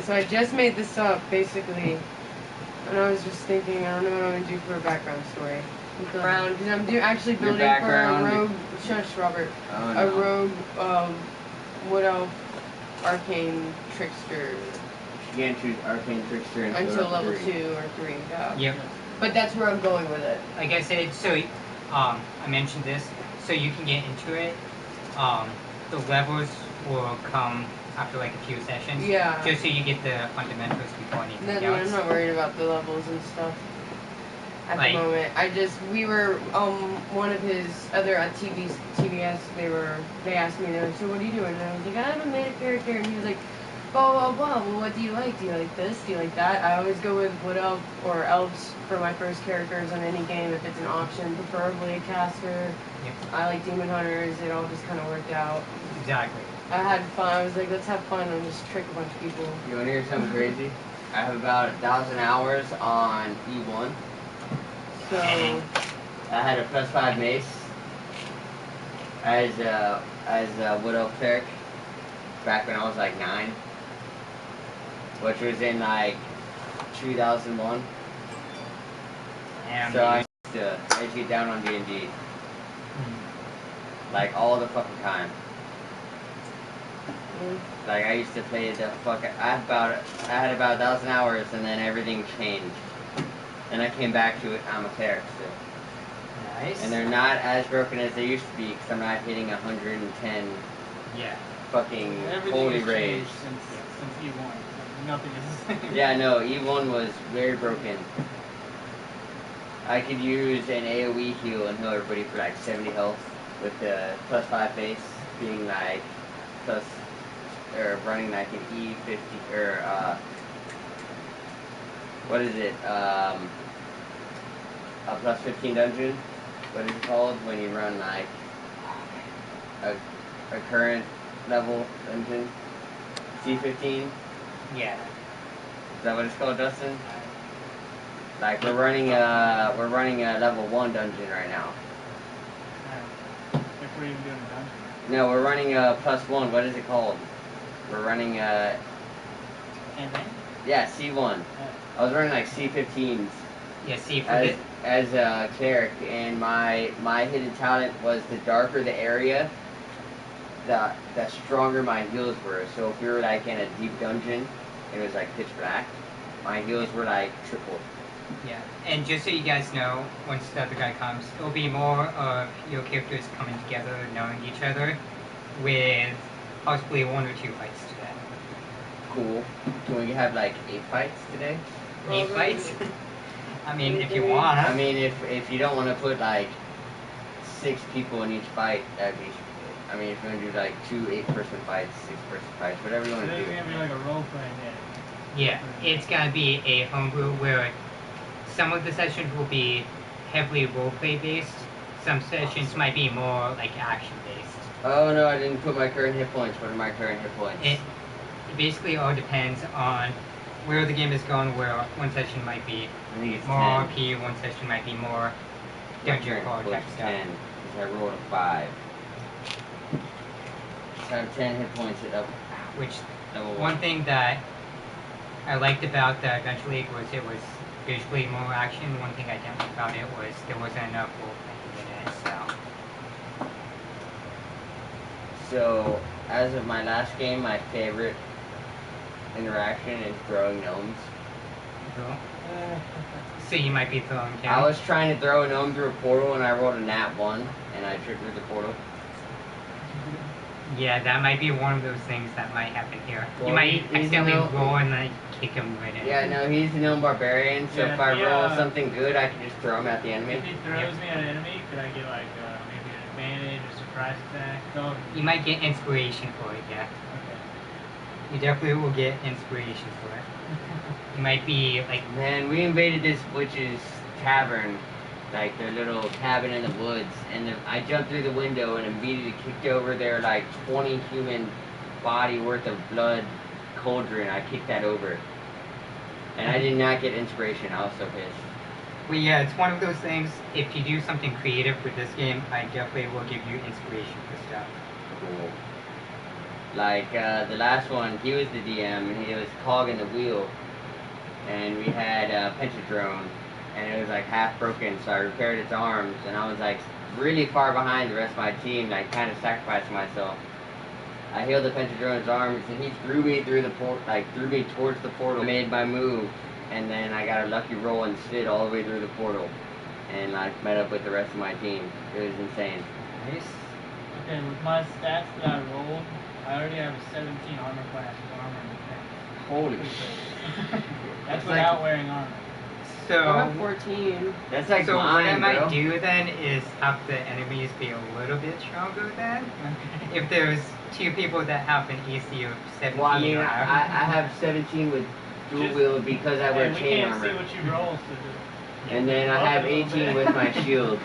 So I just made this up, basically, and I was just thinking, I don't know what I'm gonna do for a background story. Around, because I'm actually building for a rogue. Shush, Robert. Oh, no. A rogue, wood elf, arcane trickster. You can't choose arcane trickster until level 2 or 3. Yeah. Yep. But that's where I'm going with it. Like I said, so I mentioned this, so you can get into it. The levels will come after like a few sessions. Yeah. Just so you get the fundamentals before anything else. I'm not worried about the levels and stuff at the moment. We were one of his other TVS. They asked me, so what are you doing? And I was like, I haven't made a character, and he was like, blah blah blah. Well, what do you like? Do you like this? Do you like that? I always go with wood elf or elves for my first characters on any game if it's an option, preferably a caster. Yep. I like demon hunters. It all just kind of worked out. Exactly. I had fun. I was like, let's have fun and just trick a bunch of people. You want to hear something crazy? I have about 1,000 hours on E1. So I had a +5 mace as a wood elf cleric back when I was like 9, which was in like 2001. So I used to get down on D&D like all the fucking time. Like I used to play the fuck. I had about 1,000 hours, and then everything changed. And I came back to it. I'm a cleric still. Nice. And they're not as broken as they used to be because I'm not hitting 110. Yeah. Fucking holy rays. Since E1, nothing is the same. Yeah, no, E1 was very broken. I could use an AoE heal and heal everybody for like 70 health with the +5 base being like running like an E50 or what is it? A +15 dungeon. What is it called when you run like a current level dungeon? C15? Yeah. Is that what it's called, Dustin? Like we're running a level 1 dungeon right now. If we're even doing a dungeon. No, we're running a +1. What is it called? We're running a. Campaign? Yeah, C1. I was running like C15s. Yeah, C as a cleric, and my hidden talent was the darker the area, the stronger my heals were. So if we were like in a deep dungeon, and it was like pitch black, my heals were like triple. Yeah, and just so you guys know, once the other guy comes, it'll be more of your characters coming together, knowing each other, with possibly 1 or 2 fights today. Cool. Can we have like 8 fights today? 8 fights? I mean, if you want. I mean, if you don't want to put like 6 people in each fight, that'd be. I mean, if you want to do like 2 8-person fights, 6-person fights, whatever you want to do. It's gonna be like a role playing game. Yeah, it's gonna be a homebrew where some of the sessions will be heavily roleplay based. Some sessions might be more like action based. Oh no, I didn't put my current hit points. What are my current hit points? It basically all depends on where the game is going, where one session might be more 10. RP, one session might be more dungeon crawl type stuff. 10, because I rolled a 5. So I have 10 hit points at up. Which, level one thing that I liked about the Adventure League was it was visually more action. One thing I didn't like about it was there wasn't enough role-playing in it, so. So, as of my last game, my favorite interaction is throwing gnomes. Cool. So you might be throwing I down. was trying to throw a gnome through a portal and I rolled a nat 1 and I tripped through the portal. Yeah, that might be one of those things that might happen here. Well, you might he's accidentally no- roll and then kick him right in. Yeah, no, he's a gnome barbarian, so Yeah, if I roll yeah. something good, I can just throw him at the enemy. If he throws me at an enemy, could I get like maybe an advantage or surprise attack? No. You might get inspiration for it, yeah. Okay. You definitely will get inspiration for it. You might be like, Man, we invaded this witch's tavern, like their little cabin in the woods, and I jumped through the window and immediately kicked over their like 20 human body worth of blood cauldron. I kicked that over. And I did not get inspiration. I was so pissed. well, yeah, it's one of those things. If you do something creative with this game, I definitely will give you inspiration for stuff. Cool. Like the last one, he was the DM and he was cogging the wheel, and we had Pentadrone, and it was like half broken, so I repaired its arms, and I was like really far behind the rest of my team, like kind of sacrificing myself. I healed the Pentadrone's arms, and he threw me through the threw me towards the portal. I made my move, and then I got a lucky roll and slid all the way through the portal, and like met up with the rest of my team. It was insane. Nice. Okay, with my stats that I rolled, I already have a 17 armor class with armor and defense. Holy Pretty shit! crazy. That's like- without wearing armor. I'm So, at 14. That's like so what I mine, might bro. do then is have the enemies be a little bit stronger then. Okay. If there's two people that have an AC of 17 Well, I mean, or I have 17 with dual Just- wield because I wear Hey, we chain can't armor. see what you roll, so And then I have 18 with my shield.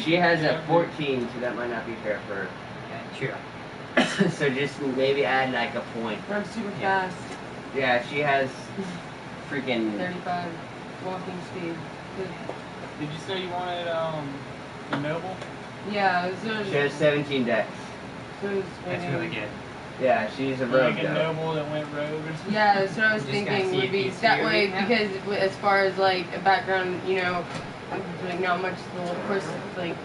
She has a 14, so that might not be fair for True. her. So just maybe add like a point. I'm super Yeah. fast. Yeah, she has freaking. 35 walking speed. Did you say you wanted the noble? Yeah, so She has 17 dex. That's really good. Yeah, she's a rogue Like a though. noble that went rogue or something? Yeah, that's what I was Just gotta thinking see would if be he's that here way right now. because as far as like a background, you know, like not much. Well, of course, like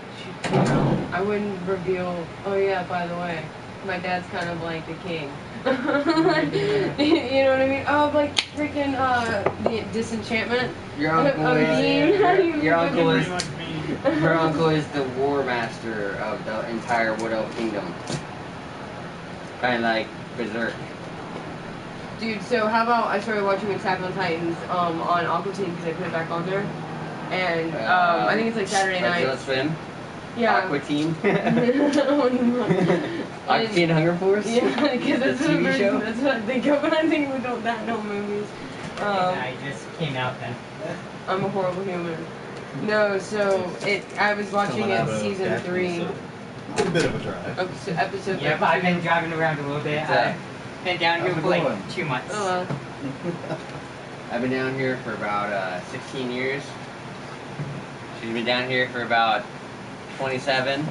you know, I wouldn't reveal. Oh yeah, by the way, my dad's kind of like the king. Like, you know what I mean? Oh, like freaking the disenchantment. Your uncle of is. Bean. Your uncle Pretty is. much me. Her uncle is the war master of the entire Wood Elf Kingdom. Kind of like Berserk. Dude, so how about I started watching Attack on Titans on Aqua Teen because I put it back on there, and I think it's like Saturday Adult night. Swim. Yeah. Aqua Teen. Oh, no. Aqua Teen Hunger Force. Yeah, because that's, The TV show? that's what I think of when I think of that no movies. I just came out then. I'm a horrible human. No, so I was watching Coming out it of season Jackson, 3, so it's a bit of a drive. episode Yep, I've been driving around a little bit. Yeah. I've been down here How's for it like going? 2 months. Oh, I've been down here for about 16 years. She's been down here for about 27.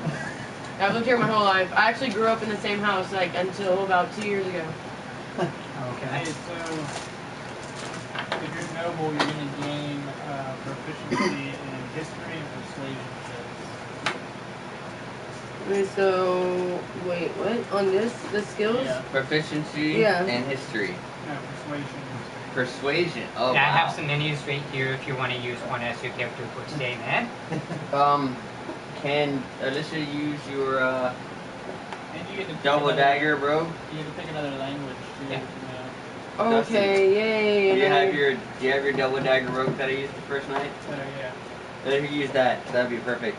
I've lived here my whole life. I actually grew up in the same house like until about 2 years ago. Okay, Okay. so if you're noble, you're going to gain proficiency in history and persuasion checks. Okay, so wait, what? On the skills? Yeah. Proficiency Yeah. and history. No, persuasion. Persuasion. Oh, Yeah, I wow. have some menus right here if you want to use one as your character for today, man. Can Alicia use your And you get to pick double another- dagger, bro? You get to pick another language too. Yeah. You know. Okay, yay. Do you and then- have your double dagger rope that I used the first night? So yeah. Let her use that. That'd be perfect.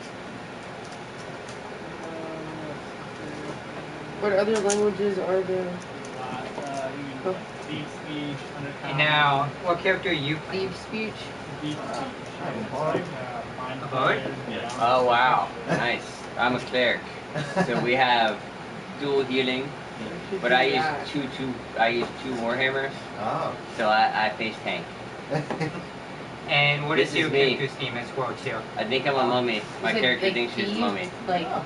What other languages are there? You can deep speech, undercover. And now, what character are you playing? Deep speech? Deep speech. It's bard? like, mind A bard? players, Yeah. Oh wow, nice. I'm a cleric, so we have dual healing, but I use two warhammers, Oh. so I face tank. And what This is your is me. character's name as well, too? I think I'm a mummy. My Is it character like thinks she's a thief? mummy. Like, Oh.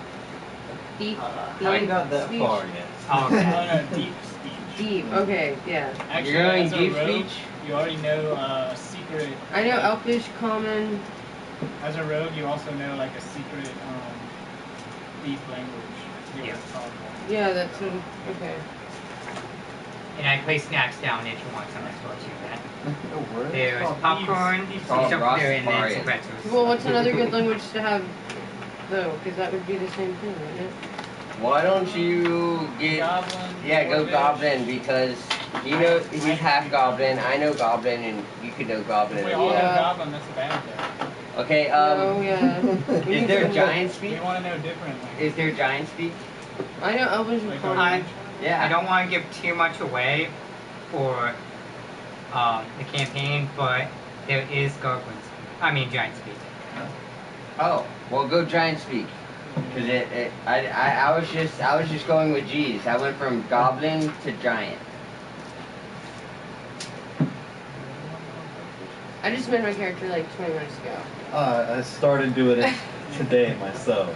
deep, Haven't got that speech? far yet. Oh, Oh, okay. no, deep speech. Deep, okay, yeah. Actually, You're going as a deep rogue, speech? You already know secret. I know Elfish, Common. As a rogue, you also know like a secret deep language. You Yeah. were taught. Yeah, that's okay. And I play snacks down if you want some as well, too, man. Oh, word? There's called popcorn, Thieves. stuff It's called there, and then Rastafarian. some pretzels. Well, what's another good language to have, though? Because that would be the same thing, wouldn't it? Why don't you get? Goblin. Yeah, go Dwarvish. goblin because he's half goblin. I know goblin, and you could know goblin. If we as all well. know Yeah. goblin, that's a bad thing. Okay. Oh, yeah. We Is need there to- giant speak? We want to know differently. Is there giant speak? I know Elvish and Like, Common. I, Yeah. I don't want to give too much away for the campaign, but there is goblins. I mean, giant speak. Oh, well, go giant speak. Cause I was just going with G's. I went from goblin to giant. I just made my character like 20 minutes ago. I started doing it today myself.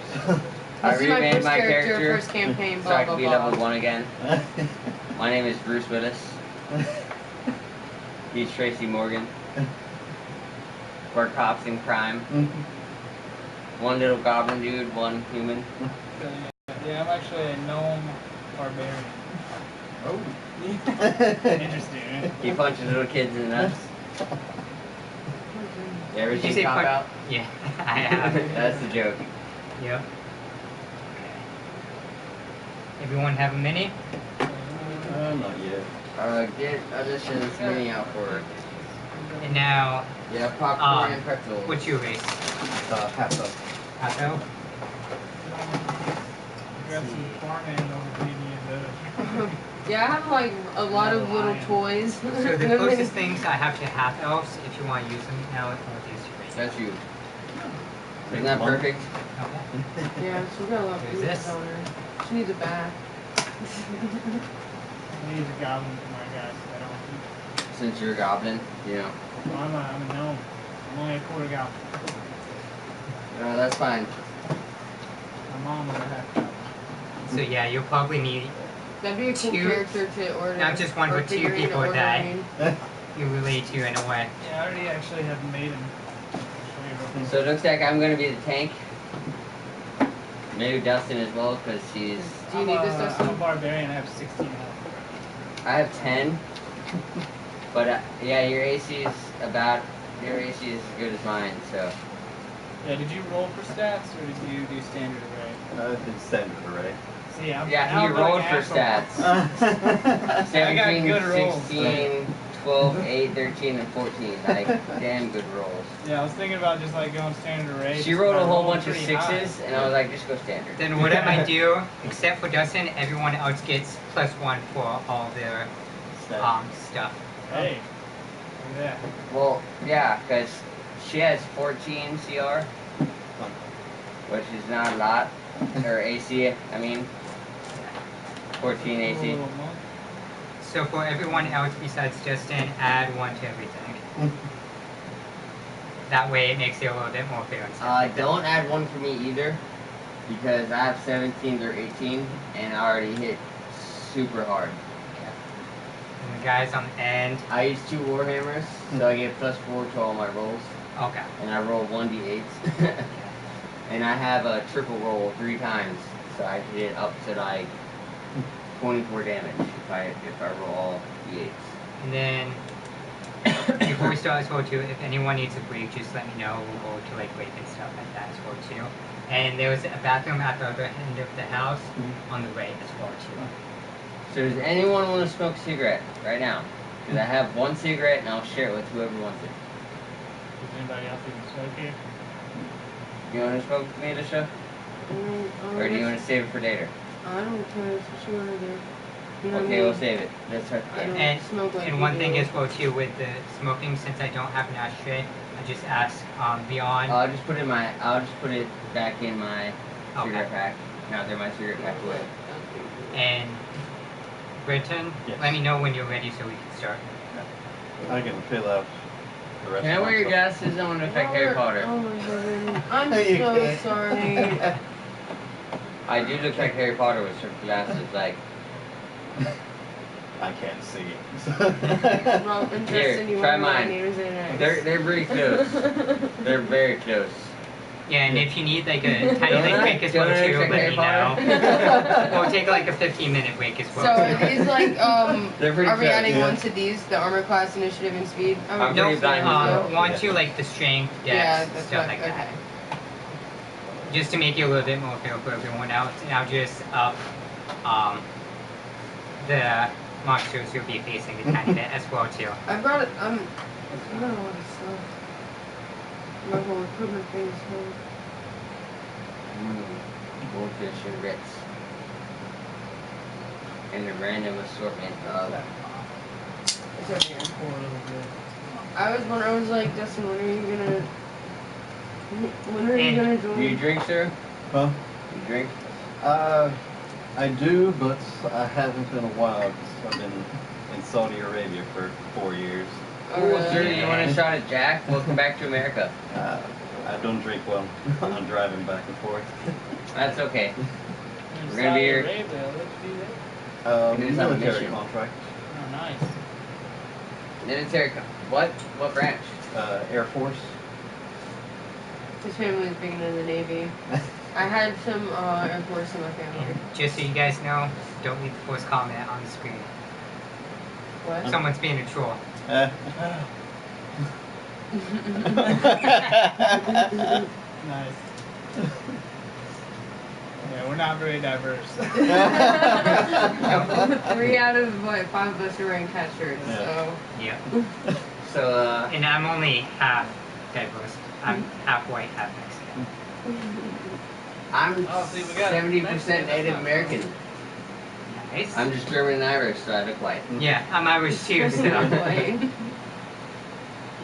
This is my remade first my character, character first campaign, so blah, I blah, can be blah. level 1 again. My name is Bruce Willis. He's Tracy Morgan. We're cops in crime. One little goblin dude, one human. Yeah, I'm actually a gnome barbarian. Oh. Interesting, right? He punches little kids in the nuts. You ever Did you seen say Cop punch- Out? Yeah, I have. That's the joke. Yep. Okay. Everyone have a mini? Not yet. Get auditions mini out for it. And now, Yeah, popcorn and pretzels. what's your race? Half up. Otto? Grab some farming over maybe and Yeah, I have like a lot of little toys. So the closest things I have to half elves, if you want to use them now, I'll use your race. That's you. Isn't that perfect? Okay. Yeah, she's got a lot of Who's pieces this? on her. She needs a bath. I use a goblin for my guys. I don't. Since you're a goblin, you know. Well, I'm a gnome. I'm only a quarter goblin. No, that's fine. My mom was a half goblin. So yeah, you'll probably need That'd be a cool Two- character to order. not just one, or but two figurine to people order, that- I mean. you relate to in a way. Yeah, I already actually have made him. I'll show you real quick. So it looks like I'm gonna be the tank. Maybe Dustin as well, because she's. Do you need this, I'm a Dustin? barbarian. I have 16 health. I have 10. But yeah, your AC is as good as mine, so. Yeah, did you roll for stats or did you do standard array? It's standard array. See, I'm Yeah, now he I'm like rolled for asshole. stats. 17, good rolls. 16, 12, 8, 13, and 14. Like, damn good rolls. Yeah, I was thinking about just like going standard array. She just rolled a kinda whole roll bunch of pretty high. sixes, and I was like, just go standard. Then what I might do, except for Dustin, everyone else gets +1 for all their stuff. Hey, look at that. Well, yeah, because she has 14 CR, which is not a lot. Or AC, I mean. 14 AC. Little monk. So for everyone else besides Justin, add 1 to everything. That way it makes it a little bit more fair and stuff. Don't add 1 for me either, because I have 17 or 18, and I already hit super hard. And the guys on the end, I use 2 Warhammers, so I get +4 to all my rolls, okay. and I roll 1d8s. And I have a triple roll 3 times, so I can get up to like 24 damage if I roll all d8s. And then before we start as well too, if anyone needs a break, just let me know. We'll go to like break and stuff like that as well too. And there's a bathroom at the other end of the house on the right as well too. So does anyone want to smoke a cigarette right now? Because I have 1 cigarette and I'll share it with whoever wants it. Does anybody else even smoke here? You want to smoke with me, Alicia? Or do you want to save it for later? I don't care. It's what you want to do. You know what I Okay, mean? we'll save it. Let's start I don't And- smoke like And you one thing do. as well too with the smoking, since I don't have an ashtray, I just ask beyond. I'll just put it back in my Okay. cigarette pack. Now they're my cigarette pack away. And Brenton, Yes. let me know when you're ready so we can start. I can fill out the rest Can I of wear my your stuff. glasses? I want to affect Harry Potter. Oh my god. I'm You so can't. sorry. I do look like Harry Potter with certain glasses. Like, I can't see. Well, interesting. Here, You try wonder why my mine. name is in it. they're pretty close. They're very close. Yeah, and if you need like a tiny Don't like I- break as don't well I too, look like let me Harry know. Potter? We'll take like a 15-minute break as So well. are these like They're pretty are we close. adding Yeah. one to these, the armor class, initiative, and speed? I'm No, pretty blind as well. want to like the strength, dex, Yeah, that's stuff what, like okay. that. Just to make it a little bit more fair for everyone else, and I'll just up the monsters you'll be facing a tiny bit as well too. I've got it. I got a lot of stuff. My whole equipment thing is full. Goldfish and grits. And a random assortment of. It's over here. Pour a little bit. I was like, Dustin, when are you gonna join? Do you drink, sir? Huh? You drink? I do, but I haven't in a while because I've been in Saudi Arabia for 4 years. Oh, Cool, really? sir. You want a shot at Jack? Welcome back to America. I don't drink well. I'm driving back and forth. That's okay. In We're gonna be Saudi here. Arabia, let's do that. It is on a Military mission. contract. Oh, nice. Military. What? What branch? Air Force. His family's being in the Navy. I had some Air Force in my family. And just so you guys know, don't leave the force comment on the screen. What? Someone's being a troll. Nice. Yeah, we're not very diverse. 3 out of what 5 of us are wearing cat shirts. Yeah. So Yeah. So, And I'm only half diverse. I'm half white, half Mexican. I'm Oh, see, we got 70% Mexican, that's Native not American. Nice. I'm just German and Irish, so I look white. Yeah, I'm Irish too, so. White.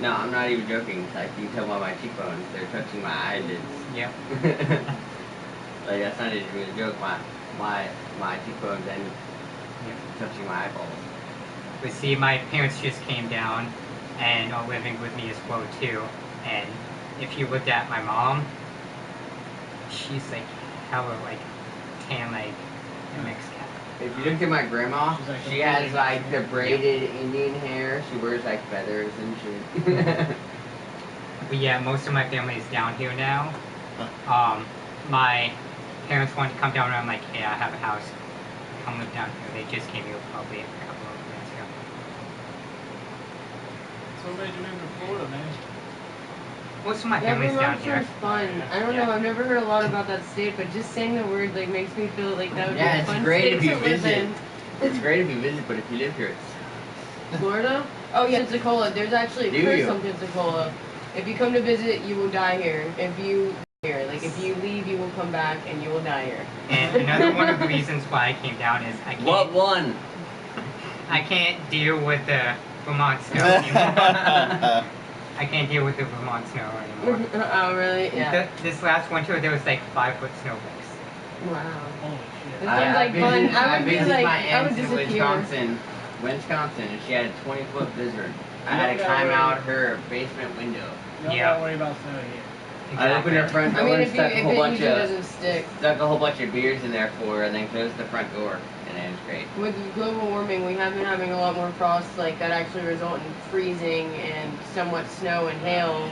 No, I'm not even joking. Like, you can tell by my cheekbones, they're touching my eyelids. Yep. Like, that's not even a joke. My cheekbones and touching my eyeballs. But see, my parents just came down and are living with me as well too. And if you looked at my mom, she's like hella like tan like a Mexican. If you look at my grandma, She's like she a has bully. like the braided Indian hair. She wears like feathers and shit. But yeah, most of my family is down here now. My parents wanted to come down and I'm like, hey, I have a house. Come live down here. They just came here probably a couple of minutes ago. So what made you move to Florida, man? Most of my Yeah, family's down Vermont here. sounds fun. I don't Yeah. know. I've never heard a lot about that state, but just saying the word like makes me feel like that would Yeah, be a it's fun great state if you to live visit. in. It's great if you visit, but if you live here, it's Florida? Oh yeah, Pensacola. There's actually Do a curse you? on Pensacola. If you come to visit, you will die here. If you here, like if you leave, you will come back and you will die here. And another one of the reasons why I came down is what one? I can't deal with the Vermont snow anymore. I can't deal with the Vermont snow anymore. Oh really? Yeah. This last winter there was like 5-foot snowflakes. Wow. Holy This shit. sounds like fun. I would be visited like, my I would aunt in disappear. Wisconsin, and she had a 20-foot blizzard. I You had don't to gotta climb worry. out her basement window. You don't Yeah. gotta worry about snow here. I opened her front I door mean, and if stuck a it whole bunch usually of doesn't stick. beers in there for her, and then closed the front door, and it was great. With global warming, we have been having a lot more frosts, like that actually result in freezing and somewhat snow and hail. A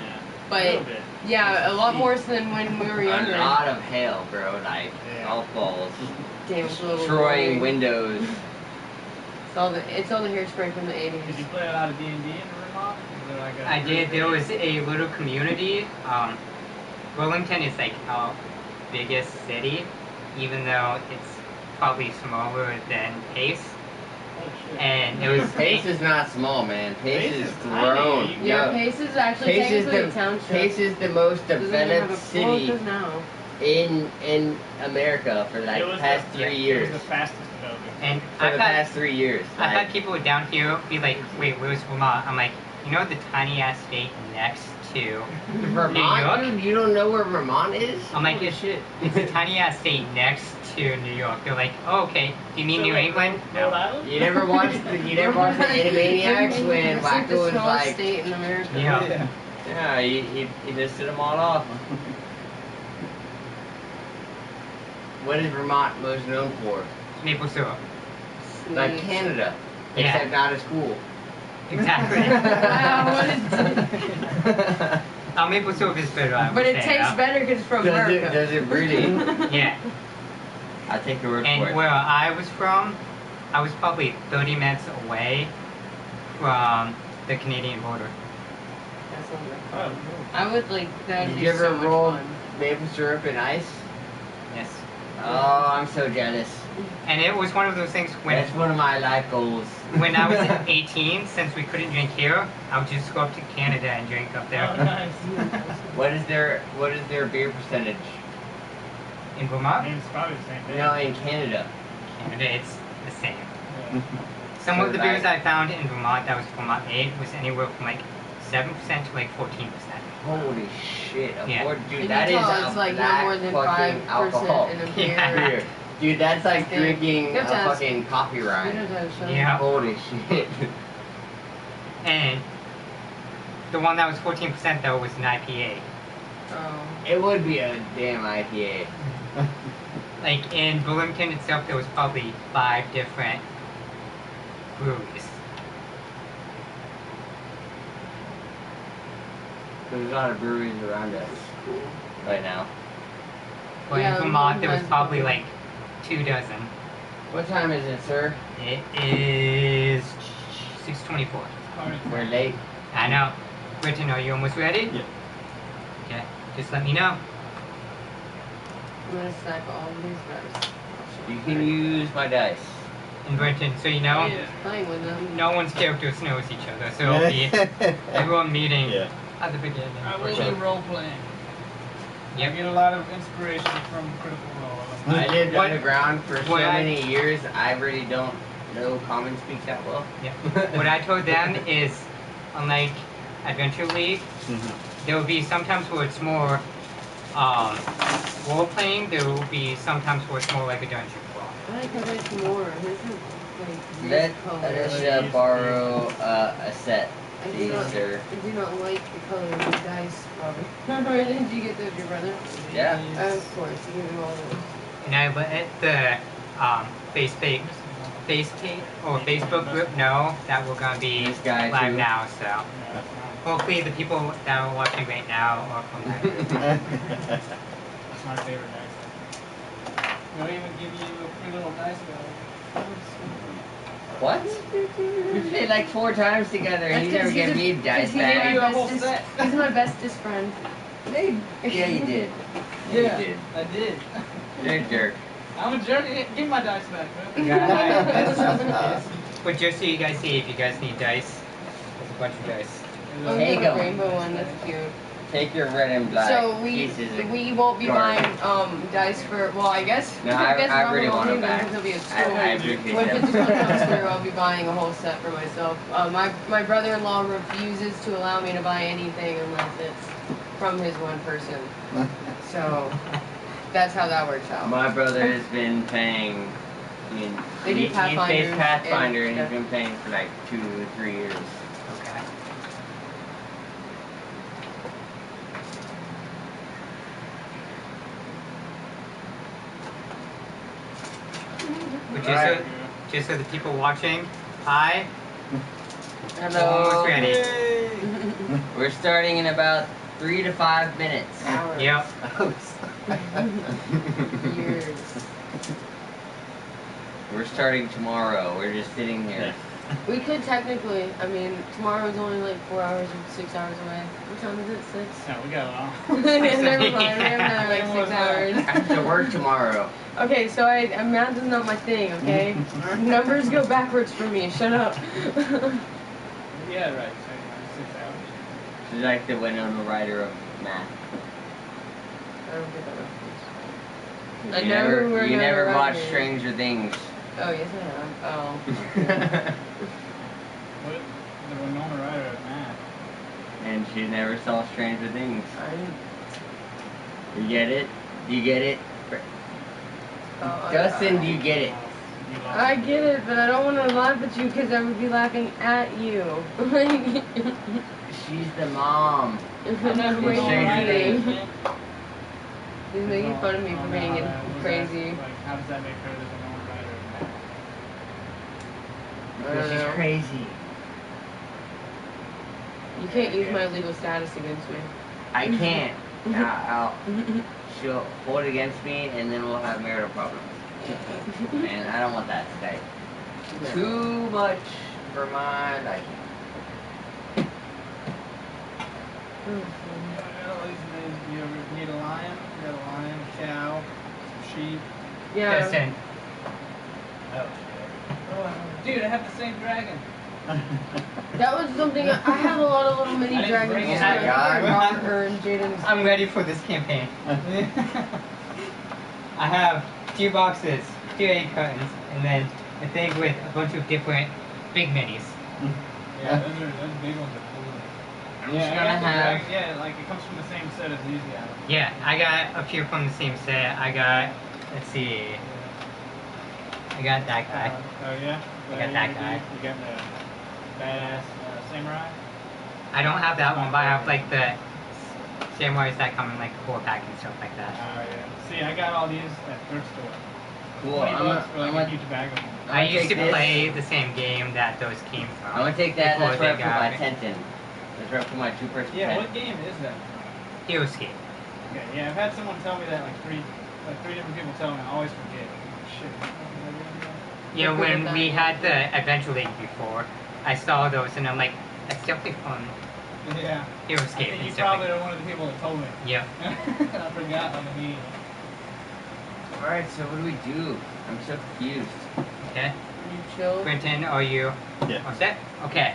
But little bit. yeah, a lot worse than when we were A younger. lot of hail, bro. Like Yeah. golf balls, Damn global destroying warming. windows. It's all the hairspray from the 80s. Did you play a lot of D&D in Vermont? Was there like a I did. There was a little community. Burlington is like our biggest city, even though it's probably smaller than Pace. Oh, shit. And it was Pace is not small, man. Pace Pace is is tiny. grown. You- Yeah, Yo, Pace is actually Pace is technically a the township. Pace is the most Doesn't even have developed a- well, it city does now. in America for like It was past the, 3 It years. was the fastest developing. and For I've the had past 3 years. I've Like, had people down here be like, "Wait, where's Vermont?" I'm like, "You know the tiny ass state next to Vermont, New York?" dude, you don't know where Vermont is? I'm like, Holy shit. It's a tiny ass state next to New York. They're like, "Oh, okay. Do you mean So, New like, England?" Rhode No. Island? You never watched the Animaniacs when It's like the Wacko was smallest like, state in America. Yeah. yeah, he listed them all off. What is Vermont most known for? Maple syrup. Like Sweet. Canada, Yeah. except not as cool. Exactly. Wow, what is Maple syrup is better. I would But it say, tastes though. better because it's from Does it, America. does it really? Yeah. I'll take your word for And it. where I was from, I was probably 30 minutes away from the Canadian border. That sounds like Oh, fun. I would like that. Did Would you be ever so much roll fun. maple syrup and ice? Yes. Oh, I'm so jealous. And it was one of those things That's one of my life goals. when I was 18, since we couldn't drink here, I would just go up to Canada and drink up there. Oh, nice. What is their beer percentage? In I Vermont, mean, it's probably the same thing. No, in Canada. Canada, it's the same. Yeah. Some of the So, beers like- I found in Vermont that was Vermont made was anywhere from like 7% to like 14%. Holy shit! Yeah. Dude, In that is Utah, a it's like no black more than fucking 5% alcohol. in a beer. Yeah. Beer. Dude, that's like Thing. drinking You a have to ask- fucking coffee You know rind. that show? Yeah. Holy shit. And the one that was 14% though was an IPA. Oh. It would be a damn IPA. Like in Bloomington itself, there was probably 5 different breweries. There's a lot of breweries around us right now. But Yeah, in Vermont, there was that's probably cool. like 2 dozen. What time is it, sir? It is 6:24. We're late. I know. Britton, are you almost ready? Yeah. Okay, just let me know. I'm gonna stack all of these dice. You can use my dice. And Britton, so you know, Yeah. Playing with them. no one's characters knows each other, so it'll be everyone meeting Yeah. at the beginning. I for will sure. be role playing. I Yep. get a lot of inspiration from Critical Role. I lived What- underground for so what I- many years, I really don't know common speak that well. Yeah. What I told them is, unlike Adventure League, there will be sometimes where it's more role playing. There will be sometimes where it's more like a dungeon crawl. I like how there's more. His is like Let this color. us borrow a set, I do please, not. sir. I do not like the color of the dice, Robert. Where did you get those, your brother? Yeah. Of course, you give him all those. And I let the Facebook group know that we're gonna be This guy live too. now. So hopefully the people that are watching right now are from that group. That's my favorite dice. They'll even give you a free little dice bag. What? We played like 4 times together and you never He's gave me a dice he's bag. You my a whole bestest- set. He's my bestest friend. Yeah, you did. Yeah, You did. I did. You're a jerk. I'm a jerk. Give me my dice back, man. Yeah. But just so you guys see, if you guys need dice, there's a bunch of dice. Oh, we Take have a 'em. rainbow one. That's cute. Take your red and black So pieces of we won't be garbage. buying dice for. Well, I guess. No, I guess I Robert really won't want them need them back. because he'll be at I school. appreciate When them. physical comes through, I'll be buying a whole set for myself. My brother-in-law refuses to allow me to buy anything unless it's from his one person. So that's how that works out. My brother has been paying. I mean, They do he plays Pathfinders Pathfinder and and he's been paying for like 2 or 3 years. Okay. But just so the people watching, hi, almost ready. We're starting in about 3 to 5 minutes. Hours. Yep. Years. We're starting tomorrow. We're just sitting here. We could technically. I mean, tomorrow's only like 4 hours or 6 hours away. What time is it? 6. No, we got a long. Never mind. We have another like 6 I have to hours. work tomorrow. Okay, so math is not my thing. Okay, numbers go backwards for me. Shut up. Yeah, right. So 6 hours. She's like the Winona Ryder of math. I don't get that reference. I You know never, who we're you gonna never run watched here. Stranger Things. Oh yes, I have. Oh. What? The Winona Ryder of math. And she never saw Stranger Things. I, You get it? You get it? oh, Dustin, do you get it? You lost. I get it, but I don't want to laugh at you because I would be laughing at you. Like, She's the mom. I'm not It's Wait, Stranger he's Things. making fun of me for being crazy. Like, how does that make her the Winona Ryder of math? I don't Because she's know. crazy. You can't use my legal status against me. I can't. She'll hold it against me and then we'll have marital problems. And I don't want that today. Too much for my liking. You ever need a lion? You got a lion, a cow, some sheep. Yeah. Dustin, Oh, dude, I have the same dragon. That was something I have a lot of little mini I didn't dragons. bring it. that God. Robert and Jaden. I'm ready for this campaign. I have 2 boxes, 2 egg cartons, and then a thing with a bunch of different big minis. Yeah, those big ones are cool. I'm Yeah, just I gonna got the have. dragon. Yeah, like it comes from the same set as these guys. Yeah, I got a few from the same set. I got, let's see, I got that guy. Oh yeah. I got that guy. You got the badass samurai. I don't have that one, but I have like the Same way as that come in like 4-pack and stuff like that. Oh yeah. See, I got all these at thrift store. Cool. 20 I'm bucks for like gonna a few tobacco. I used to take this. play the same game that those came from. I'm gonna take that. before That's where I they put my got tent in. That's where I put my 2-person Yeah, tent. what game is that? Hero Escape. Okay, yeah, I've had someone tell me that like three different people tell me. I always forget. Shit. Yeah, when we had the Adventure League before, I saw those and I'm like, that's definitely fun. Yeah. Hero I Escape think and you stuff probably like are one of the people that told me. Yep. I forgot like immediately. Alright, so what do we do? I'm so confused. Okay. You chill. Quentin, are you Yeah. all set? Okay.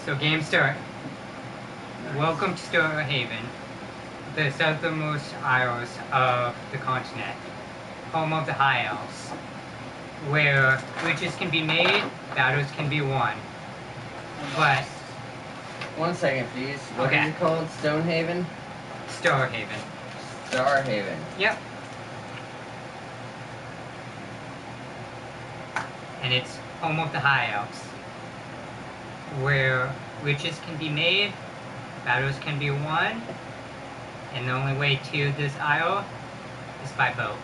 So game start. Nice. Welcome to Star Haven, the southernmost isles of the continent, home of the High Elves, where riches can be made, battles can be won. But 1 second, please. What Okay. is it called? Stonehaven? Star Haven. Starhaven. Yep. And it's home of the High Elves, where riches can be made, battles can be won, and the only way to this isle is by boat.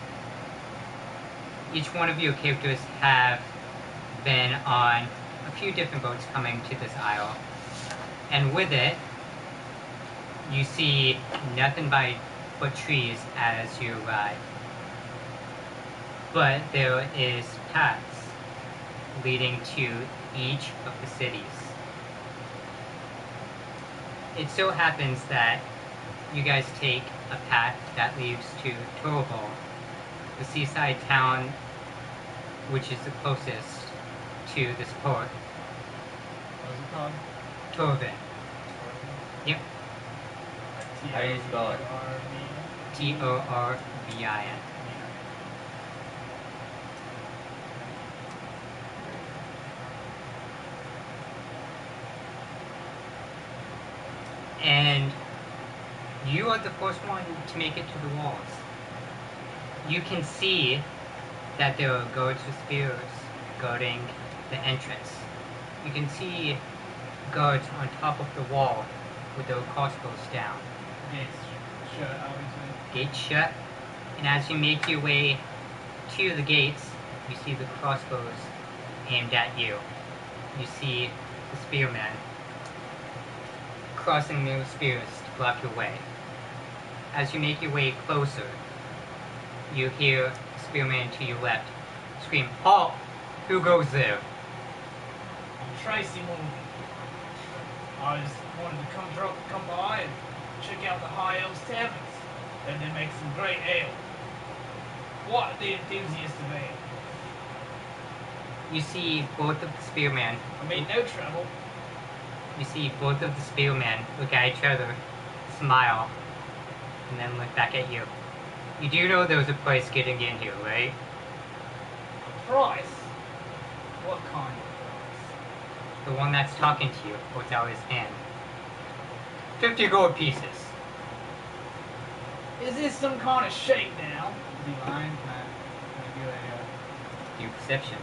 Each one of your characters have been on a few different boats coming to this isle, and with it, you see nothing but trees as you arrive. But there is paths leading to each of the cities. It so happens that you guys take a path that leads to Torval, the seaside town which is the closest to this port. What's it called? Torvin. Yep. How do you spell it? Torvin. And you are the first one to make it to the walls. You can see that there are guards with spears guarding the entrance. You can see guards on top of the wall with their crossbows down. Gates shut, obviously. Gates shut, and as you make your way to the gates, you see the crossbows aimed at you. You see the spearmen crossing their spears to block your way. As you make your way closer, you hear the spearman to your left scream, "Halt! Who goes there?" I'm Tracy Morgan. I just wanted to come by and check out the High Elves taverns. And they make some great ale. What the enthusiast of ale. You see both of the spearmen. I mean, no trouble. You see both of the spearmen look at each other, smile, and then look back at you. You do know there was a price getting in here, right? A price? What kind of price? The one that's talking to you puts out his hand. 50 gold pieces. Is this some kind of shakedown? Is he lying? Can I do a... Your perception.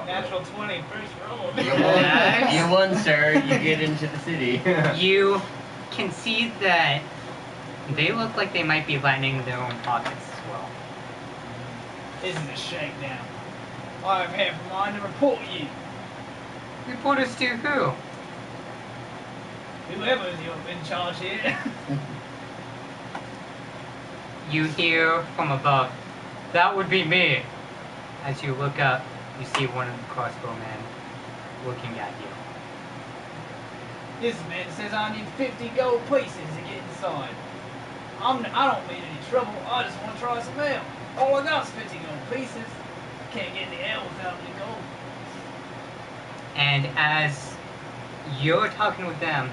Natural 20, first roll. Nice. You won, sir. You get into the city. You can see that they look like they might be lining their own pockets as well. Isn't a shakedown. I have a mind to report you. Reporters to who? Whoever's in charge here. You hear from above, "That would be me." As you look up, you see one of the crossbowmen looking at you. This man says I need 50 gold pieces to get inside. I don't mean any trouble. I just want to try some ale. All I got is 50 gold pieces. I can't get any ale without any gold. And as you're talking with them,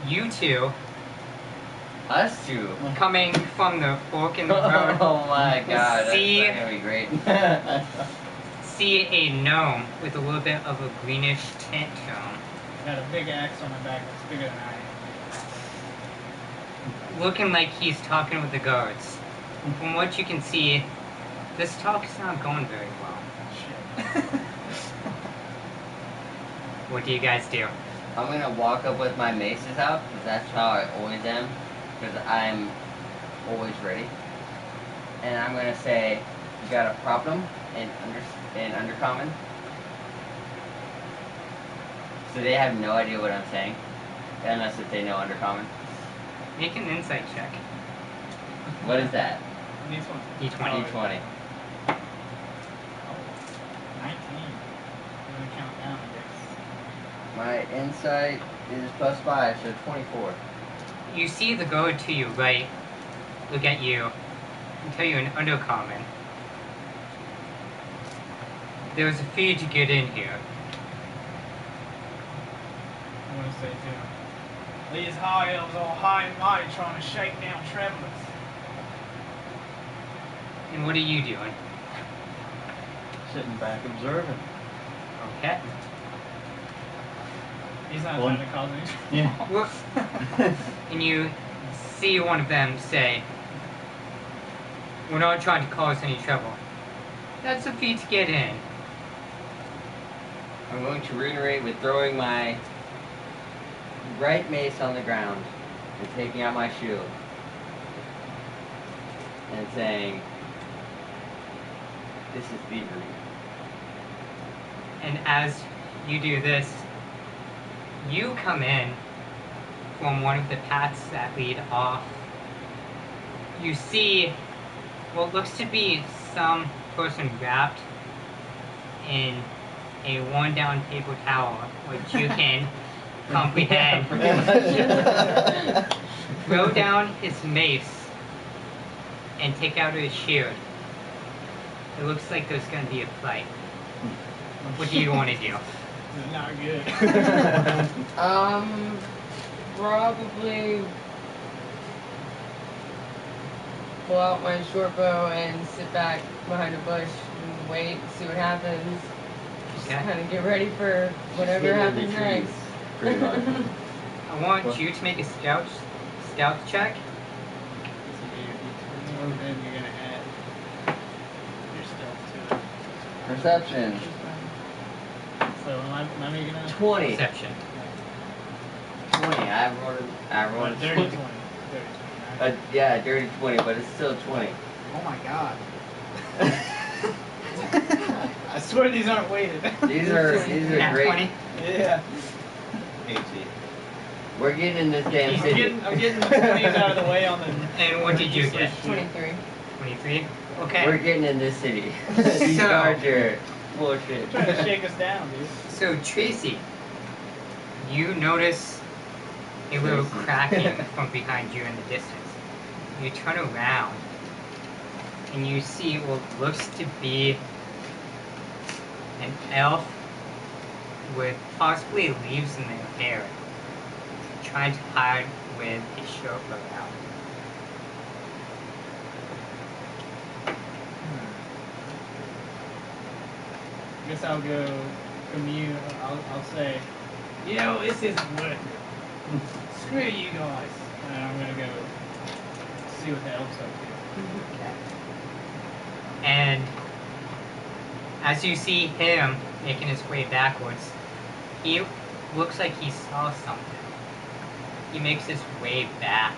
you two, Us two. coming from the fork in the road, Oh my god, that's See? not gonna be great. see a gnome with a little bit of a greenish tint to him, Got a big axe on my back that's bigger than I am. looking like he's talking with the guards. From what you can see, this talk is not going very well. Shit. What do you guys do? I'm gonna walk up with my maces out, because that's how I always am, because I'm always ready. And I'm gonna say, you got a problem in Undercommon? So they have no idea what I'm saying, unless if they know Undercommon. Make an insight check. What is that? These ones. D20. D20. Oh, 19. I'm gonna count down, I guess. My insight is +5, so 24. You see the girl to your right look at you and tell you in Undercommon. There's a fee to get in here. I'm gonna say too. These high elves all high and mighty trying to shake down travelers. And what are you doing? Sitting back observing. Okay. He's not Well, trying to cause any trouble. Yeah. Well, and you see one of them say, "We're not trying to cause any trouble. That's a fee to get in." I'm going to reiterate with throwing my right mace on the ground and taking out my shield and saying, "This is thievery." And as you do this, you come in from one of the paths that lead off. You see what looks to be some person wrapped in a worn down paper towel, which you can comprehend. Throw down his mace and take out his shield. It looks like there's going to be a fight. What do you want to do? This is not good. Probably pull out my short bow and sit back behind a bush and wait, see what happens. Just Okay. kind of get ready for whatever Hidden in happens the trees, next. pretty much. I want you to make a stealth check. And then you're gonna add your stealth to it. Perception. So am I making a 20. Perception. 20. I rolled a dirty 20. 20. Dirty 20, right? Yeah, a dirty 20, but it's still 20. Oh my god. I swear these aren't weighted. These are Nat great. 20. Yeah. 18. We're getting in this damn I'm city. getting the 20s out of the way on the. And what did you get? 23. 23? We're Okay. getting in this city. These So- guards are bullshit. Trying to shake us down, dude. So, Tracy, you notice a little Tracy. cracking from behind you in the distance. You turn around and you see what looks to be an elf with possibly leaves in their hair, trying to hide with his shirt around. I guess I'll go commune. I'll say, you know, this isn't worth it. Screw you guys. And I'm gonna go see what the elves up to. And as you see him making his way backwards, he looks like he saw something. He makes his way back,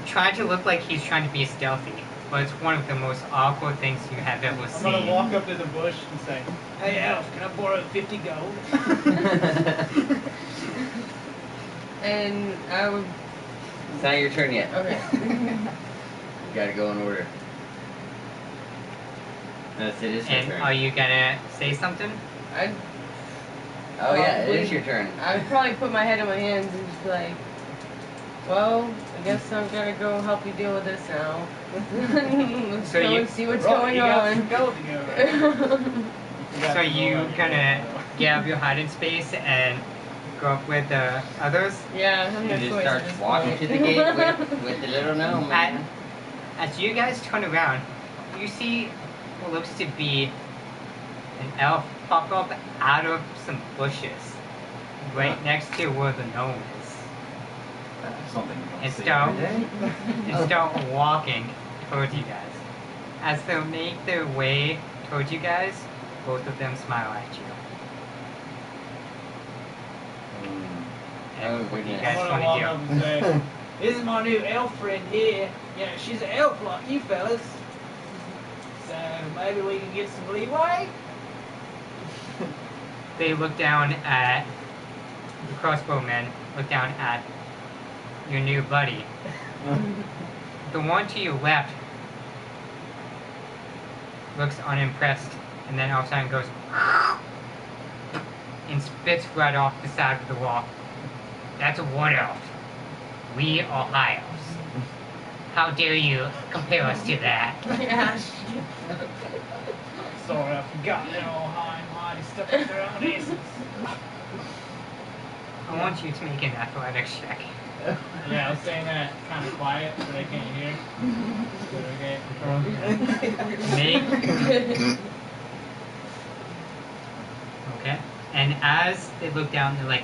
trying to look like he's trying to be stealthy, but it's one of the most awkward things you have ever I'm seen. gonna walk up to the bush and say, hey elf, can I borrow 50 gold? And I would. It's not your turn yet. Okay. You gotta go in order. Yes, it is your And turn. are you gonna say something? I'd Oh yeah, it is your turn. I'd probably put my head in my hands and just be like, well, I guess I'm gonna go help you deal with this now. Let's So go you- and see what's Right, going you got on. some gold to go around. So you gonna get out of your hiding space and go up with the others? Yeah, I'm You no just choice start at this walking point. to the gate with the little gnome, man. As you guys turn around, you see what looks to be an elf pop up out of some bushes right next to where the gnome is. That's something you don't And see start, every day. and start walking towards you guys. As they make their way towards you guys, both of them smile at you. Oh, what do you goodness. guys I'm want gonna walk to up and say, "This is my new elf friend here. You know, she's an elf like you fellas. So maybe we can get some leeway." do? They look down at the crossbowmen. Look down at your new buddy. The one to your left looks unimpressed, and then all of a sudden goes and spits right off the side of the wall. That's a wood elf. We are high elves. How dare you compare us to that? Yeah. Sorry, I forgot they're all high and mighty stuck up their own asses. I want you to make an athletics check. Yeah, I was saying that kind of quiet so they can't hear. Make. Okay. And as they look down, they're like,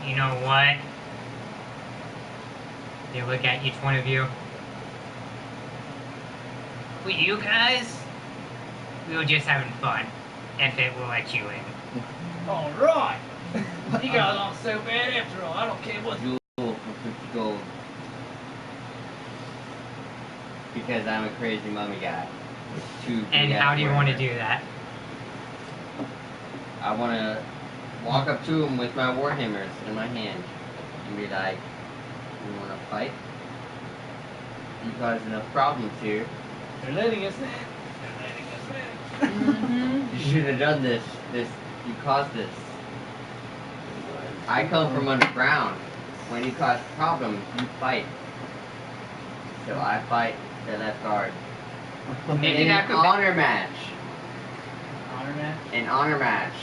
you know what? They look at each one of you. With you guys, we were just having fun. If it will let you in. Alright! You guys aren't so bad after all. I don't care what you Jewel for 50 gold. Because I'm a crazy mummy guy. And how do you want to do that? I want to walk up to him with my warhammers in my hand and be like, "You want to fight? You caused enough problems here. They're letting us in. They're letting us in. Mm-hmm. You should have done this. You caused this. I come from underground. When you cause problems, you fight. So I fight the left guard. Maybe In that an could be- honor match. Honor match? An honor match.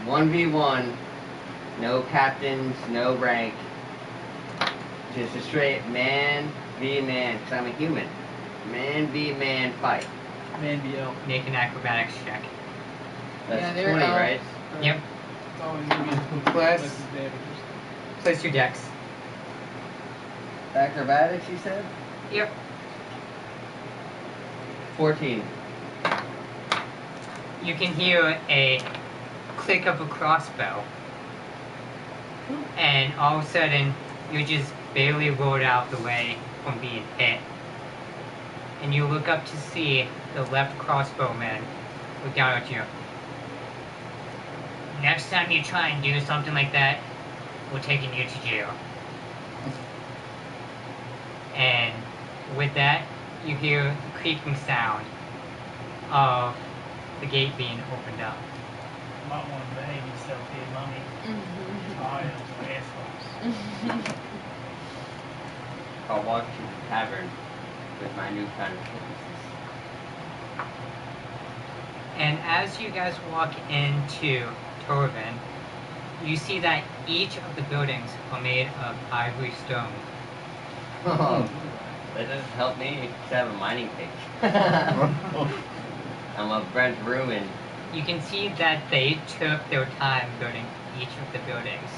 1v1. No captains, no rank. Just a straight man v man. Because I'm a human. Man v man fight. Man be elf. Make an acrobatics check. That's Yeah, they're 20, elves. right? Yep. It's always gonna be Plus- less damage. Place your dex. Acrobatics, you said? Yep. 14. You can hear a click of a crossbow. And all of a sudden, you just barely rolled out the way from being hit. And you look up to see the left crossbowman look down at you. Next time you try and do something like that, we're taking you to jail. And with that, you hear the creaking sound of the gate being opened up. Might want to behave yourself here, mummy. I am assholes. I'll walk to the tavern with my newfound witnesses. And as you guys walk into Torvin, you see that each of the buildings are made of ivory stone. Oh, that doesn't help me to have a mining pick. I'm a Brent ruin. You can see that they took their time building each of the buildings.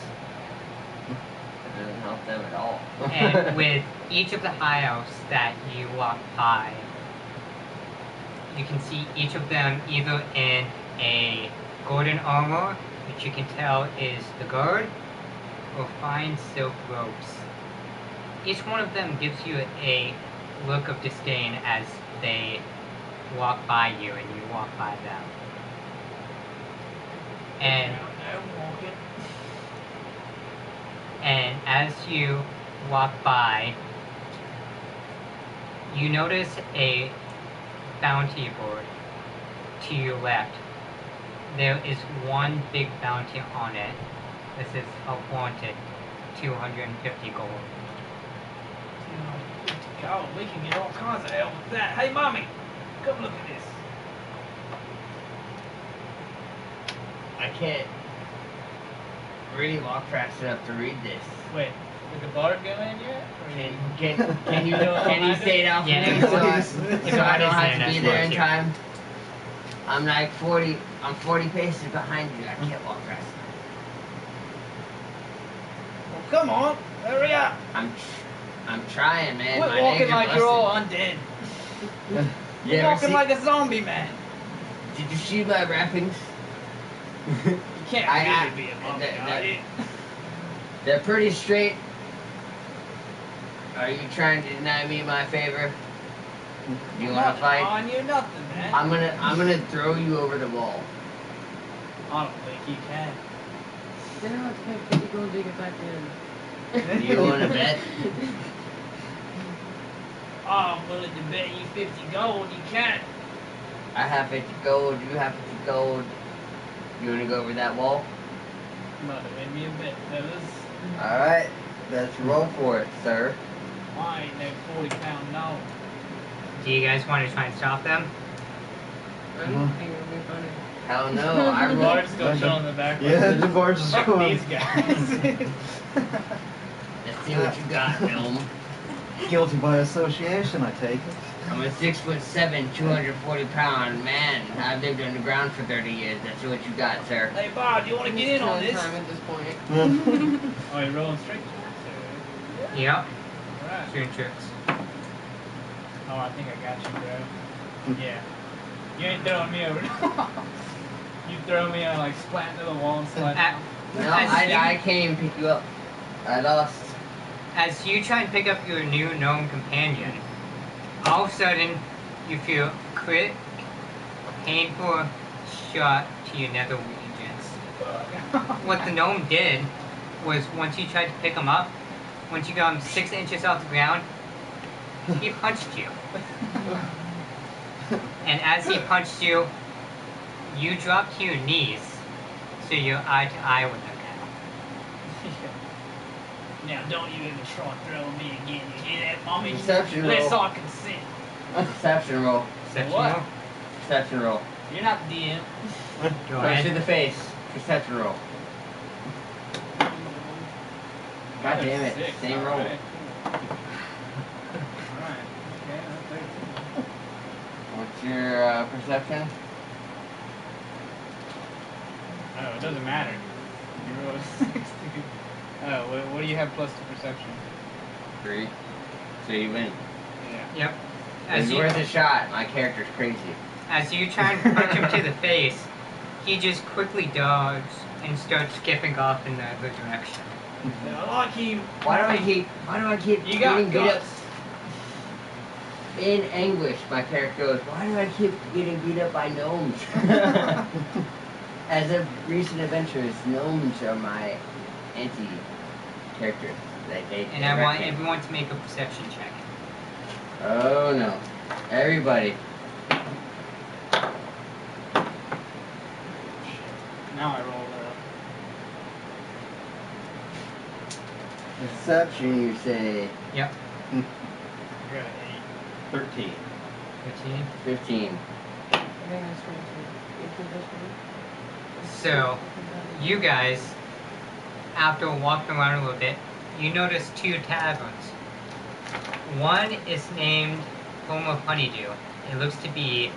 That doesn't help them at all. And with each of the high elves that you walk by, you can see each of them either in a golden armor, which you can tell is the guard, or fine silk robes. Each one of them gives you a look of disdain as they walk by you and you walk by them. And as you walk by, you notice a bounty board to your left. There is one big bounty on it. This is a wanted 250 gold. God, we can get all kinds of help with that. Hey, mommy, come look at this. I can't really walk fast enough to read this. Wait, did the bard go in yet? Can you say it out for Yeah, me it's so not I don't have to internet be there in here. time? I'm like 40 paces behind you. I can't walk fast enough. Well, come on, hurry up. I'm trying, man. Quit My walking legs are like you're all busted. undead. You You're ever walking see- like a zombie man. Did you see my wrappings? You can't I- really be a mummy, the- are you? They're pretty straight. Are you trying to deny me my favor? You I'm wanna not fight? on you nothing, man. I'm gonna throw you over the wall. I don't think you can. Then I'll have to pay 50 gold to get back in. Do you wanna bet? I'm willing to bet you 50 gold you can't. I have 50 gold, you have 50 gold. You wanna go over that wall? Mother made me a bet, fellas. Alright, let's roll for it, sir. I ain't no 40-pound no. Do you guys want to try and stop them? I don't think it'll be funny. Hell no, I rolled. Bard's still chilling in the back. Yeah, the barge is Fuck going. these guys. Let's see what you got, Gnome. Guilty by association, I take it. I'm a 6'7", 240-pound man. I've lived underground for 30 years. Let's see what you got, sir. Hey, Bard, do you want to I'm get just in on killing this? time at this point. Oh, you're rolling straight? Yep. Alright. Shooting tricks. Oh, I think I got you, bro. Yeah. You ain't throwing me over. You throw me, I like splat into the wall and slide down. No, I can't even pick you up. I lost. As you try and pick up your new gnome companion, all of a sudden you feel a quick, painful shot to your nether regions. What the gnome did was once you tried to pick him up, once you got him 6 inches off the ground, he punched you. And as he punched you, you dropped to your knees, so you're eye to eye with him now. Now, don't you ever try throwing me again. You hear that, mommy? Perception Unless roll. I consent. Perception roll. Perception What? roll? Perception roll. You're not the DM. Go Punch to ahead. the face. Perception roll. God damn it. 6, Same roll. Alright. Alright. Okay, that's 13. What's your perception? Oh, it doesn't matter. You rolled a 16. Oh, what do you have plus to perception? 3. So you win. Yeah. Yep. It's As you, worth a shot. My character's crazy. as you try and punch him to the face, he just quickly dodges and starts skipping off in the other direction. I like you. Why do I keep You got getting beat up guts. in anguish? My character goes, why do I keep getting beat up by gnomes? As of recent adventures, gnomes are my anti-characters. And I want everyone to make a perception check. Oh no. Everybody. Now I roll Perception, you say Yep. I got an 13. 15. 15. I think that's 22. So, you guys, after walking around a little bit, you notice 2 taverns. One is named Home of Honeydew. It looks to be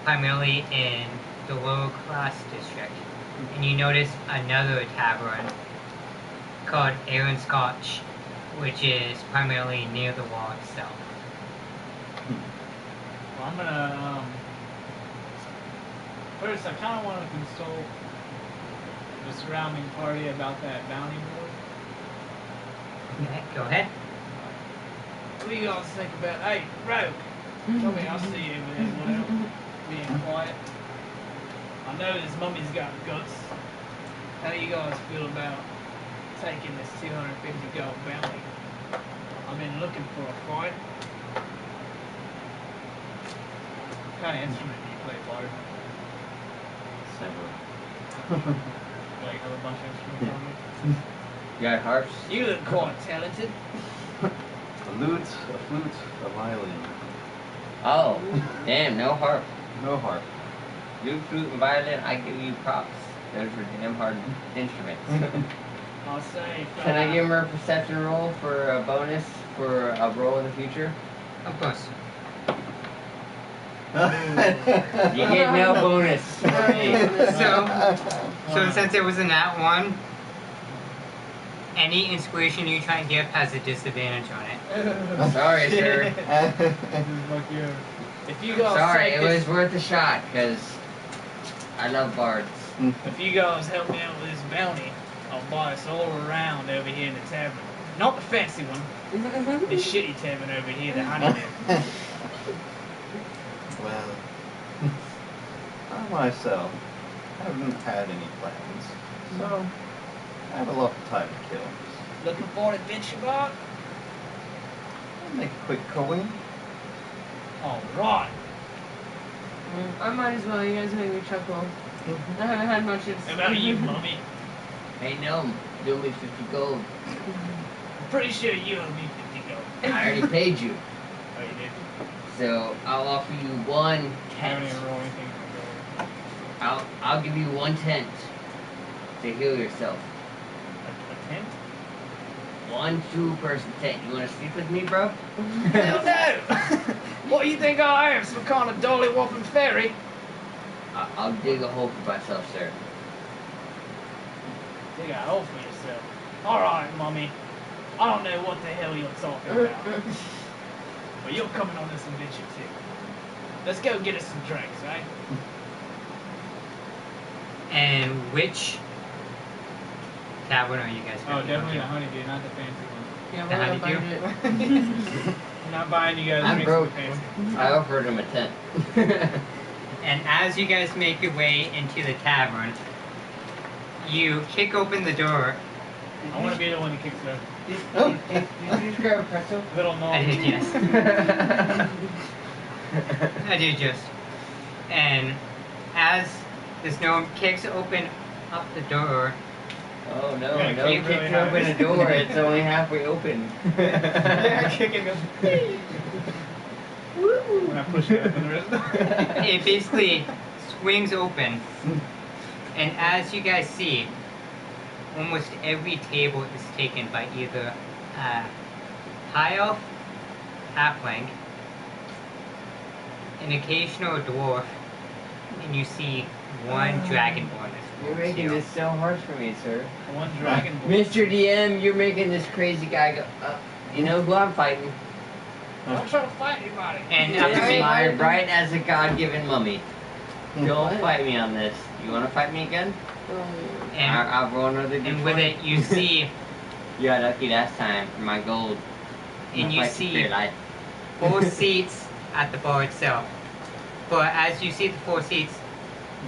primarily in the lower class district. And you notice another tavern called Aaron Scotch, which is primarily near the wall itself. Well, I'm gonna, first I kinda wanna consult the surrounding party about that bounty board. Okay, go ahead. What do you guys think about, hey, Rogue, tell me I'll see you over there, whatever, being quiet. I know this mummy's got guts. How do you guys feel about taking this 250 gold bounty? I've been looking for a fight. What kind of instrument do you play, Bard? Several. Like, have a bunch of instruments on me? You got harps? You look quite talented. A lute, a flute, a violin. Oh, damn, no harp. No harp. Lute, flute, and violin, I give you props. Those were damn hard instruments. I'll say. Can I give her a perception roll for a bonus for a roll in the future? Of course. You get no bonus for me. So since it was in that one, any inspiration you try and give has a disadvantage on it. Sorry, sir. If you guys Sorry, take it this, was worth a shot because I love bards. if you guys help me out with this bounty, I'll buy us all around over here in the tavern. Not the fancy one. The shitty tavern over here, the Honeydew. Well, I myself haven't had any plans, so I have a lot of time to kill. Looking for an adventure, Bart? I'll make a quick coin. All right. I might as well. You guys make me chuckle. I haven't had much. How about you, Mummy? Hey, no, you owe me 50 gold. I'm pretty sure you owe me 50 gold. I already paid you. Oh, you did? So I'll offer you 1 I don't tent. even roll anything for gold. I'll give you 1 tent to heal yourself. A tent? 1 2-person tent. You wanna sleep with me, bro? Hell no! What do you think I am, some kind of dolly whopping fairy? I'll dig a hole for myself, sir. Dig a hole for yourself. Alright, Mummy. I don't know what the hell you're talking about. But you're coming on this adventure too. Let's go get us some drinks, right? And which tavern are you guys Oh, going definitely to? the honeydew, not the fancy one. Yeah, The we're gonna honeydew? find it. I'm not buying you guys I'm drinks broke. from fancy. I offered him a tent. And as you guys make your way into the tavern, you kick open the door. I want to be the one that kicks it Did you just grab a pretzel? Little I did, gnome. yes. I did just. And as this gnome kicks open up the door, Oh no, Yeah, no kick kicking really open hard. a door, it's only halfway open. Yeah, kicking goes. When I push it open the rest of the it basically swings open. And as you guys see, almost every table is taken by either a high elf, halfling, an occasional dwarf, and you see one dragonborn. You're making this so hard for me, sir. One dragon. Mr. DM, you're making this crazy guy go. You know who I'm fighting? Don't try to fight anybody. And It's after being, my right as a god-given mummy. Don't What? fight me on this. You want to fight me again? and, I'll roll another d20. and with it you see You got lucky last time for my gold. and you Fight the see spirit light. 4 seats at the bar itself. But as you see the 4 seats,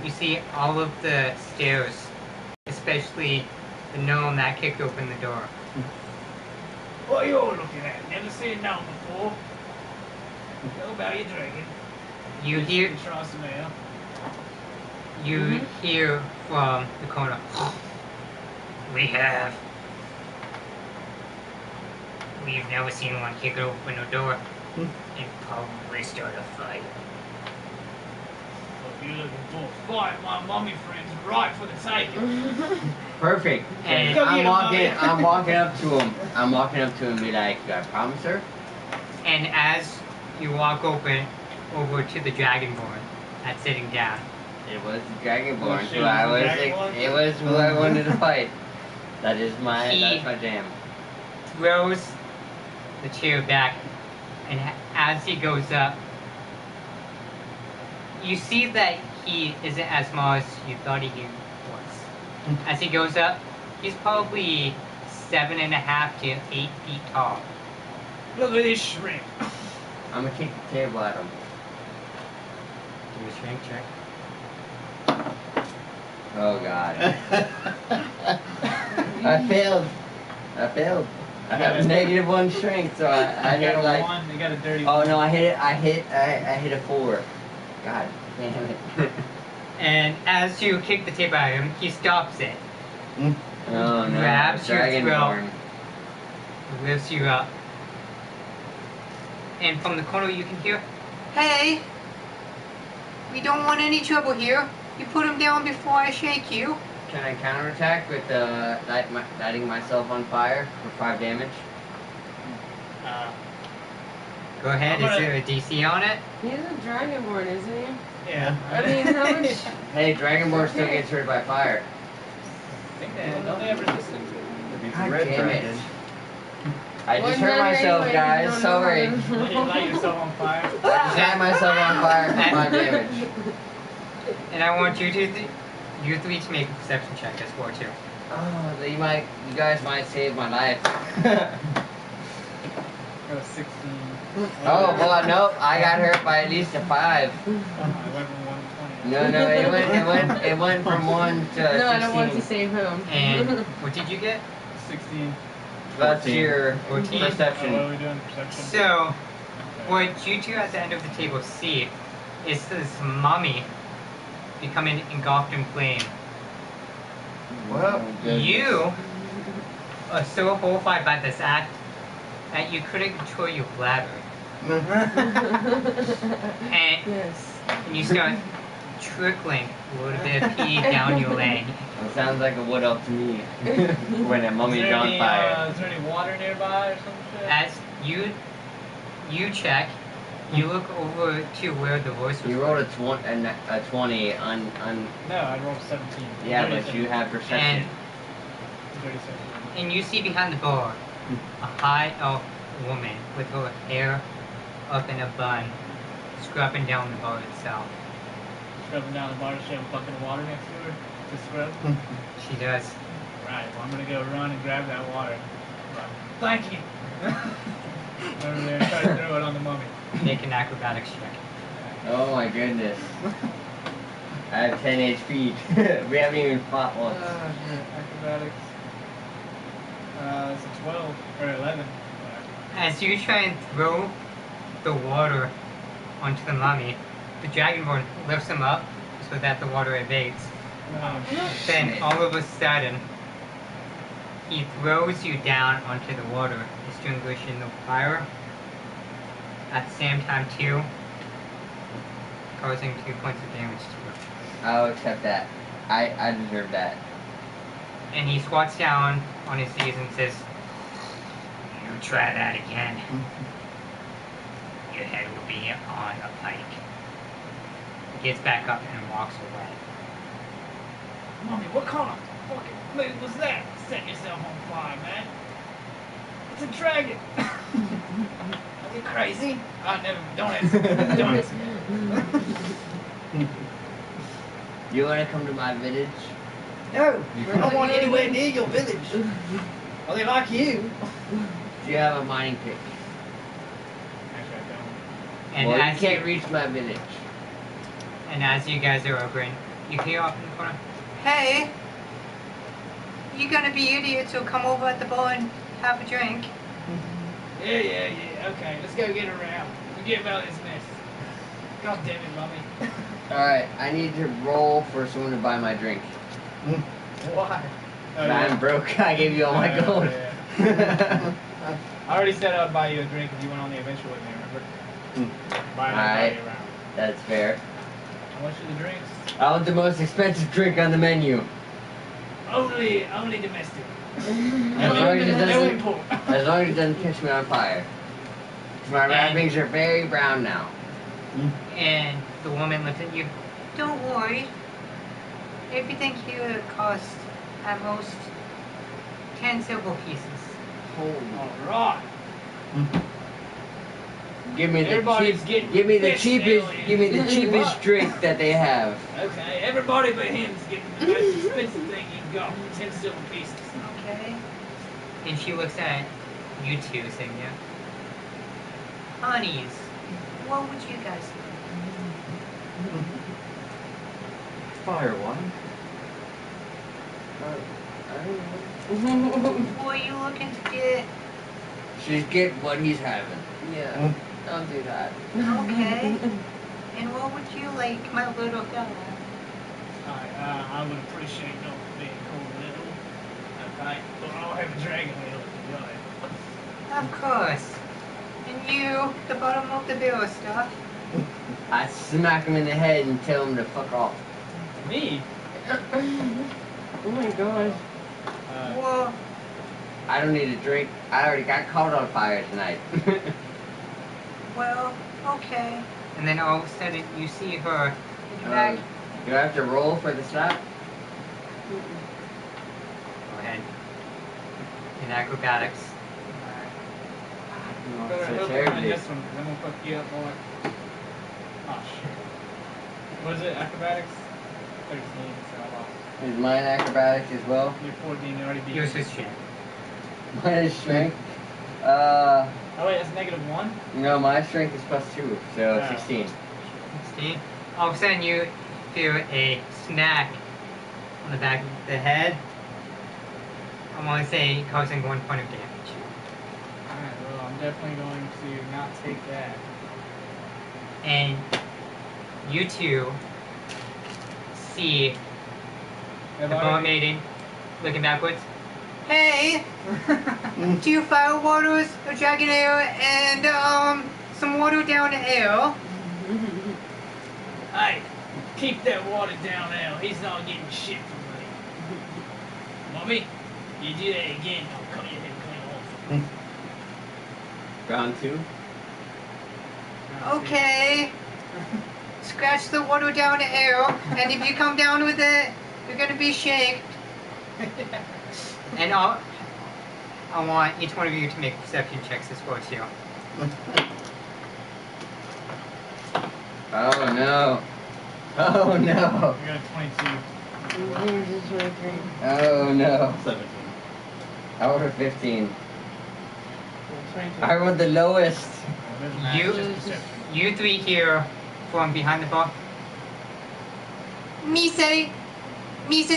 you see all of the stairs, especially the gnome that kicked open the door. What are you all looking at? Never seen gnome before. Go about your drinking. You hear Try some ale. you hear from the corner. We've never seen one kick open a door and probably start a fight. Well, if you're looking for a fight, my mummy friend's right for the taking. Perfect. And- Go get him, Mummy. I'm walking up to him. I'm walking up to him and be like, you got a problem, sir? And as you walk over to the dragonborn that's sitting down, It was the Dragonborn, Oh, shit, who I it was was. the Dragonborn? It was who I wanted to fight. That's my jam. throws the chair back, and as he goes up, you see that he isn't as small as you thought he was. As he goes up, he's probably 7.5 to 8 feet tall. Look at this shrimp. I'm gonna kick the table at him. Do a strength check. Oh god. I failed. I have a -1 strength, so I You hit got a like. 1, you got a dirty Oh 1. no, I hit a 4. God damn it. And as you kick the table at him, he stops it, Oh no. Grabs your Dragonborn. lifts you up, and from the corner you can hear, "Hey, we don't want any trouble here. You put him down before I shake you." Can I counterattack with lighting myself on fire for 5 damage? Go ahead. I'm Is gonna- there a DC on it? He's a dragonborn, isn't he? Yeah. I mean, how much? Hey, Dragonborn still Okay. gets hurt by fire. I think don't they have resistance? Maybe God red damn it. dragon. I Well, just hurt never myself, anyway, guys. you don't know Sorry. how to- When you light yourself on fire. I just had myself on fire for 5 damage. And I want you three to make a perception check as well too. Oh, you guys might save my life. Got a 16. Oh, well, nope, I got hurt by at least a 5. I went from 120. No, it went from 1 to 16. No, I don't want to save him. And what did you get? 16. That's your 14. perception. What are we doing? Perception? So, what you two at the end of the table see is this mummy becoming engulfed in flame. Well, You are so horrified by this act that you couldn't control your bladder. And Yes. you start trickling a little bit of pee down your leg. It sounds like a wood elf to me. When a mummy's on fire. Is there any water nearby or some shit? As you check, you look over to where the voice was. You rolled a 20 on No, I rolled 17. yeah, 37. but you have perception. 37. And you see behind the bar a high elf woman with her hair up in a bun, scrubbing down the bar itself. Scrubbing down the bar, does she have a bucket of water next to her to scrub? She does. Right, well, I'm gonna go run and grab that water. Thank you! Over there and try to throw it on the mummy. Make an acrobatics check. Oh my goodness. I have 10 HP. We haven't even fought once. Acrobatics. It's a 12 or 11. As you try and throw the water onto the mummy, the dragonborn lifts him up so that the water evades. Then all of a sudden, he throws you down onto the water, extinguishing the fire. At the same time, too, causing 2 points of damage to you. I'll accept that. I deserve that. And he squats down on his knees and says, "You try that again. Your head will be on a pike." He gets back up and walks away. Mommy, what kind of fucking move was that? Set yourself on fire, man. It's a dragon. Are you crazy? Don't answer. Don't answer. You wanna come to my village? No, I don't want anywhere near your village. Are they like you? Do you have a mining pick? Actually, I don't. And Well, you as can't reach my village. And as you guys are ogering, you hear off in the corner, "Hey, you gonna be idiots who'll come over at the bar and have a drink?" Yeah. Okay, let's go get around. Forget about this mess. God damn it, Mommy. Alright, I need to roll for someone to buy my drink. Why? I'm broke. I gave you all my gold. Yeah. I already said I would buy you a drink if you went on the adventure with me, remember? Buy Alright. you around. That's fair. How much are the drinks? I want the most expensive drink on the menu. Only domestic. As long as it No doesn't, import. as long as it doesn't catch me on fire. My wrappings are very brown now. And the woman looks at you, "Don't worry. Everything here costs at most 10 silver pieces." Alright. Give me the Everybody's getting give me the pissed cheapest now, give me the What? cheapest drink that they have. Okay, everybody but him's getting the most expensive thing you got. 10 silver pieces. Okay. And she looks at you two, saying, "Yeah. Honeys, what would you guys like?" Fire one. What are you looking to get? Just get what he's having. Yeah, I'll do that. Okay. And what would you like, my little fella? I would appreciate no being called little. Okay, but I'll have a dragon wheel if you got it. Of course. And you, the bottom of the barrel stuff. I smack him in the head and tell him to fuck off. Me? Oh my gosh. Well, I don't need a drink. I already got caught on fire tonight. well, okay. And then all of a sudden you see her in the back. Do I have to roll for the slap? Go ahead. In acrobatics. Better So hope I win terribly. this one, because I'm gonna fuck you up more. Oh shit. What is it? Acrobatics? 13, so I lost. Is mine acrobatics as well? Your 14, you already beat Yours me. is strength. Mine is strength. Oh wait, that's -1? No, my strength is +2, so Oh. 16. 16. All of a sudden, you feel a smack on the back of the head. I want to say causing 1 point of damage. Alright, well, I'm definitely going to not take that. And you two see the ball maiden looking backwards. Hey! 2 fire waters, a dragon ale, and some water down the ale. Hey, keep that water down now. He's not getting shit from me. Mommy, you do that again, I'll cut your head clean off. Round 2. Okay. Scratch the water down the ale, and if you come down with it, you're gonna be shaked. And I want each one of you to make perception checks as well too. Oh no. Oh no. I got a 22. Oh no. 17. I rolled a 15. 22. I rolled the lowest. You three here from behind the bar. Misa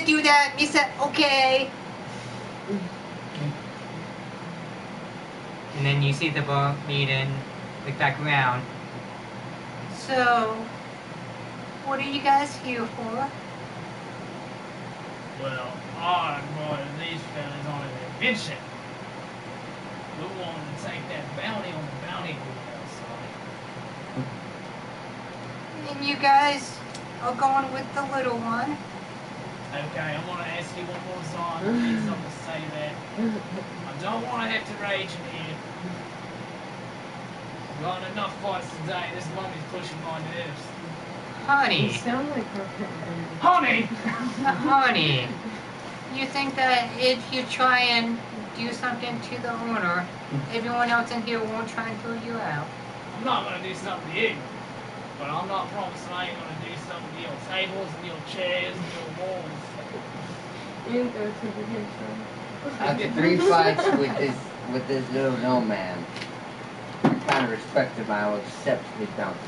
do that. Misa, okay. And then you see the bar maiden look back around. So, what are you guys here for? Well, I brought these fellas on an adventure. We wanted to take that bounty on the bounty group outside. And you guys are going with the little one. Okay, I'm gonna ask you one more time. I need something to say that. I don't want to have to rage in here. I've got enough fights today. This mommy's pushing my nerves. Honey, You sound like Honey! honey, you think that if you try and do something to the owner, everyone else in here won't try and throw you out? I'm not gonna do something to you. But I'm not promising I ain't gonna do something to your tables and your chairs and your walls. You didn't go to the game After 3 fights with this little gnome man, I kind of respect him. I will accept his bounty.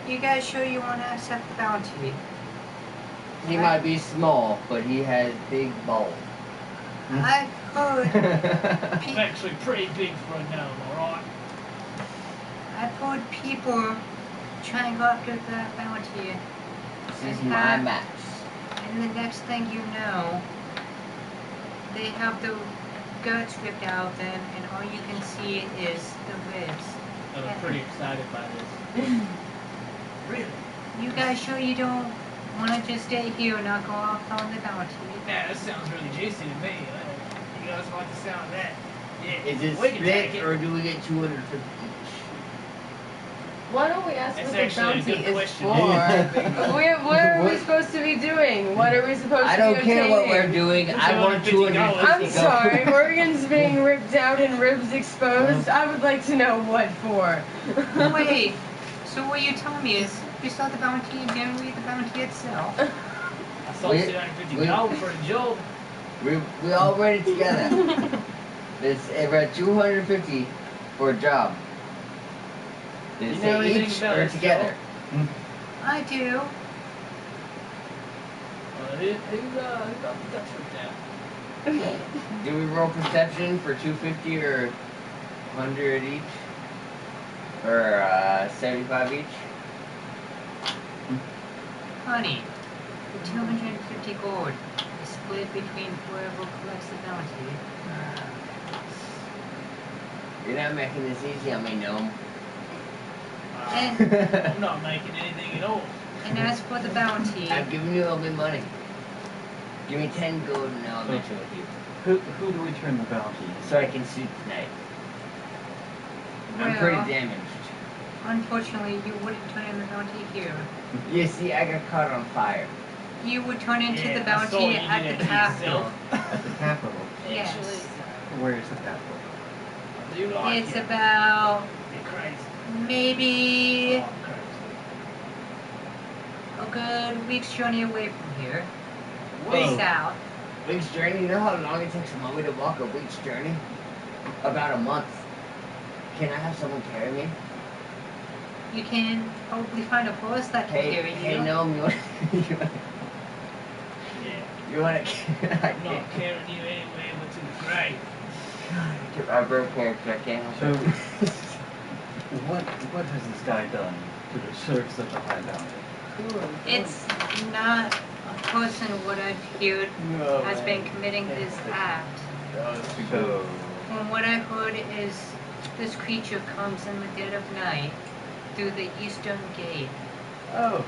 You guys sure you want to accept the bounty? He might be small, but he has big balls. I've heard, I'm actually pretty big for a gnome, alright? I've heard people try and go after that bounty, This is my match. and the next thing you know, they have the guts ripped out of them, and all you can see is the ribs. I'm pretty excited by this. Really? You guys sure you don't want to just stay here and not go off on the bounty? Yeah, that sounds really juicy to me. You guys like the sound of that? Yeah. Is it we can take split it. or do we get 250 each? Why don't we ask That's what the actually a bounty good is question. for? What are we supposed to be doing? What are we supposed I to be don't care what we're obtaining? doing. I want 250 I'm gold. sorry, organs being ripped out and ribs exposed. I would like to know what for. Wait, so what you're telling me is you saw the bounty and didn't read the bounty itself? I sold 250 gold for a job. We all read it together. We're at 250 for a job. Did it You know say anything each about or this together? I do. Who got the guts ripped out? Do we roll perception for 250 or 100 each? Or 75 each? Honey, the 250 gold is split between whoever collects the bounty. You're not making this easy on me, gnome. I'm not making anything at all. And as for the bounty, I've given you all my money. Give me 10 gold and I'll mention with you. Who do we turn the bounty? So I can sleep tonight. I'm pretty well, damaged. unfortunately, you wouldn't turn in the bounty here. You see, I got caught on fire. You would turn into Yeah, the I saw bounty you at did the it to capital. yourself. At the capital. Yes. Actually, Where is the capital? I do like It's you. about You're crazy. maybe Oh, I'm crazy. a good week's journey away from here. Week. South. Week's journey. You know how long it takes a mommy to walk a week's journey? About a month. Can I have someone carry me? You can probably find a horse that can carry you. Hey, no, you want Yeah. you want to? I'm not carrying you anywhere but to the grave. I broke character. I can't help So, it. what has this guy done to deserve such a high bounty? It's not a person what I've heard No, has man. been committing this act. So, From what I've heard is this creature comes in the dead of night through the eastern gate. oh,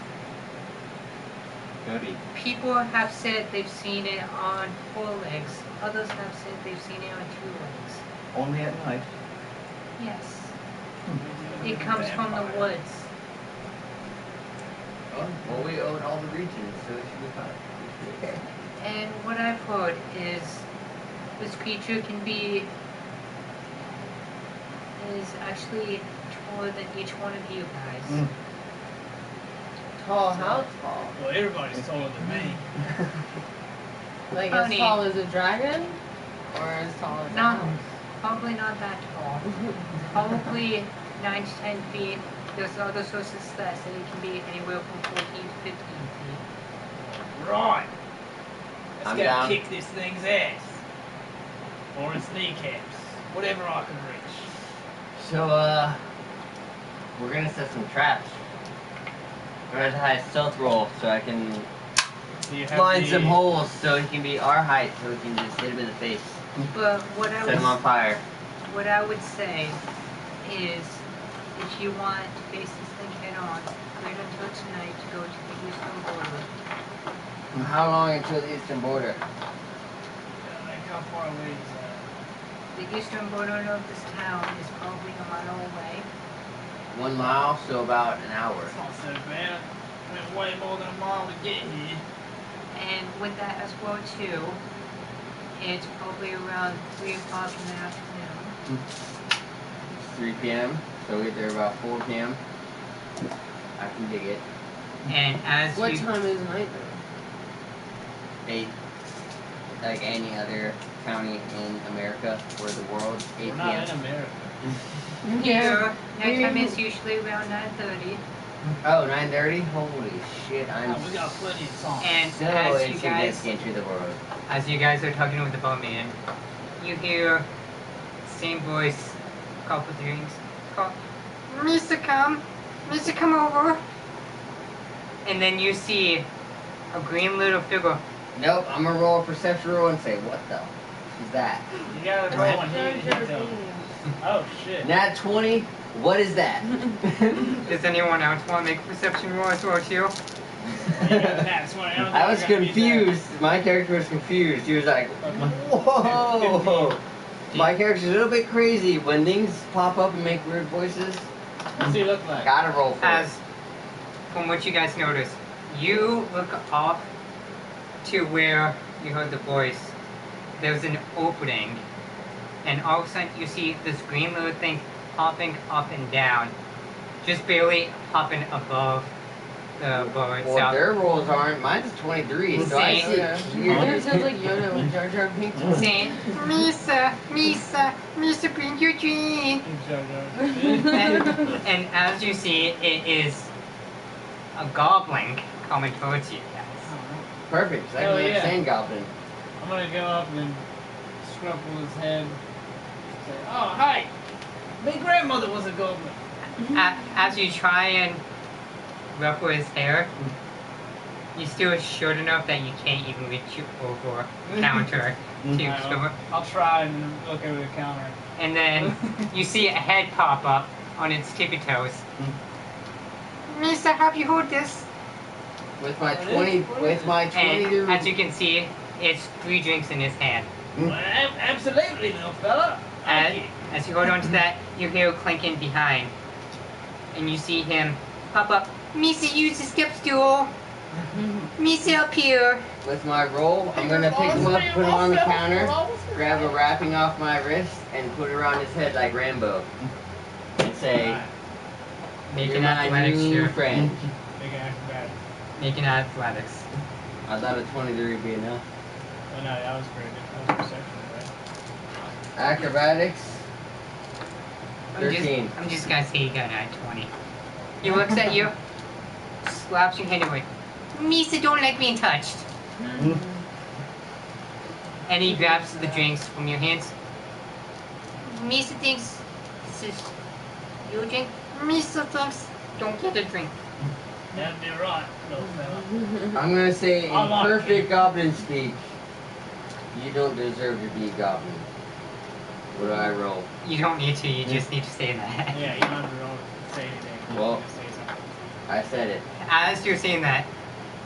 goody. People have said they've seen it on 4 legs. Others have said they've seen it on 2 legs. Only at night. Yes. It comes from the woods. Oh, well, we own all the regions, so it should be fine. It should be okay. And what I've heard is this creature can be is actually taller than each one of you guys. Mm. Tall, how tall? Well, everybody's taller than me. Like Honey. as tall as a dragon? Or as tall as a No, house? probably not that tall. Probably 9 to 10 feet. There's other sources that say it can be anywhere from 14 to 15 feet. Right. Let's I'm go down. kick this thing's ass. Or its kneecaps. Whatever I can reach. So, we're gonna set some traps. We're gonna have a stealth roll so I can Do you have line the- some holes so he can be our height so we can just hit him in the face. But what Set him on fire. I would say is if you want to face this thing head on, wait until tonight to go to the eastern border. How long until the eastern border? Like how far away is that? The eastern border of this town is probably a mile away. 1 mile, so about an hour. It's not so bad. Went way more than a mile to get here. And with that as well too, it's probably around 3 o'clock in the afternoon. 3 p.m., so we'll get there about 4 p.m. I can dig it. And as What you time is night 8, like any other county in America or the world, 8 We're not in p.m. America. though? here, nighttime we- is usually around 9:30. Oh, 9:30? Holy shit, I'm Oh, we got plenty of time. And so as you guys insignificant to the world. As you guys are talking with the boatman, you hear same voice, couple things. Call, Mister, come over. And then you see a green little figure. Nope, I'm gonna roll a perception roll and say, what the f- is that? You gotta roll one here to hit them. Oh shit. Nat 20? What is that? Does anyone else want to make a perception roll as well too? I was confused. My character was confused. He was like, whoa! My character's a little bit crazy. When things pop up and make weird voices, What's he look like? gotta roll for it. As from what you guys notice, you look off to where you heard the voice. There's an opening, and all of a sudden you see this green little thing hopping up and down, just barely hopping above the boat Well, itself. their rolls aren't. Mine's 23, so I Same. see Yeah. it It clearly. sounds like Yoda with Jar Jar Binks. Saying, Misa, bring your drink. And as you see, it is a goblin coming towards you guys. Perfect. It's like Hell a yeah. sand goblin. I'm gonna go up and scruffle his head. Say, oh, hi! My grandmother was a goblin. As you try and ruffle his hair, you're still short enough that you can't even reach over counter to scoop. I'll try and look over the counter. And then you see a head pop up on its tippy toes. Misa, have you heard this? With my 22. And as you can see, it's 3 drinks in his hand. Well, absolutely, little fella. Thank you. As you hold on to that, you hear clinking behind. And you see him pop up. Misa, use the step stool. Misa up here. With my roll, I'm gonna pick him up, put him on the counter, grab a wrapping off my wrist, and put it around his head like Rambo. And say, Make you're an my athletics new check. friend. Big acrobat. Make an athletics. I thought a 23 would be enough. Oh, no, that was pretty good. That was perception, right? Acrobatics. I'm 13. I'm just gonna say you got a 20. He looks at you, slaps your hand away. Misa don't like being touched. And he grabs the drinks from your hands. Misa thinks this is your drink. Misa thinks don't get a drink. That'd be right, little fella. I'm gonna say in I like perfect it. goblin speak, you don't deserve to be a goblin. What do I roll? You don't need to, you just need to say that. Yeah, you don't have to roll to say anything. Well- Just say something. I said it. As you're saying that,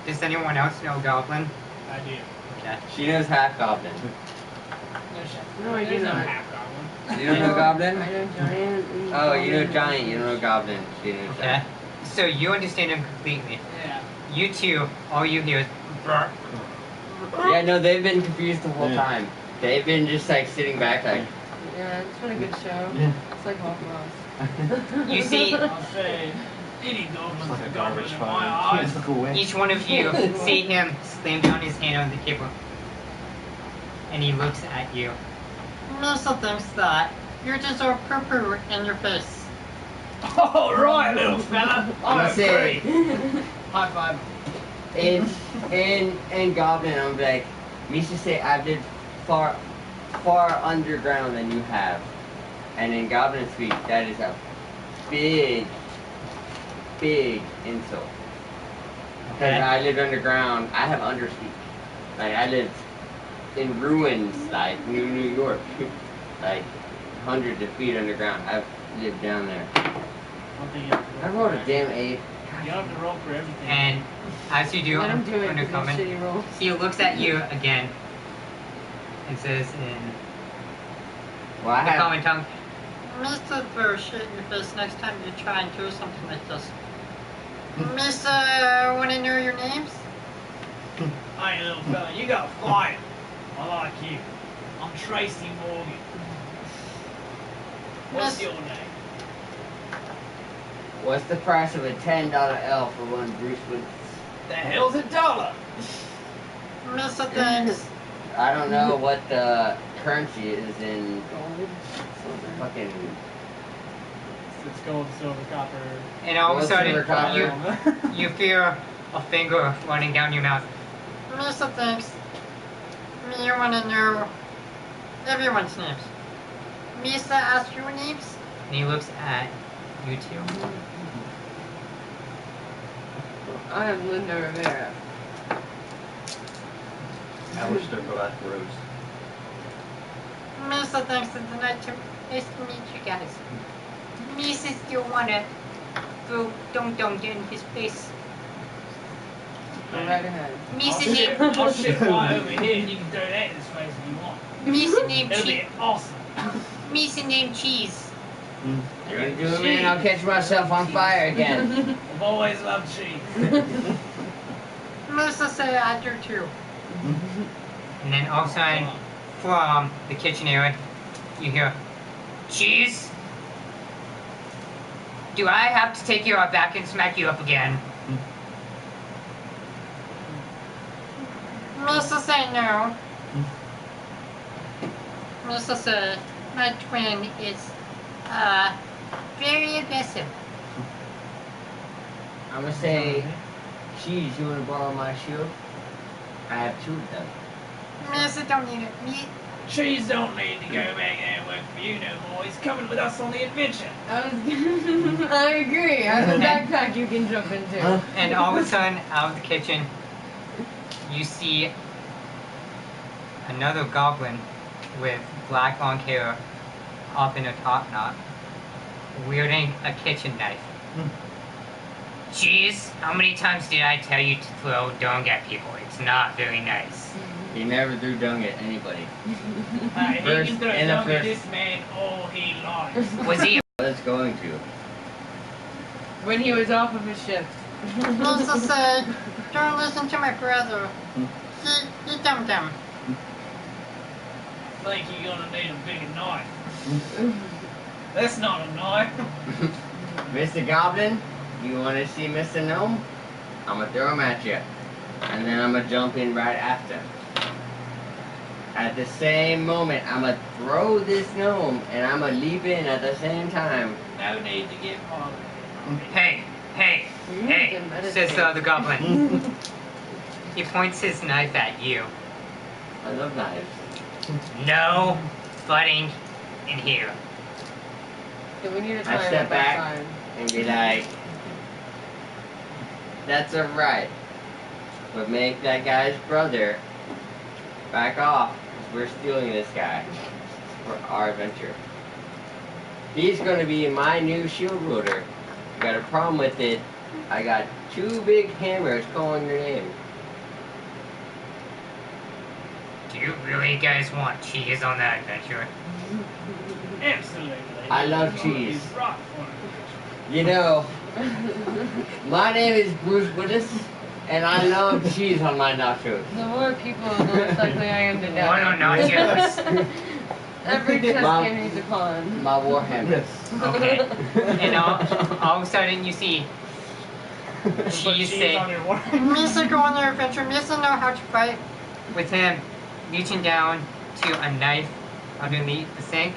does anyone else know Goblin? I do. Okay. She knows half goblin. No shit. No, I do There's no not. half goblin. You don't know goblin? I know giant. and Oh, you know goblin. giant, you don't know goblin. She knows Okay. that. So you understand him completely. Yeah. You two, all you hear is brr. Yeah, no, they've been confused the whole Yeah. time. They've been just like sitting back like, Yeah, it's been a good show. Yeah. It's like Hawk Mouse. You see I'll say, any goblin's It's like a a goblin garbage in my fire. eyes. Can't look away. each one of you see him slam down his hand on the table. And he looks at you. Misa thinks that you deserve poo-poo in your face. All right, little fella. I'm I gonna say, agree. High five. in goblin, I'm like, Misha say I've lived far underground than you have. And in goblin speak, that is a big insult. Because Okay. I lived underground, I have underspeak. Like, I lived in ruins, like New York. Like, hundreds of feet underground. I've lived down there. I don't think you have to I roll rolled for a damn 8. You don't have to roll for everything. And as you do, Let him do it under because comment, shitty rolls. he looks at you again and says in Well, I the have. common tongue, Mr. Throw shit in your face next time you try and do something like this. Mr. Wanna know your names? Hey, little fella, you got fired. I like you. I'm Tracy Morgan. What's Miss- your name? What's the price of a $10 L for one Bruce Willis? The hell's $1? Mr. Thanks. I don't know what the currency is in Gold, silver. fucking. It's gold, silver, copper. And all of a Gold, sudden, silver, copper. you feel a finger running down your mouth. Mr. Thanks. Me wanna know everyone's names. Mr. ask your names? And he looks at you two. I am Linda Rivera. I wish there black rose. Mr. Thanks for the night too. Nice to meet you guys. Mrs. still wanna throw dum-dum in his face. Go right ahead. Mrs. I'll shit right over here and you can throw that in his face if you want. Misa named It'll be Cheese. awesome. Misa named Cheese. You do it, man. I'll catch myself on fire again. I've always loved cheese. Misa said I do too. And then all of a sudden, from the kitchen area, you hear, Cheese? Do I have to take you out back and smack you up again? Misa say no. Misa said my twin is very aggressive. I'm gonna say, Cheese, you wanna borrow my shield? I have 2 of them. Misa don't need it. Me Cheese don't need to go back there and work for you no more. He's coming with us on the adventure. I agree. I have a backpack you can jump into. And all of a sudden, out of the kitchen, you see another goblin with black long hair up in a top knot, wielding a kitchen knife. Cheese, how many times did I tell you to throw dung at people? It's not very nice. He never threw dung at anybody. He First- can throw in the dung at first- this man all he likes. Was he? Let's going to. When he was off of his shift. Misa said, don't listen to my brother. He dum-dum. Think you're gonna need a bigger knife. That's not a knife. Mr. Goblin, you wanna see Mr. Gnome? I'm gonna throw them at you. And then I'm gonna jump in right after. At the same moment, I'm gonna throw this gnome and I'm gonna leap in at the same time. No need to get bothered. Hey, says the goblin. He points his knife at you. I love knives. No butting in here. So we need to I try step it back. time. And be like, that's alright. But make that guy's brother back off. Because we're stealing this guy for our adventure. He's going to be my new shield wielder. You got a problem with it? I got 2 big hammers calling your name. Do you really guys want cheese on that adventure? Absolutely. I love cheese. It's right for it. You know, my name is Bruce Willis, and I love cheese on my nachos. The more people, the less likely I am to die. Why don't nachos? Every Tuscan needs a con. My warhammer. Okay. And all of a sudden you see Put cheese cheese say, on your work. Misa go on their adventure, Misa know how to fight. With him reaching down to a knife underneath the sink,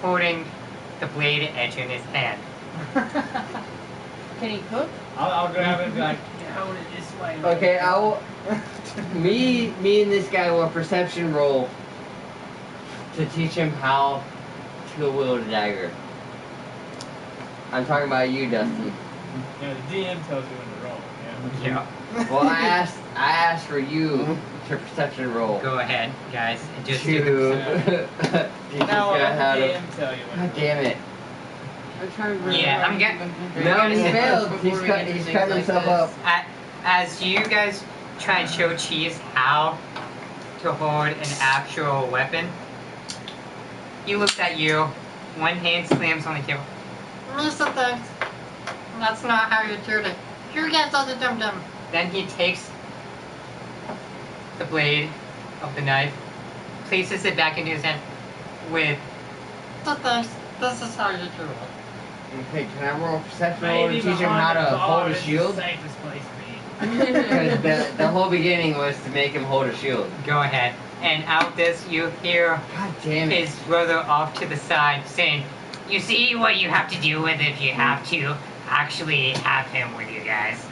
holding the blade edge in his hand. Can he cook? I'll grab it and be like, hold it this way. Okay, I will. Me and this guy will perception roll to teach him how to wield a dagger. I'm talking about you, Dustin. Yeah, the DM tells you when to roll. Yeah. Yeah. Well, I asked for you to perception roll. Go ahead, guys. And just To do teach this Now guy let how the to. DM tell you when God to damn it! I'm trying to Yeah, I'm No, he failed. He's cut himself up. As you guys try and show Cheese how to hold an actual weapon, he looks at you, one hand slams on the table. Misa thanks. That's not how you do it. You guys are the dum-dum. Then he takes the blade of the knife, places it back into his hand with, so thanks, this is how you do it. Okay, can I roll a perception roll to Maybe teach him how behind the to bar hold a is the shield? safest place to be. Because the whole beginning was to make him hold a shield. Go ahead. And out this, you hear God damn it. his brother off to the side saying, you see what you have to deal with if you have to actually have him with you guys.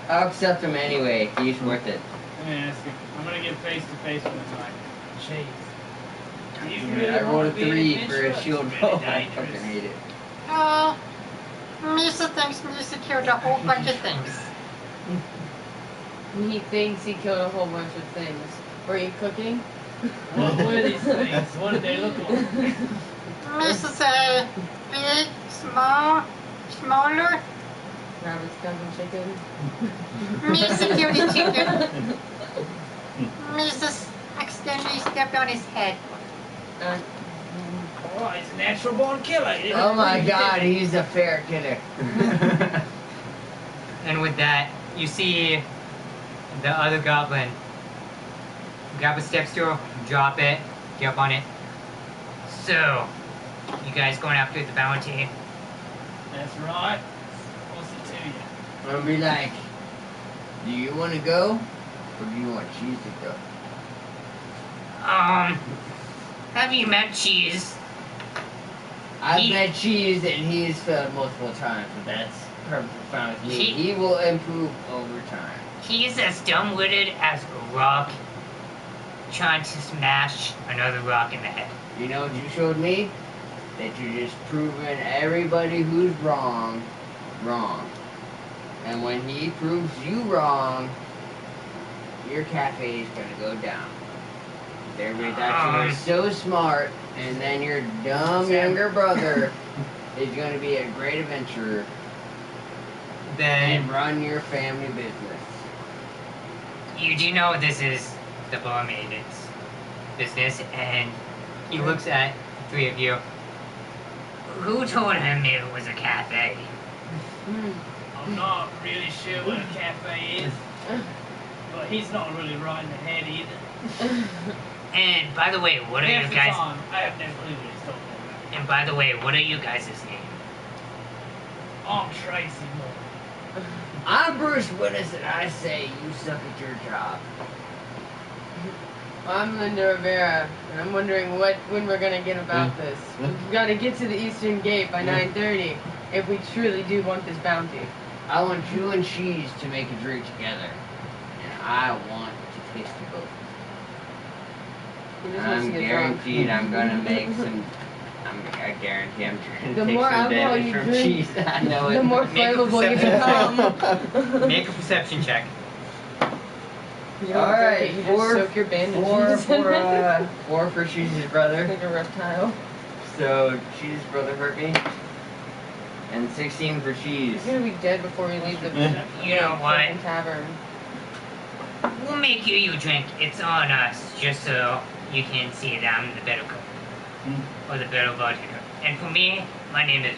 I'll accept him anyway. He's worth it. Let me ask you. I'm gonna get face to face with him like, Chase. Do you I really rolled want a to be an 3 for a adventurer? shield It's roll. really I fucking dangerous. hate it. Misa thinks Misa killed a whole bunch of things. He thinks he killed a whole bunch of things. Were you cooking? What were these things? What did they look like? Misa say big, small, smaller. Rabbits, duck, and chicken. Misa killed his chicken. Misa accidentally stepped on his head. Oh, he's a natural born killer. Oh my god, he's a fair killer. And with that, you see the other goblin grab a step stool, drop it, get up on it. So, you guys going after the bounty? That's right. What's it to you? I'm gonna be like, do you want to go? Or do you want Cheese to go? Have you met Cheese? I've met Cheese and he's failed multiple times, but that's perfectly fine with me. He will improve over time. He's as dumb-witted as a rock trying to smash another rock in the head. You know what you showed me? That you're just proving everybody who's wrong, wrong. And when he proves you wrong, your cafe is gonna go down. Everybody thought you were so smart, and then your dumb younger brother is gonna be a great adventurer Then and run your family business. you do know this is the barmaid's business, and he looks at the three of you. Who told him it was a cafe? I'm not really sure what a cafe is, but he's not really right in the head either. And by the way, what are Half you the guys? time, I have no clue what he's talking about. And by the way, what are you guys' name? I'm Tracy Moore. I'm Bruce Willis, and I say you suck at your job. I'm Linda Rivera, and I'm wondering when we're gonna get about this. We've got to get to the Eastern Gate by 9:30 if we truly do want this bounty. I want you and Cheese to make a drink together, and I want to taste you both. He just wants I'm to get drunk. guaranteed I'm gonna make some. I guarantee I'm trying to The take more some alcohol damage you from drink, Cheese. I know it. The more Make a flammable you become. Make a perception check. You don't All right, drink it, you just soak your bandages. four for Cheese's brother. Like a reptile. So Cheese's brother hurt me. And 16 for Cheese. He's gonna be dead before we leave the You know what? fucking tavern. We'll make you drink. It's on us, just so you can see that I'm the better cook. Or the better bartender. And for me, my name is...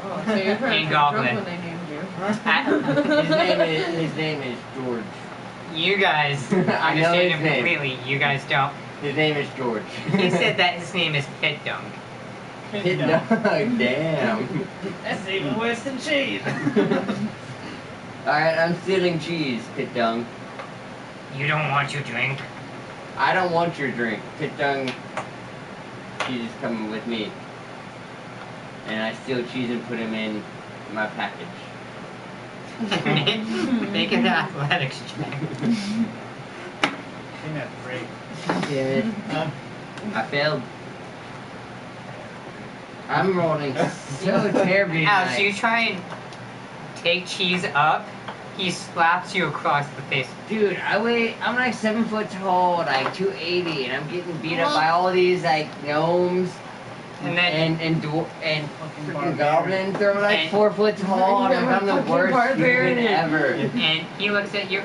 Oh, so your parents were Goblin. drunk when they named you. His name is George. You guys I know understand his him name. completely. You guys don't. His name is George. He said that his name is Pit Dunk. Damn. That's even worse than cheese. Alright, I'm stealing cheese, Pit Dung. You don't want your drink? I don't want your drink. Pit Dung, cheese is coming with me. And I steal cheese and put him in my package. Make an athletics check. Isn't that great? Damn it. I failed. I'm rolling so terribly As you tonight. try and take cheese up, he slaps you across the face. Dude, I'm like 7 foot tall, like 280, and I'm getting beat up by all these like gnomes And then and Fucking freaking goblins. They're like And- 4 foot tall, and I'm the Fucking worst barbarian. human ever. and he looks at you.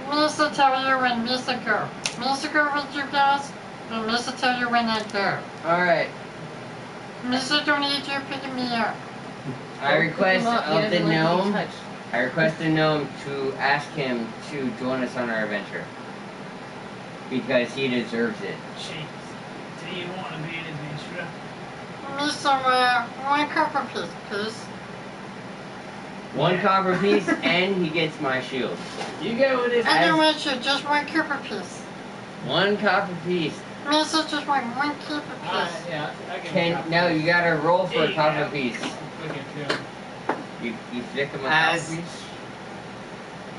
Mr. tell you when Mr. go. Mr. go with you guys, and Mr. tell you when I go. Alright, Mr. don't need you picking me up. I request of the gnome. Touch. I request the gnome to ask him to join us on our adventure. Because he deserves it. Cheese. Do you want to be an adventurer? Mr. One cup of peace, please. 1 copper piece, and he gets my shield. You go with this. I don't want you, just 1 cup of peace. 1 copper piece. Mr. just want 1 cup of peace. Yeah, I can. No, you gotta roll for a Yeah. copper piece. Look at you. You flick him a As- copper piece.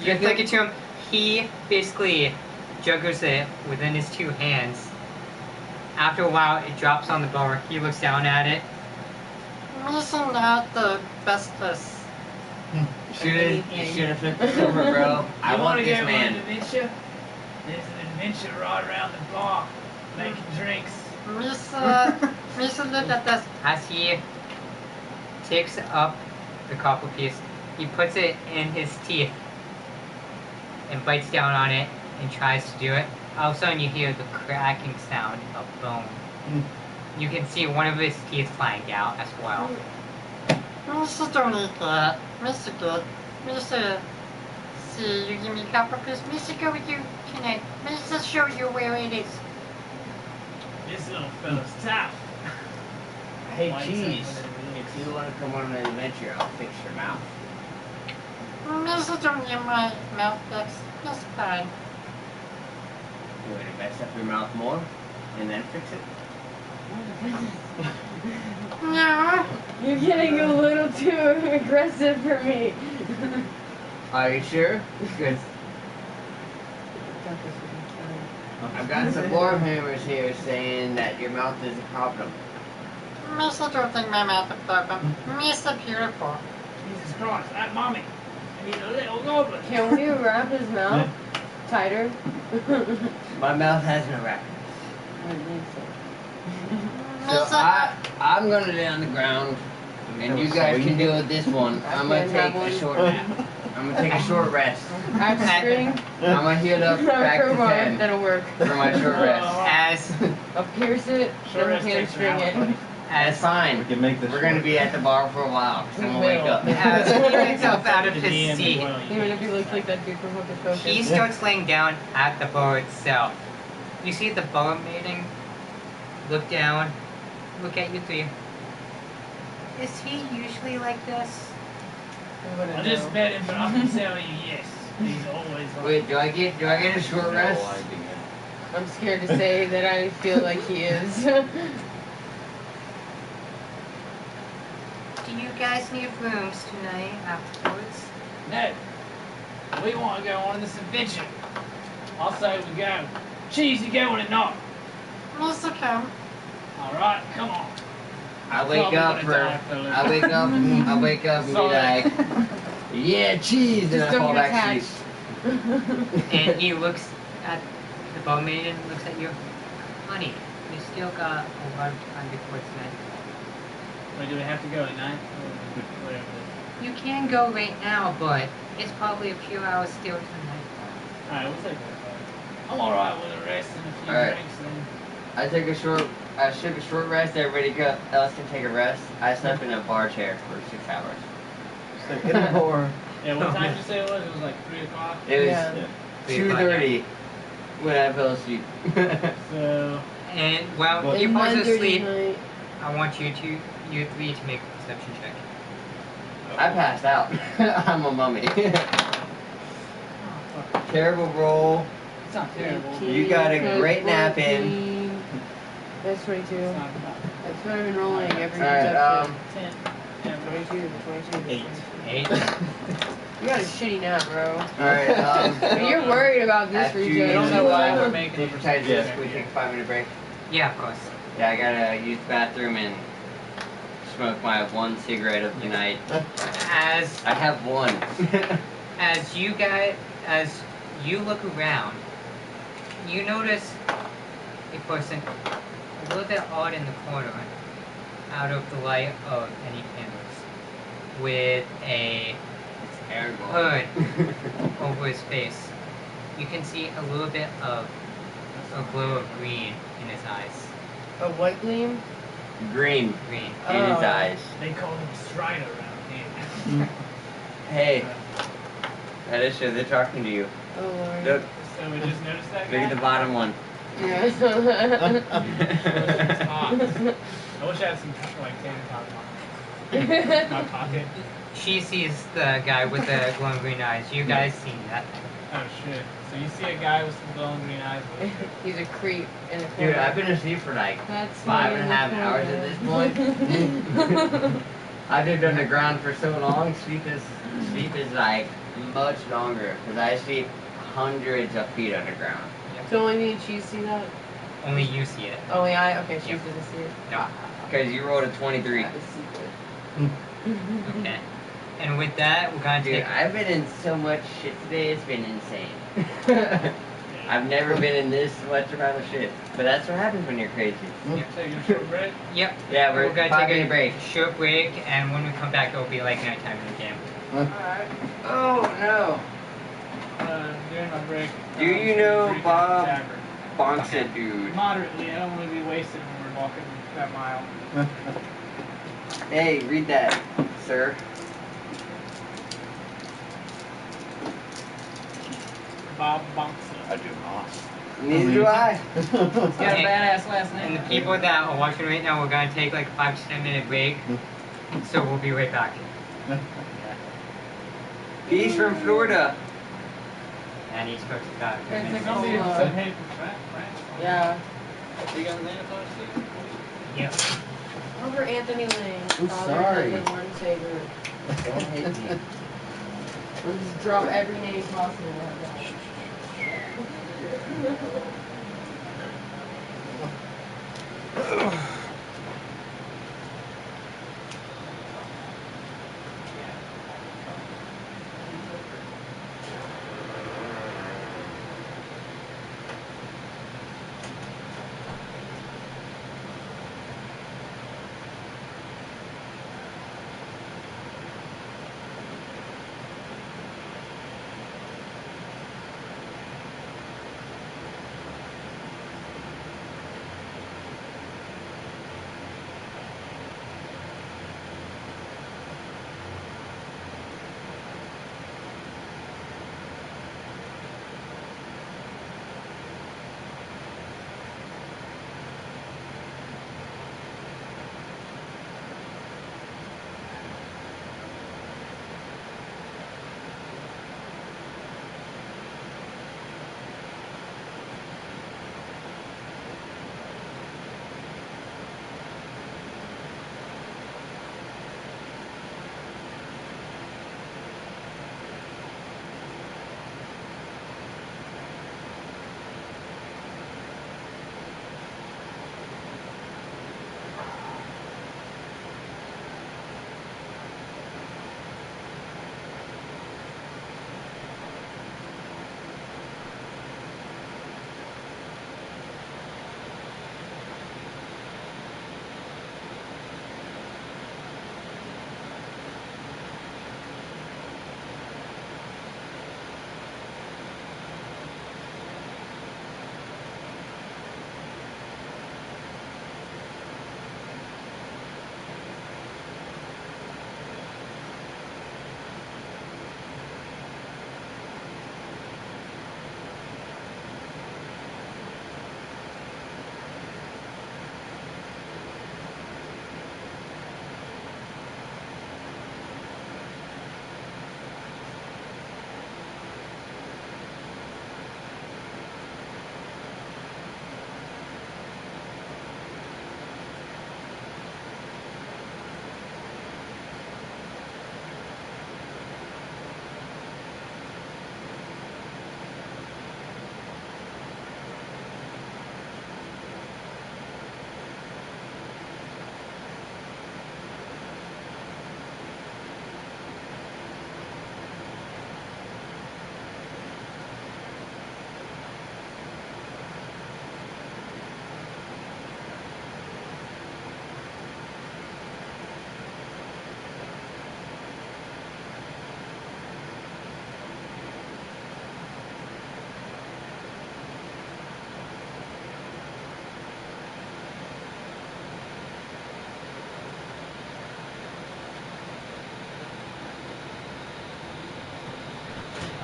You flick it to him. He basically juggles it within his 2 hands. After a while, it drops on the bar. He looks down at it. Mr. not the bestest. You should have flipped this over, bro. I You want to this go on man. an adventure? There's an adventure right around the bar, making drinks. Mr. look at this. As he takes up the copper piece, he puts it in his teeth and bites down on it and tries to do it. All of a sudden, you hear the cracking sound of bone. You can see one of his teeth flying out as well. Mr. don't eat that. Mr. good. Mr. See, you give me copper piece. Mr. go with you tonight. Mr. show you where it is. This little fella's tough. Hey, Like cheese. something If you want to come on an adventure, I'll fix your mouth. Mr. don't need my mouth fixed. It's fine. You want to mess up your mouth more, and then fix it. No. You're getting a little too aggressive for me. Are you sure? Because I've got some warhammers here saying that your mouth is a problem. Mr. don't think my mouth is a problem. Mr. beautiful. Jesus Christ, that mommy. I need a little goblin. Can we wrap his mouth tighter? My mouth has no wrap. I think so. So I'm gonna lay on the ground, and you guys can deal with this one. I'm gonna take a short nap. I'm gonna take a short rest. Add string. I'm gonna heal up back to Crowbar, 10 that'll work. for my short rest. As I'll pierce it, Short then rest takes an hamstring hour. it. That's as fine. We can make this We're gonna be at the bar for a while. So I'm gonna wake up. as he gets up out of The his DM seat, as well, you Even know. if he looks like that dude from Hocus Pocus. he starts laying down at the bar itself. You see the barmaiding look down, look at you 3. Is he usually like this? I wouldn't I just know. met him, but I can tell you, yes, he's always like. Wait, do I get a short rest? No idea. I'm scared to say that I feel like he is. Do you guys need rooms tonight afterwards? No, we want to go on this adventure. I'll say we go. Cheese, you going or not? Mr. Kim, All right, come on. I wake up and be like, yeah, cheese, and Just I don't fall get back to attached. sleep. And he looks at the bowman and looks at you. Honey, we still got a lot of time before it's nightfall. Wait, do we have to go at night? Or whatever. You can go right now, but it's probably a few hours still to nightfall. Alright, we'll take that. I'm alright with a rest and a few Alright. drinks and. I took a short rest. Everybody else can take a rest. I slept in a bar chair for 6 hours. So get a door. Yeah, what time did you say it was? It was like 3 o'clock? It was Yeah. 2:30 when I fell asleep. So. And while But- you fall 1:30 asleep, tonight. I want you three to make a perception check. I passed out. I'm a mummy. Oh, fuck. Terrible roll. It's not terrible. You got a 18, great nap in. 14. That's 22. It's not bad. That's what I've been rolling every Alright, perception. 10. Yeah, 22, 22. 8. 8. You got a shitty nap, bro. Alright, But you're worried about this after region. you I don't know why we're did making you a try to do this? Yeah. We take a 5-minute break. Yeah, of course. Yeah, I gotta use the bathroom and smoke my one cigarette of the night. As I have one. as you look around, you notice a person a little bit odd in the corner, out of the light of any candles, with a Terrible. hood over his face. You can see a little bit of a glow of green in his eyes. A white gleam? Green Green. in his Oh. eyes. They call him Strider around here. Hey, that is show they're talking to you. Oh, Lord. Look, So we just noticed that look guy? at the bottom one. Yeah. It's hot. I wish I had some like tater tots in my pocket. She sees the guy with the glowing green eyes. You guys see nothing. Oh shit. So you see a guy with some glowing green eyes. What is it? He's a creep in a corner. Dude, I've been asleep for like That's 5.5 hours at this point. I've lived underground for so long. Sleep is like much longer because I sleep hundreds of feet underground. So only me and Cheese see that? Only you see it. Only I? Okay, Cheese Yep. doesn't see it. No. Because you rolled a 23. That is secret. Okay. And with that, we're gonna Dude, take. I've been in so much shit today. It's been insane. I've never been in this much amount of shit. But that's what happens when you're crazy. Taking a short break. Yep. Yeah, we're gonna 5-minute take a break. short break, and when we come back, it'll be like nighttime in the game. Alright. Oh no. During my break. Do you know drinking Bob? at the tavern. Bonks it, dude. Moderately. I don't want to be wasted when we're walking that mile. Hey, read that, sir. Bob Bunks. I do not. Neither do I. He's got a badass last name. And the people that are watching right now, we're gonna take like a 5 to 10 minute break. So we'll be right back. He's from Florida. And he's supposed to die. It's like Somebody a said, hey, France. Yeah. You got his name on the Yep. Over Anthony Lane. I'm Father, sorry. Son, Lord, and Savior. Don't hit me. We'll just drop every name possible.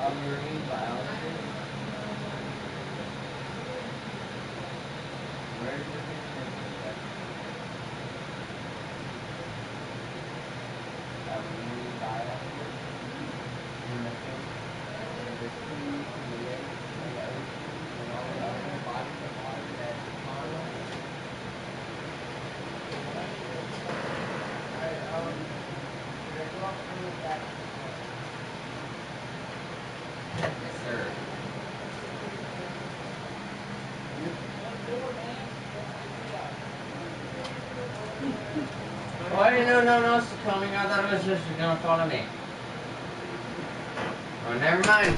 A marine biologist? Where did you get a marine biologist? In the fish, in the seas, in the lakes, in the oceans, and all the other bodies of water that follow? Yes, sir. Oh, I didn't know no one else was coming. I thought it was just gonna follow me. Oh, never mind.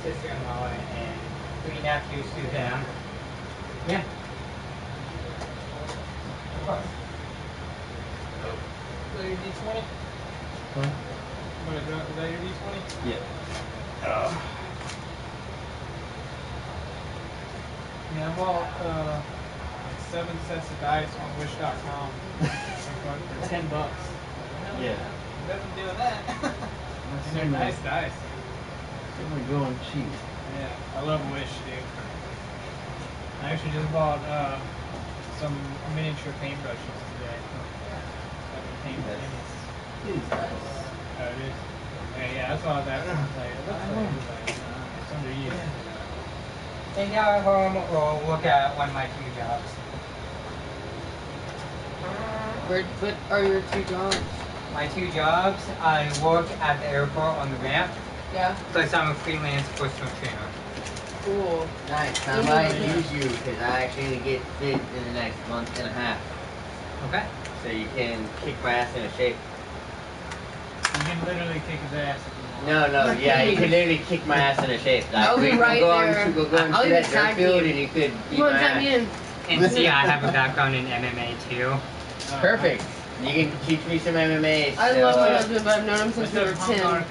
sister-in-law and 3 nephews to them. Yeah. Of course. Is that your D20? Huh? Is that your D20? Yeah. Yeah, I bought like 7 sets of dice on Wish.com for $10. Yeah. Doesn't do that. And they're nice dice. We're going cheap. Yeah, I love Wish, dude. I actually just bought some miniature paintbrushes today. Paint minis. It's nice. Oh, it is. Yeah, that's all that. It looks like it's underused. And now at home, we'll look at one of my 2 jobs. What are your 2 jobs? My 2 jobs, I work at the airport on the ramp, Yeah. plus I'm a freelance personal trainer. Cool. Nice. I might use you because I actually get fit in the next month and a half. Okay? So you can kick my ass into shape. You can literally kick his ass if you want. No, yeah, you can literally kick my ass into shape. Like, I'll be we right go there. On, we'll go I'll into even that tag dirt field you. and you could beat Come on, my tag me ass. in. And see, I have a background in MMA too. Perfect. You can teach me some MMA. I so, love my husband, but I've known him since we were 10.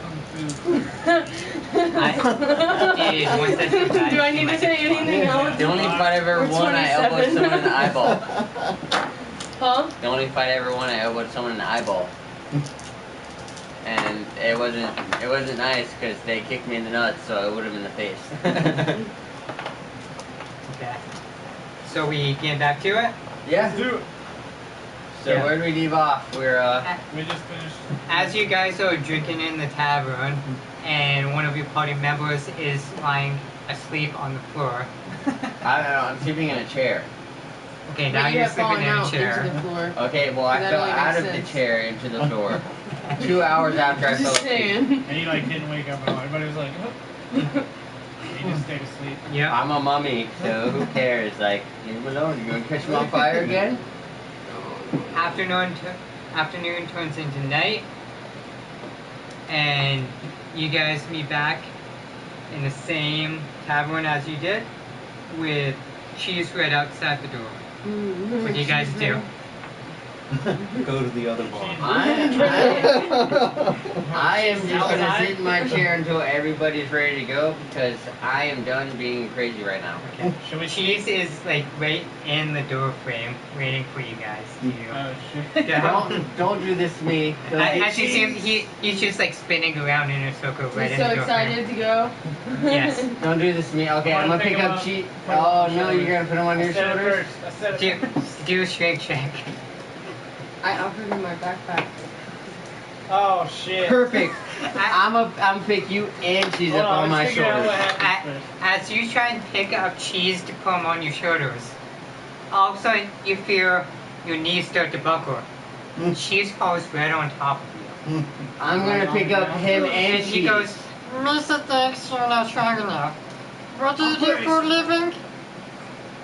Do I need to say anything else? The only fight I've ever We're won, I elbowed 27. someone in the eyeball. Huh? The only fight I ever won, I elbowed someone in the eyeball. And it wasn't nice because they kicked me in the nuts, so I would have in the face. Okay. So we get back to it? Yeah. Do it. So Yeah. where do we leave off? We're We just finished. As you guys are drinking in the tavern, and one of your party members is lying asleep on the floor. I don't know. I'm sleeping in a chair. Okay, But now you you're have sleeping fallen in a out into chair. the floor. Okay, well I That fell only out makes of sense. the chair into the floor. 2 hours after I fell Just asleep. saying. And he like didn't wake up at all. Everybody was like, "Huh?" He just stayed asleep. Yep. I'm a mummy, so who cares? Like, leave him alone. You gonna catch him on fire again? Afternoon turns into night, and you guys meet back in the same tavern as you did, with cheese right outside the door. What do you guys do? Go to the other bar. I am just gonna sit in my chair until everybody's ready to go because I am done being crazy right now. Okay. Should we Cheese is like right in the door frame, waiting for you guys to. Oh shit. Don't do this to me. As you see him, he's just like spinning around in a circle right He's in so the door frame. excited to go. Yes. Don't do this to me. Okay, I'm gonna pick up cheese. Put 'em Oh on no, my you're gonna put them on your I said it shoulders? first. I said it first. Do a strength check. I offered him my backpack. Oh shit. Perfect. I'm pick you and cheese Hold up on, on my let's figure out shoulders. what happens first. As you try and pick up cheese to put 'em on your shoulders, all of a sudden you feel your knees start to buckle. Cheese falls right on top of you. I'm gonna pick up him and And cheese. he goes, Mr. Thanks, you're not strong enough. What do you do for a living?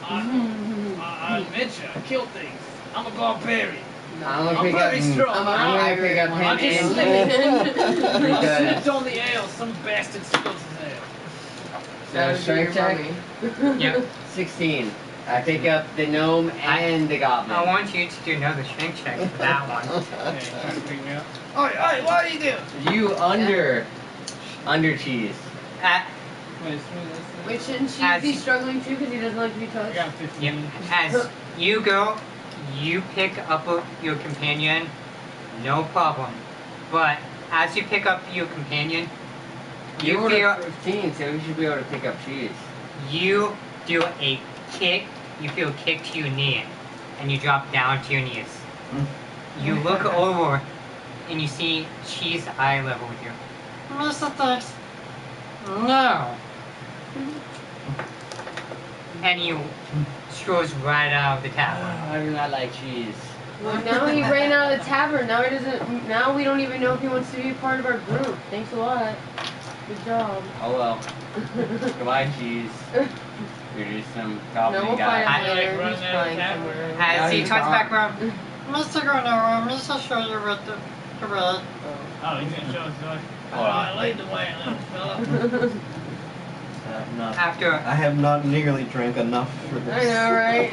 I admit you, I kill things. I'm a barbarian. I'm gonna I'm pick up. very strong. I'm a I'm gonna pick up him I'm just and saying. cheese. I Because slipped on the ale. Some bastard spills his ale. so strength check. yep. 16. I pick up the gnome and the goblin. I want you to do another strength check for that one. Hey, trying to pick me up. Hey, what are you doing? You under cheese. Wait, shouldn't she As be he- struggling too because he doesn't like to be I touched? got 15. Yep. As you go, you pick up your companion, no problem. But as you pick up your companion, You you ordered feel 15, so we should be able to pick up cheese. you do a kick. You feel a kick to your knee, and you drop down to your knees. You look over, and you see Cheese eye level with you. Mr. Thanks. No. And he strolls right out of the tavern. I do not like cheese. Well, now he ran out of the tavern. Now he doesn't. Now we don't even know if he wants to be a part of our group. Thanks a lot. Good job. Oh well. Goodbye, cheese. You're just some No, goblin we'll guy. find him later. Running He's out of flying tavern. somewhere. As he he's turns gone. back around, Mr. Gono, Mr. show you what the way. Oh, he's gonna show us the way. Hold on. Alright, lead the way, little fella. not. After I have not nearly drank enough for this. I know, right?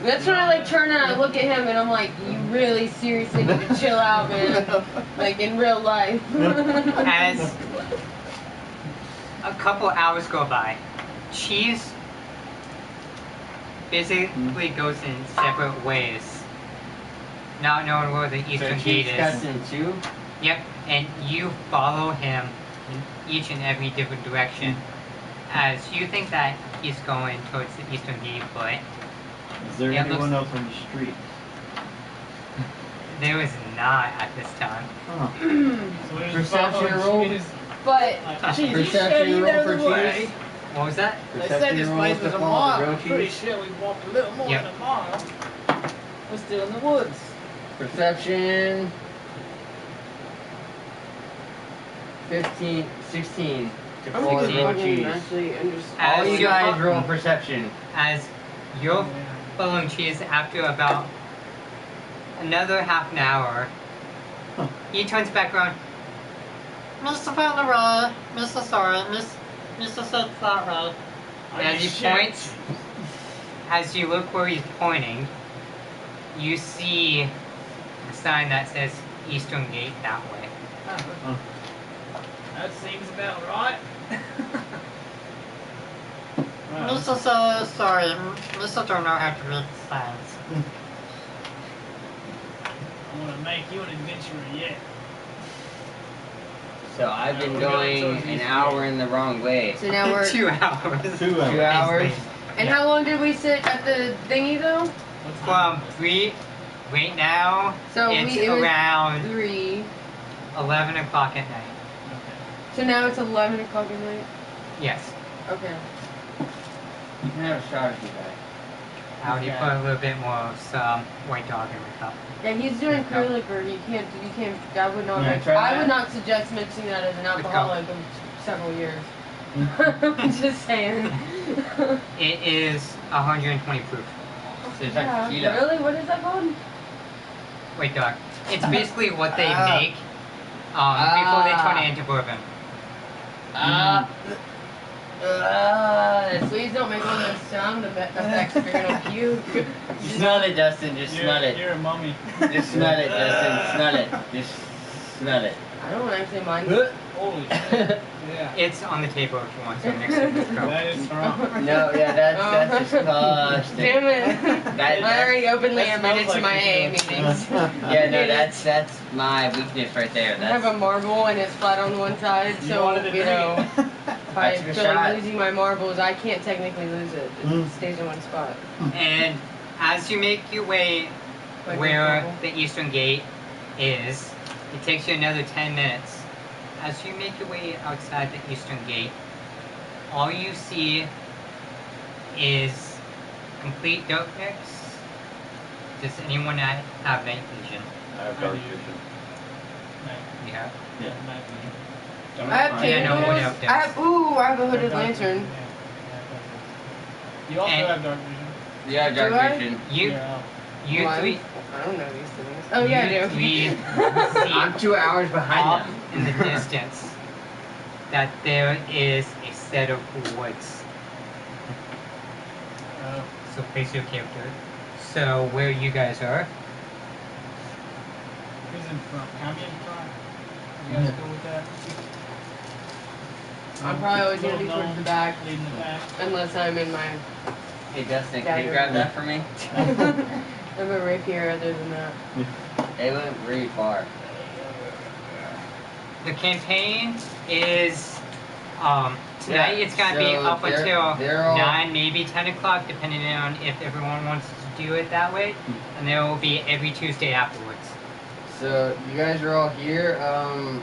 That's when I like turn and I look at him and I'm like, you really seriously need to chill out, man. Like in real life. as a couple hours go by, Cheese basically goes in separate ways, not knowing where the eastern gate Cheese cuts is. in two. Yep, and you follow him in each and every different direction, as you think that he's going towards the eastern gate, but Is there Yeah, it anyone looks- else on the street? there is not at this time. Oh. So we're just Perception following roll. Cheese. But Like, Cheese, you said Perception you roll know for the way. Cheese. What was that? They said this Perception place rolls was to a follow mile. the I'm road, pretty Cheese. sure we walked a little more Yep. than a mile. We're still in the woods. Perception. 15, 16 to I'm follow the thinking road, fucking Cheese. actually understand. As All you you guys fo- roll perception. As you're following Cheese after about another half an hour, Huh. he turns back around. Mr. Found the way. Mr. Sorry. Mr. said that way. And as he Shit. points, as you look where he's pointing, you see a sign that says Eastern Gate that way. That seems about right. Well, Mr. says sorry. Mr. don't know how to read signs. I want to make you an adventurer yet. So I've been We're going going towards an Eastern hour in the wrong way. So now we're. 2 hours. 2 hours. 2 hours. And Yeah. how long did we sit at the thingy though? What From time? 3, right now, So it's it was around 3. 11 o'clock at night. Okay. So now it's 11 o'clock at night. Yes. Okay. You can have a shot if you like. I already Okay. put a little bit more of some white dog in the cup. Yeah, he's doing clear liquor. You can't. I would not. Yeah, Mix, try I that. would not suggest mixing that as an Let's go. alcoholic of several years. I'm just saying. It is 120 proof. So it's like Yeah, tequila. really? What is that called? White dog. It's basically what they Ah. make before they turn it into bourbon. Please don't make one of those sound effects if you're gonna puke. Smell it, Dustin. Just smell it. You're a mummy. Just smell it, Dustin. Smell it. Just smell it. I don't actually mind. Holy shit. Yeah. It's on the table if you want to next to this cup. That is strong. No, yeah, that's disgusting. Damn it. That- I already openly that admitted smells to my like AA it's meetings. Yeah, no, that's my weakness right there. I have That's a marble and it's flat on one side, You so wanted to you know, drink it. if I That's a feel shot. like losing my marbles, I can't technically lose it. It Mm. stays in one spot. And as you make your way Like where marble. the eastern gate is, it takes you another 10 minutes. As you make your way outside the eastern gate, all you see is complete darkness. Does anyone have night vision? I have dark vision. You have? I have Yeah, no, candles. what else? I have I have a hooded lantern. You also And- have dark vision. yeah, dark Do I? vision. You Yeah. you Well, three I don't know these things. Oh yeah, I you do. three I'm see 2 hours behind off them. in the distance that there is a set of woods. So place your character. So where you guys are, Who's in front? Cammy in front. You guys go with that? I'm probably always gonna be Little towards the gnome back, leading the pack. unless I'm in my. Hey, Dustin, can you Dagger. grab that for me? I'm a rapier. Other than that, It went really far. the campaign is tonight. It's gonna be so up until they're all- 9, maybe 10 o'clock, depending on if everyone wants to do it that way. And there will be every Tuesday afterwards. So you guys are all here. I'm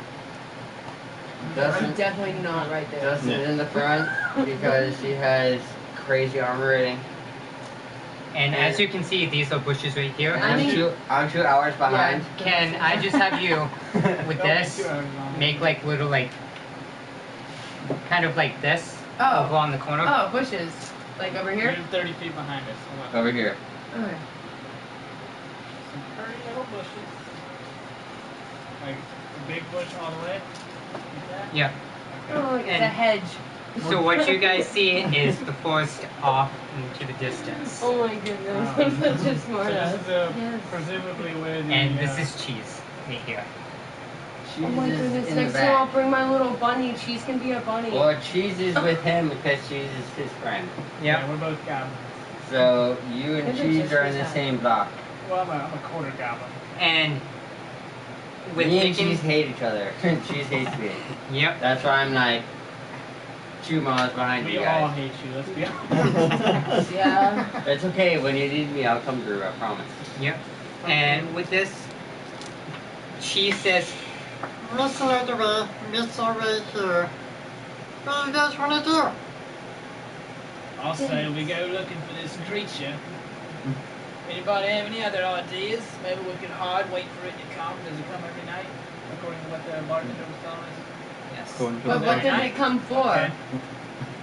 Dustin, definitely not right there. Dustin's in the front because he has crazy armor rating. And as you can see, these are bushes right here. And I mean- I'm 2 hours behind. Can I just have you, with Don't be this, too early on. make like little like, kind of like this, Oh. over on the corner? Oh, bushes. Like over You're here. 30 feet behind us. Hold on. Over here. Okay. Some pretty little bushes. Like a big bush all the way. Like that? Yeah. Oh, like it's a And- hedge. So what you guys see is the forest off into the distance. Oh my goodness, I'm such a smart So ass. this is Yes. presumably where the. And this is Cheese right here. Cheese Oh my is goodness, in the next time I'll back. bring my little bunny. Cheese can be a bunny. Well, Cheese is with him because Cheese is his friend. Yeah, we're both goblins. So you and Is it Cheese just are in the beside? same block. Well, I'm a quarter goblin. And with Me and thinking, Cheese hate each other. Cheese hates me. yep. That's why I'm like 2 miles behind We you all guys. hate you, let's be honest. Yeah. It's okay. When you need me, I'll come through. I promise. Yep. And with this, Cheese says, Missing out the way, missing right here. What do you guys want to do? I'll say we go looking for this creature. Anybody have any other ideas? Maybe we could hide, wait for it to come. Does it come every night? According to what the bartender was telling us? yes. According to But the what map. does it come for? Okay.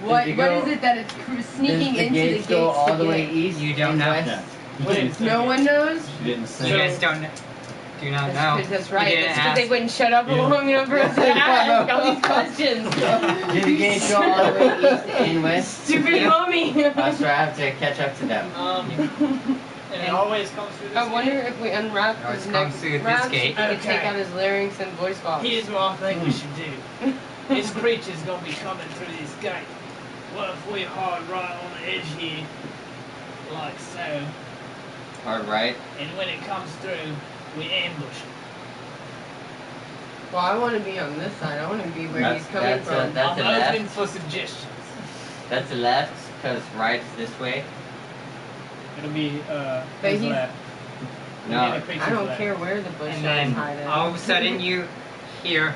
What Does it what go- is it that it's sneaking Does the into gates the go gates all to the way get? east You don't and know. west? Yeah. Wait a No second. one knows? She didn't You say. guys do not know. That's right. You That's didn't because they ask. wouldn't shut up Yeah. long enough for us to ask all these questions. Do the gates go all the way east and west? Stupid mommy. That's why I have to catch up to them. And it always comes through this I wonder gate? if we unwrap No, his it neck comes through this wraps, gate. he could take Okay. out his larynx and voice box. Here's what I think we should do. This creature's gonna be coming through this gate. What if we hide right on the edge here, like so, Hard right. and when it comes through, we ambush it? Well, I want to be on this side. I want to be where he's coming That's from. That's I'm a left. open for suggestions. That's the left, because right's this way. It'll be But his he's- left. No. The creature's I don't left. care where the bush And is then hiding. all of a sudden you hear,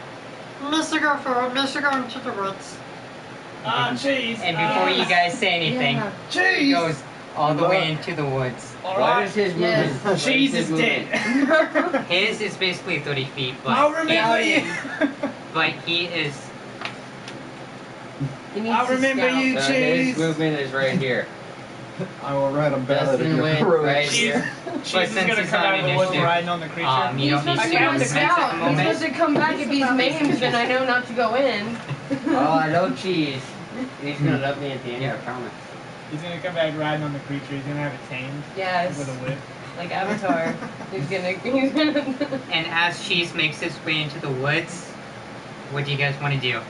Mr. Go forward, Mr. Go into the woods. Ah, cheese. and before you guys say anything, Yeah. he goes all the way into the woods. What Alright. is his Yes. movement? What Cheese his is movement? dead. His is basically 30 feet, I'll but, remember you. but he is, He needs I'll to remember scout. you. So Cheese. his movement is right here. I will write a ballad Dustin in your went throat. right Cheese, here. Cheese is since gonna he's come on out of the woods initiative, riding on the creature. you He's don't supposed need to to go movement at scout. the He's moment. supposed to come back if he's maimed, then I know not to go in. Oh, I love Cheese. He's gonna love me at the end, I promise. He's gonna come back riding on the creature. He's gonna have it tamed Yes, with a whip. like Avatar. He's gonna. and as Cheese makes his way into the woods, what do you guys want to do?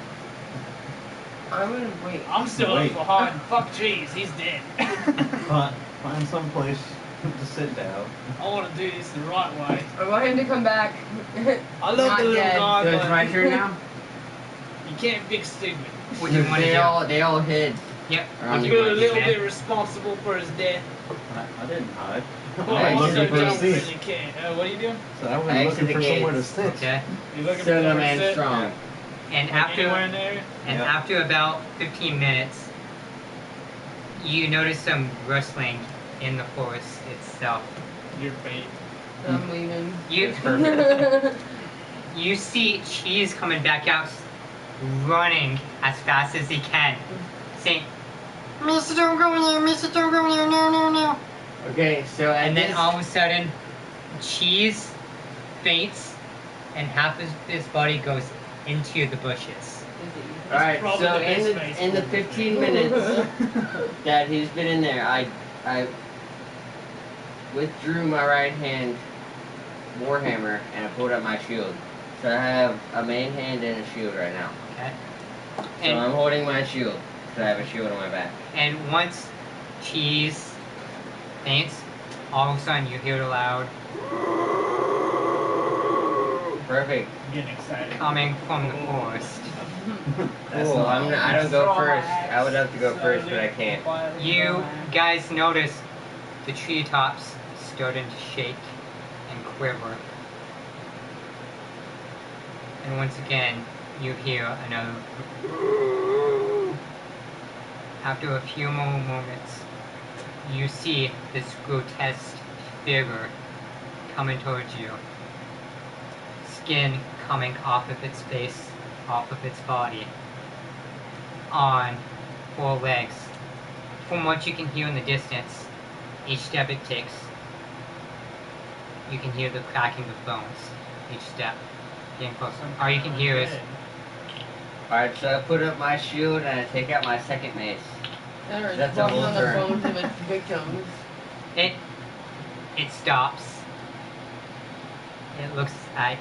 I'm gonna wait. I'm still up Wait. for hiding. Fuck Cheese. He's dead. Find some place to sit down. I want to do this the right way. I want him to come back. I love Not the little dead. guy, So it's my but turn now? you can't fix stupid. What do you want to do? They all hid. Yep. Around What do You're you a want to little do, bit man? responsible for his death. I didn't hide. But I I I was also also looking for a don't seat. really care. What are you doing? So I was I looking exited for the somewhere to gates. sit. Okay. You're looking for Silver somewhere to man sit? strong. And Like anywhere in after there? and Yeah. after about 15 minutes, you notice some rustling in the forest itself. Your fate. I'm leaving. You That's perfect. you see Cheese coming back out, running as fast as he can, saying, Mr. Don't go in there, Mr. Don't go in there, no, no, no. Okay, so and then all of a sudden, Cheese faints, and half his body goes into the bushes. Alright, Probably so the best face in the for it. 15 minutes that he's been in there, I withdrew my right hand warhammer and I pulled out my shield. So I have a main hand and a shield right now. Okay. So I'm holding my shield because I have a shield on my back. And once Cheese faints, all of a sudden you hear it loud Perfect. I'm getting excited. coming from the forest. That's Cool. not- I don't go first. I would love to go first, but I can't. You guys notice the treetops starting to shake and quiver. And once again, you hear another. After a few more moments, you see this grotesque figure coming towards you. Skin coming off of its face, off of its body, on 4 legs. From what you can hear in the distance, each step it takes, you can hear the cracking of bones each step, getting closer. All you can hear is Alright, so I put up my shield and I take out my second mace. Or That's just a walking whole on the turn. bones of its victims. It stops. It looks at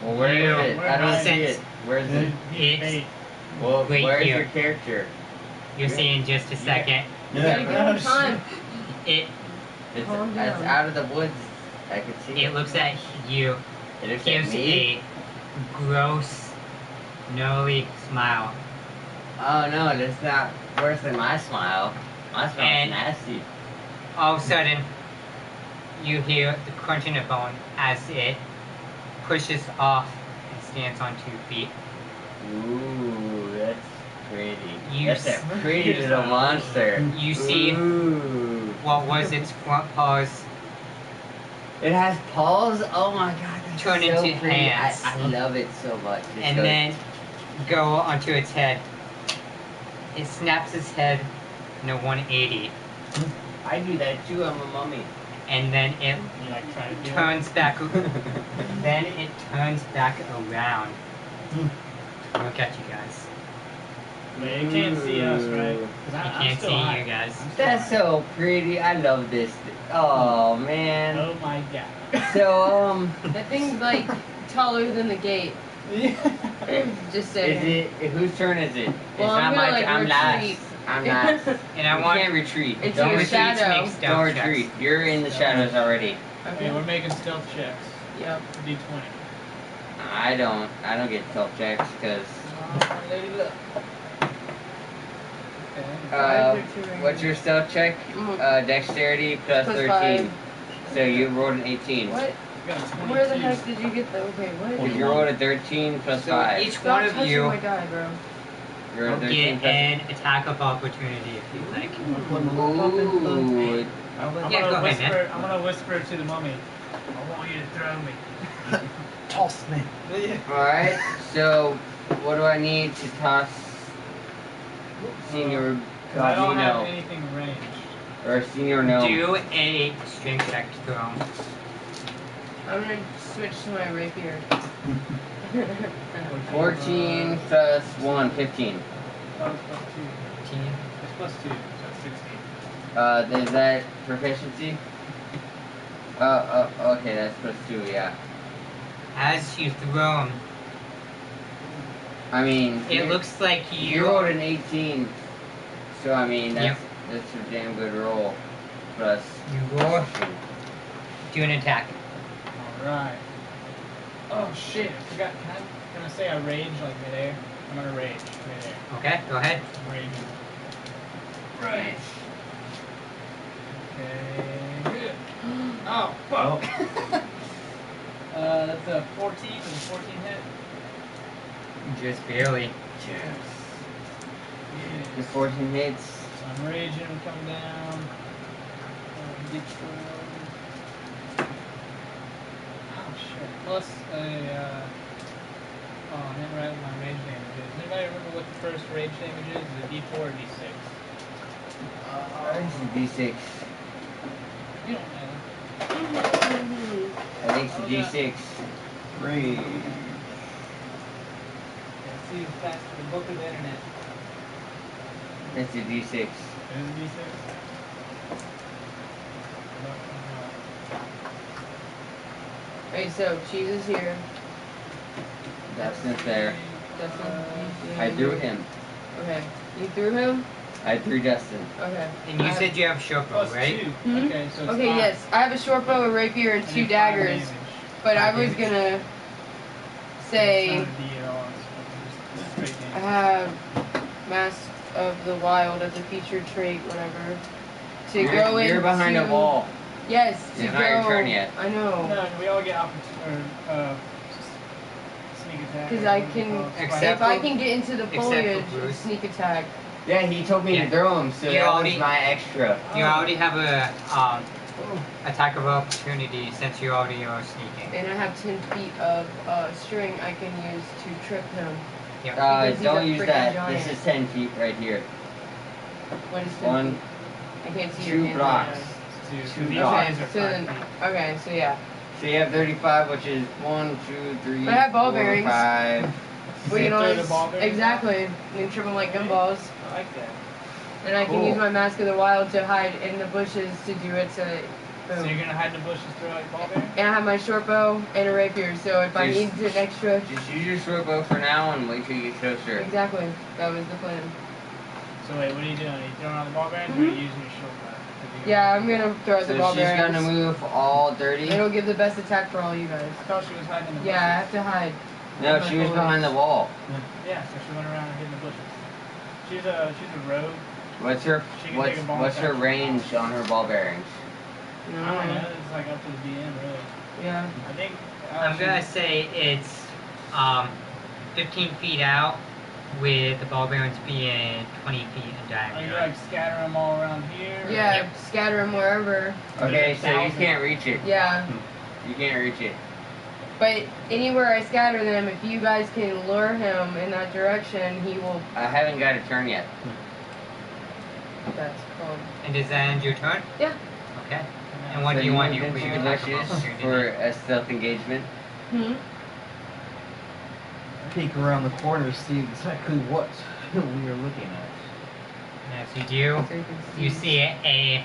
Well, where You- is it? I don't see it. Where is it? It's Well, right where's here. your character? You'll see in just a second. You gotta give him time. It It's Calm down. out of the woods. I can see it looks at you. It looks at Gives me. a gross, gnarly smile. Oh no, that's not worse than my smile. My smile's And- nasty. All of a sudden, you hear the crunching of bone as it pushes off and stands on 2 feet. Ooh, that's pretty. You That's a pretty little monster. You see Ooh. what was its front paws It has paws? Oh my god, that's Turn so into pretty. hands. I love it so much. It's and so- then go onto its head. It snaps its head in a 180, I do that too, I'm a mummy. and then it You like try to do it? turns back. Then it turns back around. Look at you guys. But you can't see us, right? 'Cause You I'm can't still see high. you guys. That's so pretty. I love this. Oh man. Oh my god. So That thing's like taller than the gate. Just is saying. it? Whose turn is it? Well, it's I'm not gonna, my. like, I'm retreat. last. I'm last. And I You want can't retreat. It's Don't your retreat. shadow. Make stealth Don't checks. retreat. You're in the shadows already. Okay, we're making stealth checks. Yep. D20. I don't get stealth checks because. Okay. What's your stealth check? Mm. Dexterity plus Plus 13. 5. So you rolled an 18. What? We got a 22. Where the heck did you get the? Okay, what? If you rolled a 13 plus So 5. each Stop one of touching you my guy, bro. You're a will 13 get plus. an attack of opportunity if you like. Ooh. I'm Yeah, gonna go ahead, whisper. man. I'm gonna whisper to the mummy. I want you to throw me. Toss me. Alright, so what do I need to toss Senior I don't have Cosino? anything ranged. Or Senior No? Do a strength check to throw. I'm gonna switch to my rapier. 14 plus 1, 15. Oh, it's plus 2. 15. It's plus 2, so it's 16. Is that proficiency? Okay, that's plus 2, yeah. As you throw him, I mean, it looks like you rolled an 18, so I mean, that's a damn good roll. Plus, You roll. Do an attack. Alright. Oh shit, I forgot. Can I say I rage like midair? I'm gonna rage midair. Okay, go ahead. Rage. right. Okay. Oh, fuck. That's a 14 and 14 hit. Just barely. The 14 hits. So I'm raging, I'm coming down. D12. Oh shit. Plus a, oh, I didn't write what my rage damage is. Anybody remember what the first rage damage is? Is it D4 or D6? It's a D6. You don't know. I think it's a D6. Rage. Yeah, see, that's the book of the internet. It's a D6. It is a D6? Alright, so cheese is here. Dustin's there. Dustin, I threw him. Okay. You threw him? I threw Dustin. Okay. And you said you have short bow, Plus right? 2. Mhm. Okay, so it's Okay, 5. yes. I have a short bow, a rapier, and And 2 5 daggers. damage. But I 5 was damage. gonna It's say not a D at all, it's straight I damage. have Mask of the Wild as a featured trait, whatever. To You're, go in. you're behind a wall. Yes, to It's go. not your turn yet. I know. No, we all get opportunity, sneak attack. Because or I what do you can, call it? Except if I for- can get into the except for foliage, Bruce. sneak attack. Yeah, he told me Yeah. to throw him, so You that already- was my extra. You already have a attack of opportunity since you already are sneaking. And I have 10 feet of string I can use to trip him. Yep. Because he's a Don't use freaking that. giant. This is 10 feet right here. What is 10 One, feet? I can't see your 2 hands blocks. right Two. Two These blocks. guys are now. So 5 then, feet. okay, so yeah. So you have 35, which is 1, 2, 3, But I have ball 4, bearings. 5, We can Throw the always ball bearings exactly. You can trip them like gumballs, I like that. and I can Cool. use my Mask of the Wild to hide in the bushes to do it. To So boom. you're gonna hide in the bushes, throw like ball bearings? And I have my short bow and a rapier, so if I need an extra. Just use your short bow for now and wait till you get closer. Exactly. That was the plan. So wait, what are you doing? Are you throwing on the ball bearings or are you using your short bow? Yeah, I'm gonna throw out So the ball she's bearings. gonna move all dirty. It'll give the best attack for all you guys. I thought she was hiding in the bushes. Yeah, I have to hide. No, she was behind the wall. Yeah, so she went around and hid in the bushes. She's a rogue. What's her She can take a ball what's her attack. range on her ball bearings? I don't know. It's like up to the DM, really. Yeah. I think. I'm gonna say it's 15 feet out, with the ball bearings being 20 feet in Are you diameter. like scatter them all around here? or- Yeah, Yep. scatter them wherever. Okay, so you 1,000. can't reach it. Yeah. You can't reach it. But anywhere I scatter them, if you guys can lure him in that direction, he will. I haven't got a turn yet. That's called. And does that end your turn? Yeah. Okay. And what So do you want move to do for into your the attack of bushes opportunity? for a stealth engagement? Hmm. Peek around the corner to see exactly what we are looking at. As you do, So you can you see a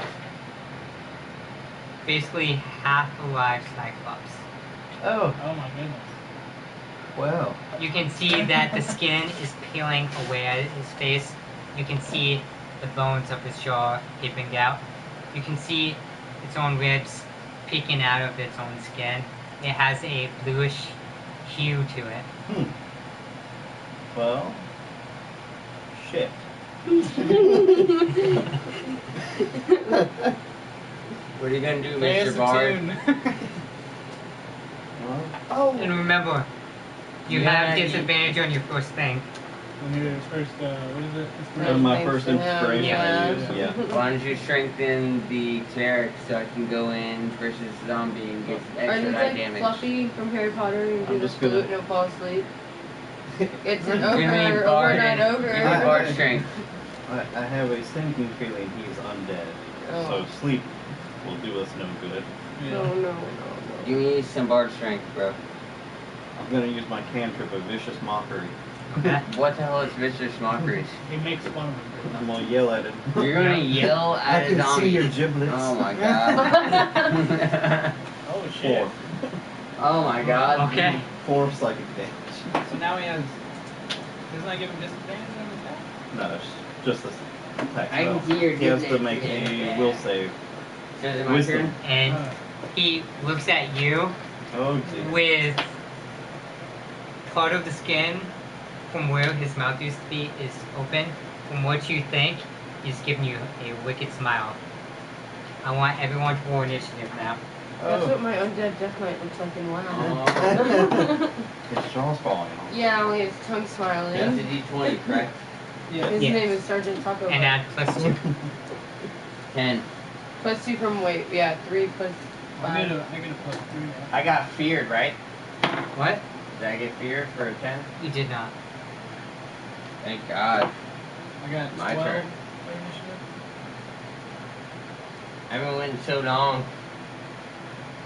basically half alive Cyclops. Oh, Oh my goodness. wow. You can see that the skin is peeling away at his face. You can see the bones of his jaw peeping out. You can see its own ribs peeking out of its own skin. It has a bluish hue to it. Well, shit. What are you gonna do, Play us Mr. a Bard? tune. Well, Oh. And remember, you Yeah, have you- disadvantage on your first thing. When you're first, what is it? that was my Thanks first to him, inspiration yeah. I used, yeah. Why don't you strengthen the cleric so I can go in versus zombie and get Are extra these die like damage? Fluffy from Harry Potter and do I'm the just gonna- flute and he'll fall asleep? It's an Give me ogre, bard overnight and- ogre. Give me bard strength. I have a sinking feeling he is undead. Oh. So sleep will do us no good. No, no, no, Give me some bard strength, bro. I'm gonna use my cantrip of vicious mockery. Okay. What the hell is vicious mockery? He makes fun of him. I'm gonna yell at it. You're gonna yell I at a can zombie. see your giblets. Oh my god. Oh shit. 4. Oh my god. Okay. 4 psychic damage. So now he has. Doesn't that give him disadvantage on his attack? No, it's just this attack. I can spell. see your He has to giblets. make Yeah. a will save. So is it my Wisdom. turn? And he looks at you Oh dear. with part of the skin from where his mouth used to be is open. From what you think, he's giving you a wicked smile. I want everyone to roll initiative now. That's what Oh. my undead death knight looks like in WoW. His jaw's falling off. Yeah, only his tongue smiling. That's a d20, correct? His Yes. name is Sergeant Taco. And Bell. add +2. 10. +2 from weight. Yeah, 3 plus I 5. get a +3. I got feared, right? What? Did I get feared for a 10? You did not. Thank God. I got 12 My turn. for initiative. I haven't went in so long.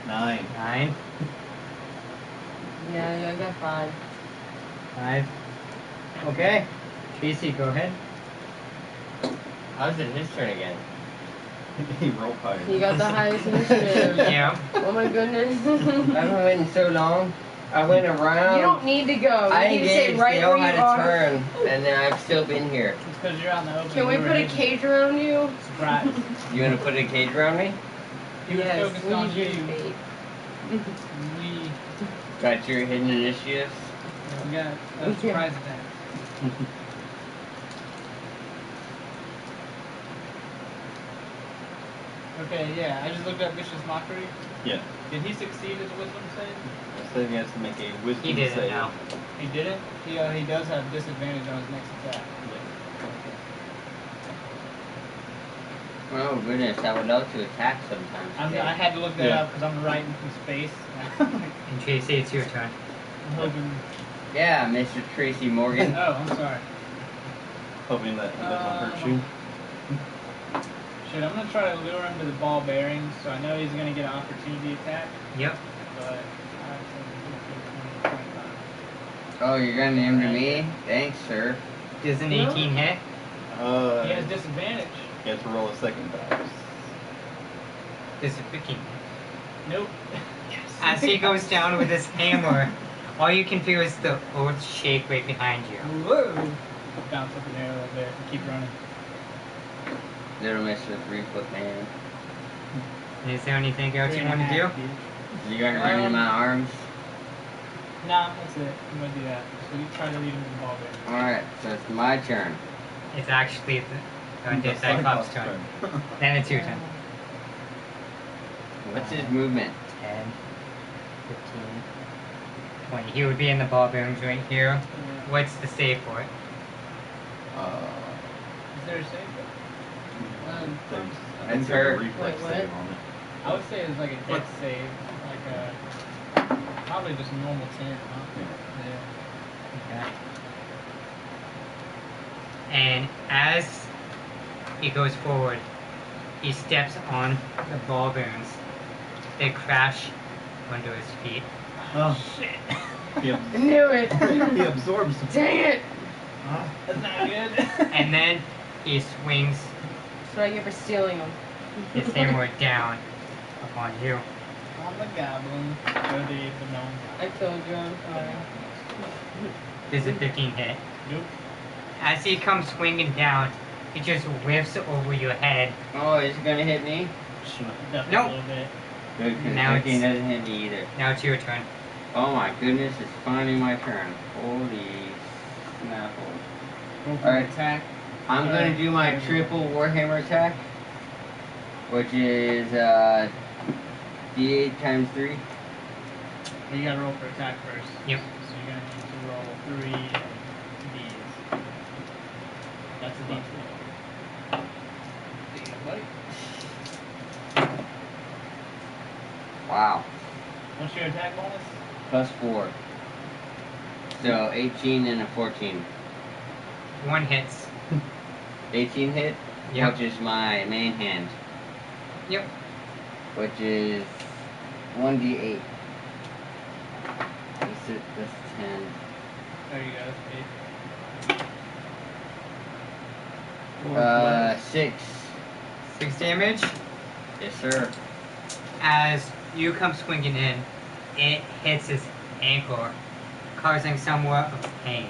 9. 9. Yeah, I got 5. 5. Okay. Casey, go ahead. How's it his turn again? He rolled higher. You got the highest initiative. Yeah. Oh my goodness. I haven't went in so long. I went around. You don't need to go. I You need to stay engaged, right they all where had you a are. turn, and then I've still been here. It's because you're out in the open. Can we put a cage around you? Surprise. You gonna put a cage around me? He was focused we on need you to you. bait. We Got your hidden initiatives? got a surprise attack. Okay, yeah, I just looked up Vicious Mockery. Yeah. Did he succeed his wisdom save? I said he has to make a wisdom He did save. it now. He didn't? He does have disadvantage on his next attack. Oh goodness, I would love to attack sometimes. I had to look that Yeah. up because I'm writing from space. And Tracy, it's your turn. I'm hoping. Yeah, Mr. Tracy Morgan. Oh, I'm sorry. Hoping that he doesn't hurt you. Shit, I'm gonna try to lure him to the ball bearings, so I know he's gonna get an opportunity attack, Yep. but I have to Oh, you're gonna name to me? Thanks, sir. Does an No. 18 hit? He has disadvantage. You have to roll a second dice. Does a 15 hit? Nope. As he goes down with his hammer, all you can feel is the earth shake right behind you. Whoa! Bounce up in the air a little bit and keep running. Little Mr. 3-foot man. Is there anything else you want to do? You gonna run into my arms? Nah, that's it. I'm gonna do that. So you try to lead him in the ball bear. Alright, so it's my turn. It's actually the undead Cyclops' turn. Then it's your turn. What's his movement? 10, 15, 20. He would be in the ball bearings right here. What's the save for it? Is there a save? I That's think there's her. a reflex Wait, save on it. I would say it's like a dex save. Like a. Probably just a normal 10, huh? Yeah. Okay. And as he goes forward, he steps on the ball bearings. They crash under his feet. Oh, Shit! he, I knew it. he absorbs the Dang it. That's not good. And then he swings That's what I get for stealing them. his hammer down upon you. On the goblin. Or the gnome. I told you I'm sorry. Does a 15 hit? Nope. As he comes swinging down, he just whiffs over your head. Oh, is it gonna hit me? Definitely Nope. a little bit. Good, because Now 15 it's- doesn't hit me either. Now it's your turn. Oh my goodness, it's finally my turn. Holy snaffle. Roll for Alright. attack. I'm gonna do my triple Warhammer attack, which is D8 times 3. You gotta roll for attack first. Yep. So you're gonna need to roll 3 Ds. That's a D12. Buddy. Wow. What's your attack bonus? Plus 4. So 18 and a 14. One hits. 18 hit, Yep. which is my main hand, Yep. which is 1d8. That's 10. There you go. 6. 6 damage. Yes, sir. As you come swinging in, it hits his ankle, causing somewhat of pain.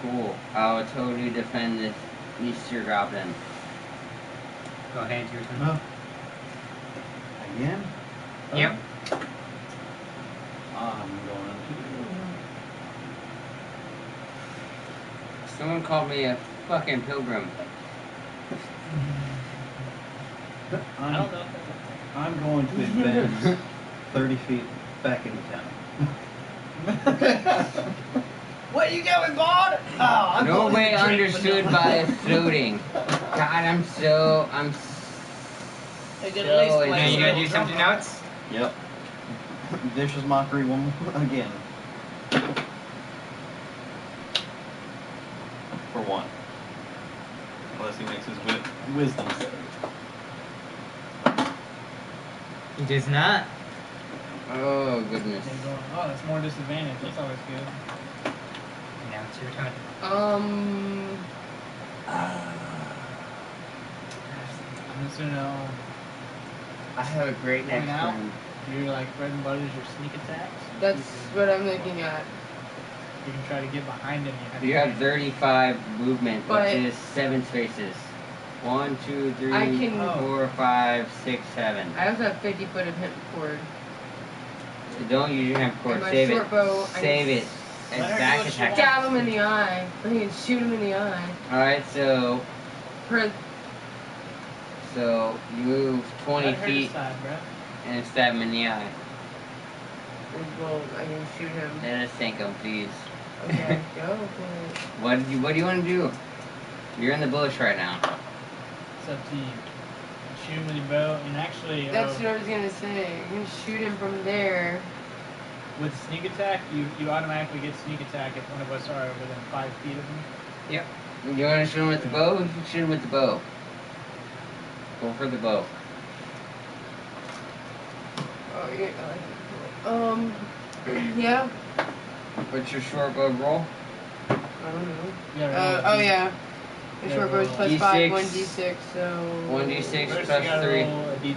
Cool. I will totally defend this Easter Goblin. Go ahead, your turn. Oh. Again? Yep. I'm going Someone called me a fucking pilgrim. to. I don't know. I'm going to advance 30 feet back into town. What are you going, Bond? Oh, I'm No going way to drink understood vanilla. by floating. God, I'm so They get at least so like Now you a gotta little do something jump else. Yep. Vicious mockery one again. For 1. Unless he makes his wisdom save. He does not. Oh goodness. They go, oh, that's more disadvantage. That's always good. Now it's your turn. I'm just gonna I have a great next point out turn. your like bread and butter is your sneak attacks. That's You can- what I'm looking at. You can try to get behind him. You have 35 movement, But- which is 7 spaces. 1, 2, 3, I can- 4, 5, 6, 7. I also have 50 foot of hip cord. Don't use your hand cord. And my Save short it. bow, I Save can it. Let her It's do back what she attack. Stab him in the eye. Or he can shoot him in the eye. Alright, so For you move 20 Let her feet decide, bro. and stab him in the eye. well, I can shoot him. Let us sink him, please. Okay, go for it. What do you want to do? You're in the bush right now. It's up to you. Shoot him with your bow, and actually, That's what I was gonna say. You can shoot him from there. with sneak attack, you automatically get sneak attack if one of us are within 5 feet of him. Yep. You want to shoot him with the bow? You can shoot him with the bow. Go for the bow. Oh, yeah. I like it. Yeah. What's your short bow roll? I don't know. You gotta roll Oh yeah. The Yeah, short bow's roll plus D6. 5, 1d6, so... 1d6 First plus you gotta 3. roll a d20.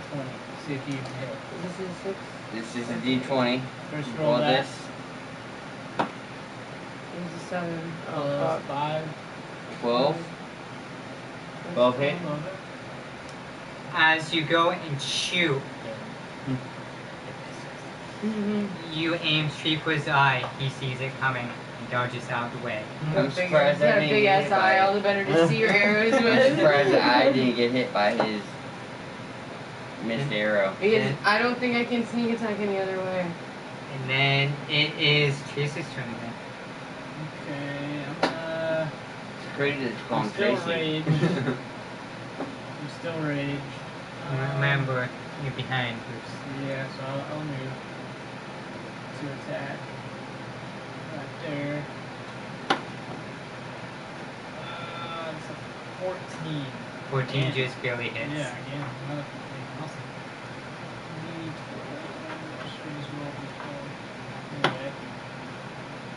See if you hit. This is 6. This is a d20. First roll Roll that. this. This is 7. Oh, Plus fuck. 5. 12. 12 hit. As you go and shoot, Mm-hmm. you aim straight for his eye. He sees it coming and dodges out of the way. I'm surprised I got a didn't big get ass hit by eye, it. all the better to see your arrows I'm with. surprised that I didn't get hit by his missed arrow. Because I don't think I can sneak attack any other way. And then it is Tracy's turn again. Okay, I'm gonna. It's crazy that it's I'm called still Tracy. raged. I'm still raged. Remember, you're behind groups. Yeah, so I'll move to attack. Right there. It's a 14. 14 Yeah. just barely hits. Yeah, again, another 14. Awesome. Just roll this anyway.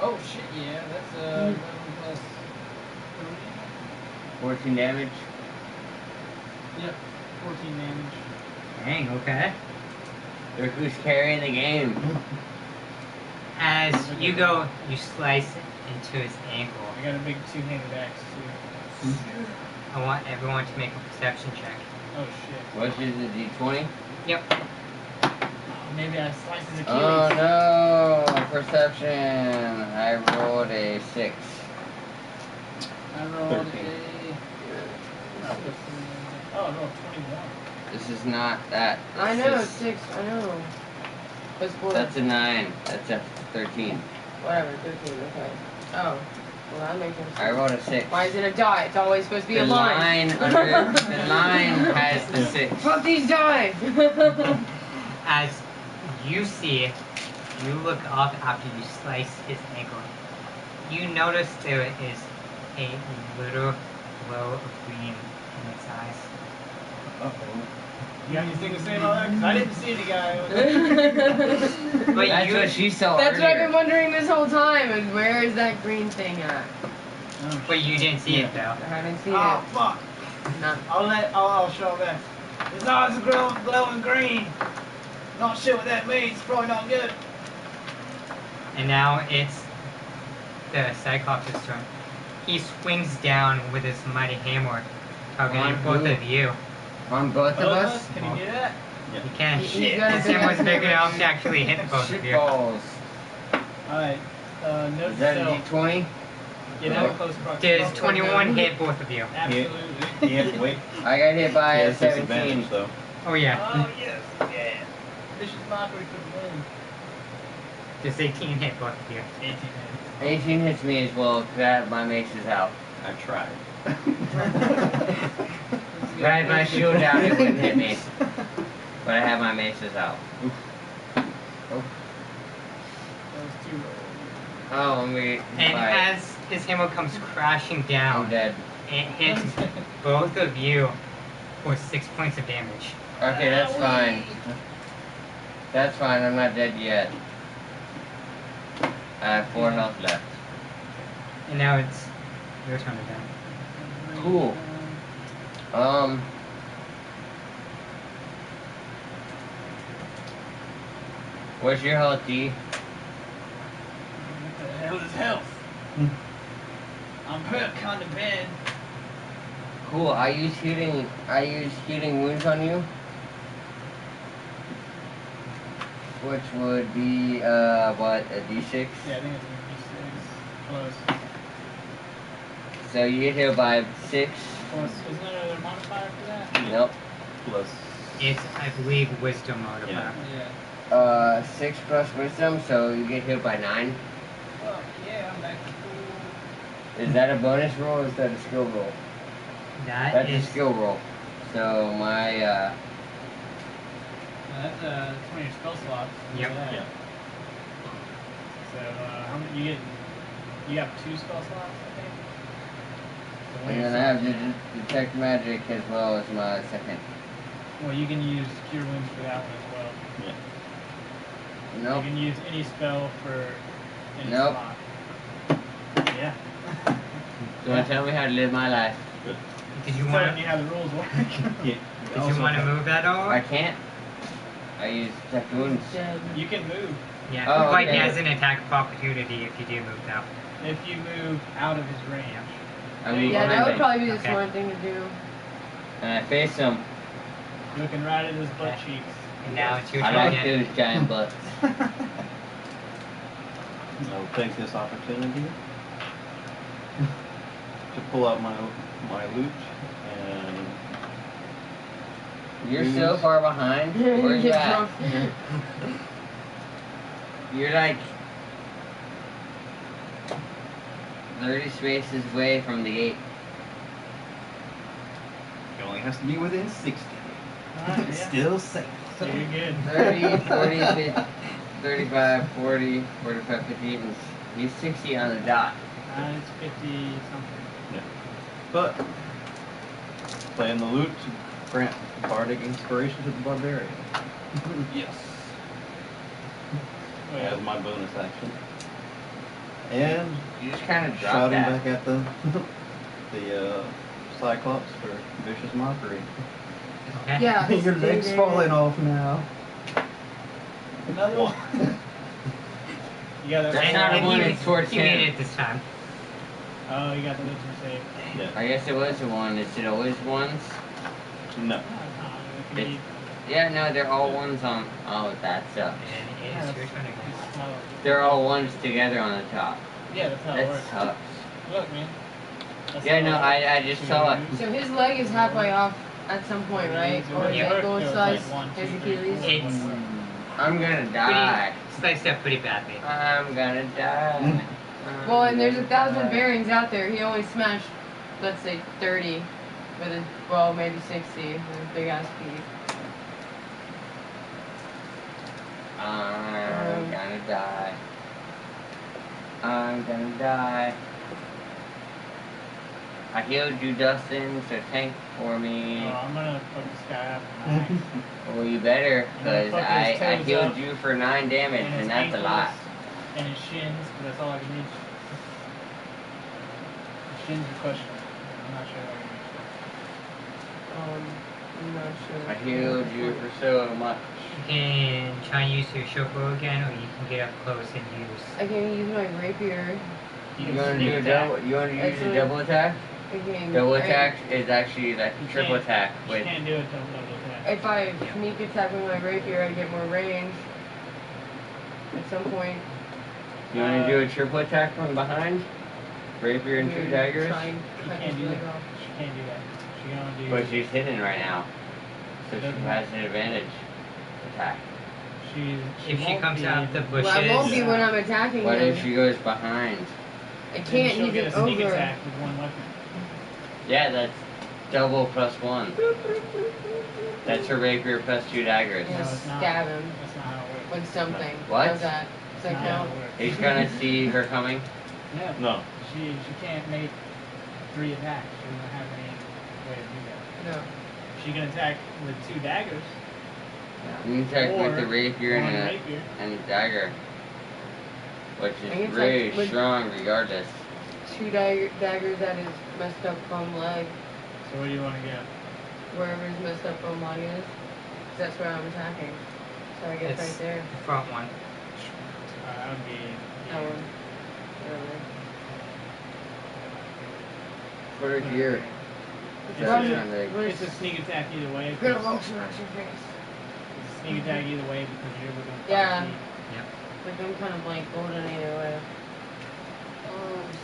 Oh shit, yeah, that's 11 plus 3. 14 damage. Yep, 14 damage. Dang, okay. Look who's carrying the game. As you go, you slice into his ankle. I got a big two-handed axe too. I want everyone to make a perception check. Oh shit. What is it, d20? Yep. Oh, maybe I sliced his Achilles. Oh no! Perception. I rolled a 6. I rolled 13. Oh, I rolled 21. This is not that. I know, This it's 6. I know. Plus 4. That's a 9. That's a 13. Whatever, 13, okay. Oh. Well, that makes sense. I rolled a 6. Why is it a die? It's always supposed to be The a line. line under the line has the 6. Fuck these die! As you see, you look up after you slice his ankle. You notice there is a little glow of green in its eyes. You got anything to say about that? 'Cause I didn't see the guy. But That's you, what she saw That's what I've been earlier. wondering this whole time, is where is that green thing at? but you didn't see it though. I haven't seen Oh it. fuck! No. I'll show that. His eyes are glowing green. Not sure what that means. It's probably not good. And now it's the Cyclops' turn. He swings down with his mighty hammer, targeting On both who? of you. On both of us? Can you do that? You can. He's His got a big hammer's ass big hammer. enough to actually hit both of Shit you. balls. Alright. Note Is that a yourself. d20? Get out of close proximity. Does 21 hit both of you? Absolutely. Yeah, wait. I got hit by He a has 17. disadvantage though. Oh yeah. Oh yes, yeah. Vicious mockery for the win. Does 18 hit both of you? 18 hits. 18 hits me as well, because I have my maces out. I tried. If I had my shield out, it wouldn't hit me. But I have my maces out. That was 2 rolls. Oh, let me And fight. as his hammer comes crashing I'm down, dead. it hits both of you for 6 points of damage. Okay, that's fine. That's fine, I'm not dead yet. I have 4 health left. And now it's your turn again. Cool. What's your health, D? What the hell is health? I'm hurt kind of bad. Cool, I use healing wounds on you. Which would be, what, a d6? Yeah, I think it's gonna be 6. Plus. So you get healed by 6. Plus, isn't there another modifier for that? Nope. Plus. It's, I believe, wisdom modifier. Yeah. 6 plus wisdom, so you get healed by 9. Oh, yeah, I'm back to full. Is that a bonus roll or is that a skill roll? That's Is a skill roll. So my, That's 20 spell slots. Yep. Yeah. So, how many you get? You got 2 spell slots, I think? So when and you're then I have second- to detect magic as well as my second. Well, you can use Cure Wounds for that one as well. Yeah. Nope. You can use any spell for And Nope. It's locked. Yeah. You want to tell me how to live my life? Did you Just want telling to? you how the rules work. Yeah. Did you want to move at all? I can't. I use detect wounds. Dead. You can move Yeah. Oh, Like okay. as an attack of opportunity if you do move now. if you move out of his range. I move Yeah, that behind would him, probably be the Okay. smart thing to do. and I face him. Looking right at his butt Okay. cheeks. And now it's your I turn like again. those giant butts. I'll take this opportunity to pull out my loot and You're so far behind. Where's Get that? drunk. You're like 30 spaces away from the gate. It only has to be within 60. Alright, It's yeah. still safe. So you're good. 30, 40, 50, 35, 40, 45, 50, and he's 60 on the dot. It's 50 something. Yeah. But playing the loot to grant bardic inspiration to the barbarian. Yes. As my bonus action. And You just kind of drop shouting that. back at the Cyclops for vicious mockery. Okay. Yeah. Your leg's stay falling there. off now. Another one. You got That's that. not a And one, he- it's towards he made him. it this time. Oh, you got the wisdom save. Yeah. I guess it was a one. Is it always ones? No. No, it's not. It can It's- be- Yeah, no, they're all ones on. Oh, that sucks. And it is your turn again. That's how- They're all ones together on the top. Yeah, that's how it That works. sucks. Look, man. That's Yeah, how no, it I just saw it. So his leg is halfway off at some point, right? Or his Yeah. ankle is There was sliced, like 1, 2, his 3, Achilles. 4. It's I'm gonna die. sliced up pretty badly. I'm gonna die. Well, and there's I'm 1,000 gonna die. variants out there. He only smashed, let's say, 30 with a, well, maybe 60 with a big ass speed. I'm gonna die. I'm gonna die. I healed you, Dustin, so tank for me. I'm gonna fuck this guy up. Nice. Well, you better, I'm gonna because fuck I his toes healed up. you for 9 damage, And his and that's a lot. ankles and his shins, but that's all I can reach. His shins are questionable. I'm not sure I can reach I'm not sure. I healed you for so much. You can try and use your short bow again, or you can get up close and use. I can use my rapier. that. You wanna do a double? You wanna use a Excellent. double attack? I can, Double I- attack is actually like You a triple can't- attack You with. can't do it double attack. If I sneak attack with my rapier, I get more range. At some point. You wanna do a triple attack from behind? Rapier and 2 we're daggers? trying to She cut can't his do leg that. off. She can't do that. She can only do. But she's hidden right now, so she Doesn't has an advantage attack. If she won't comes be out able the to- bushes. Well, I won't be when I'm attacking What him. if she goes behind? I Then can't she'll use get it a sneak over. attack with one weapon. Yeah, that's double +1. That's her rapier plus 2 daggers. Yeah, No, it's not. stab him That's not how it works. with something. What? How's that? Does that That's not how count? it works. He's gonna see her coming. Yeah. No. She can't make 3 attacks. She doesn't have any way to do that. No. She can attack with 2 daggers You can attack with the or rapier one and rapier. a dagger. Which I can is attack really with- strong regardless. 2 daggers at his messed up bum leg. So what do you want to get? Wherever his messed up bum leg is. 'Cause that's where I'm attacking. So I guess It's right there. the front one. That would be. That one. Whatever. Put her here. It's That's a- not big. It's a sneak attack either way. Gonna because- roll smash your face. It's a sneak attack either way because you're within 5 Yeah. feet. Like I'm kind of blank golden either way.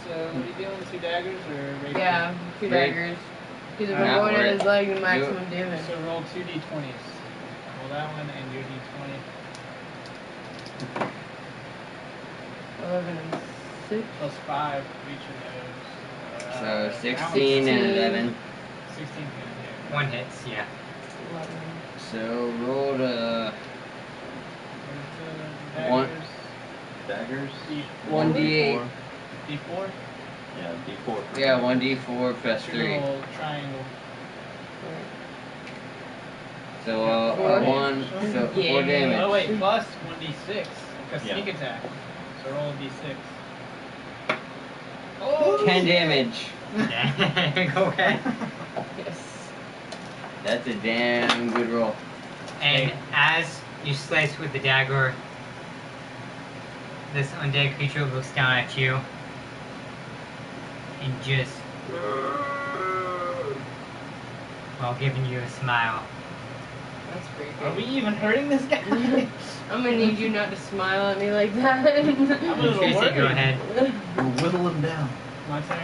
So what are you doing? 2 daggers or rapier? Yeah, 2 Rape. daggers. Because if Not I'm going at worth his it. leg, the maximum damage. So roll 2 d20s. Roll that one and your d20 11 and 6. plus 5 for each of those. So that 16 and 16. 11. 16 good. One hits, yeah. 11. So roll the Daggers. One. Daggers? D4. 1d8. D4. Yeah, D4. Yeah, 1d4 plus Should 3. roll triangle. So Four. 1, so 4 Yeah. damage. Oh wait, plus 1d6 because Yeah. sneak attack. So roll a d6. 10 damage. Okay. Yes. That's a damn good roll. And as you slice with the dagger, this undead creature looks down at you and just, while giving you a smile. That's pretty Are good. we even hurting this guy? I'm gonna need you not to smile at me like that. I'm a little Tracy, worried. go ahead. We'll whittle him down. My turn.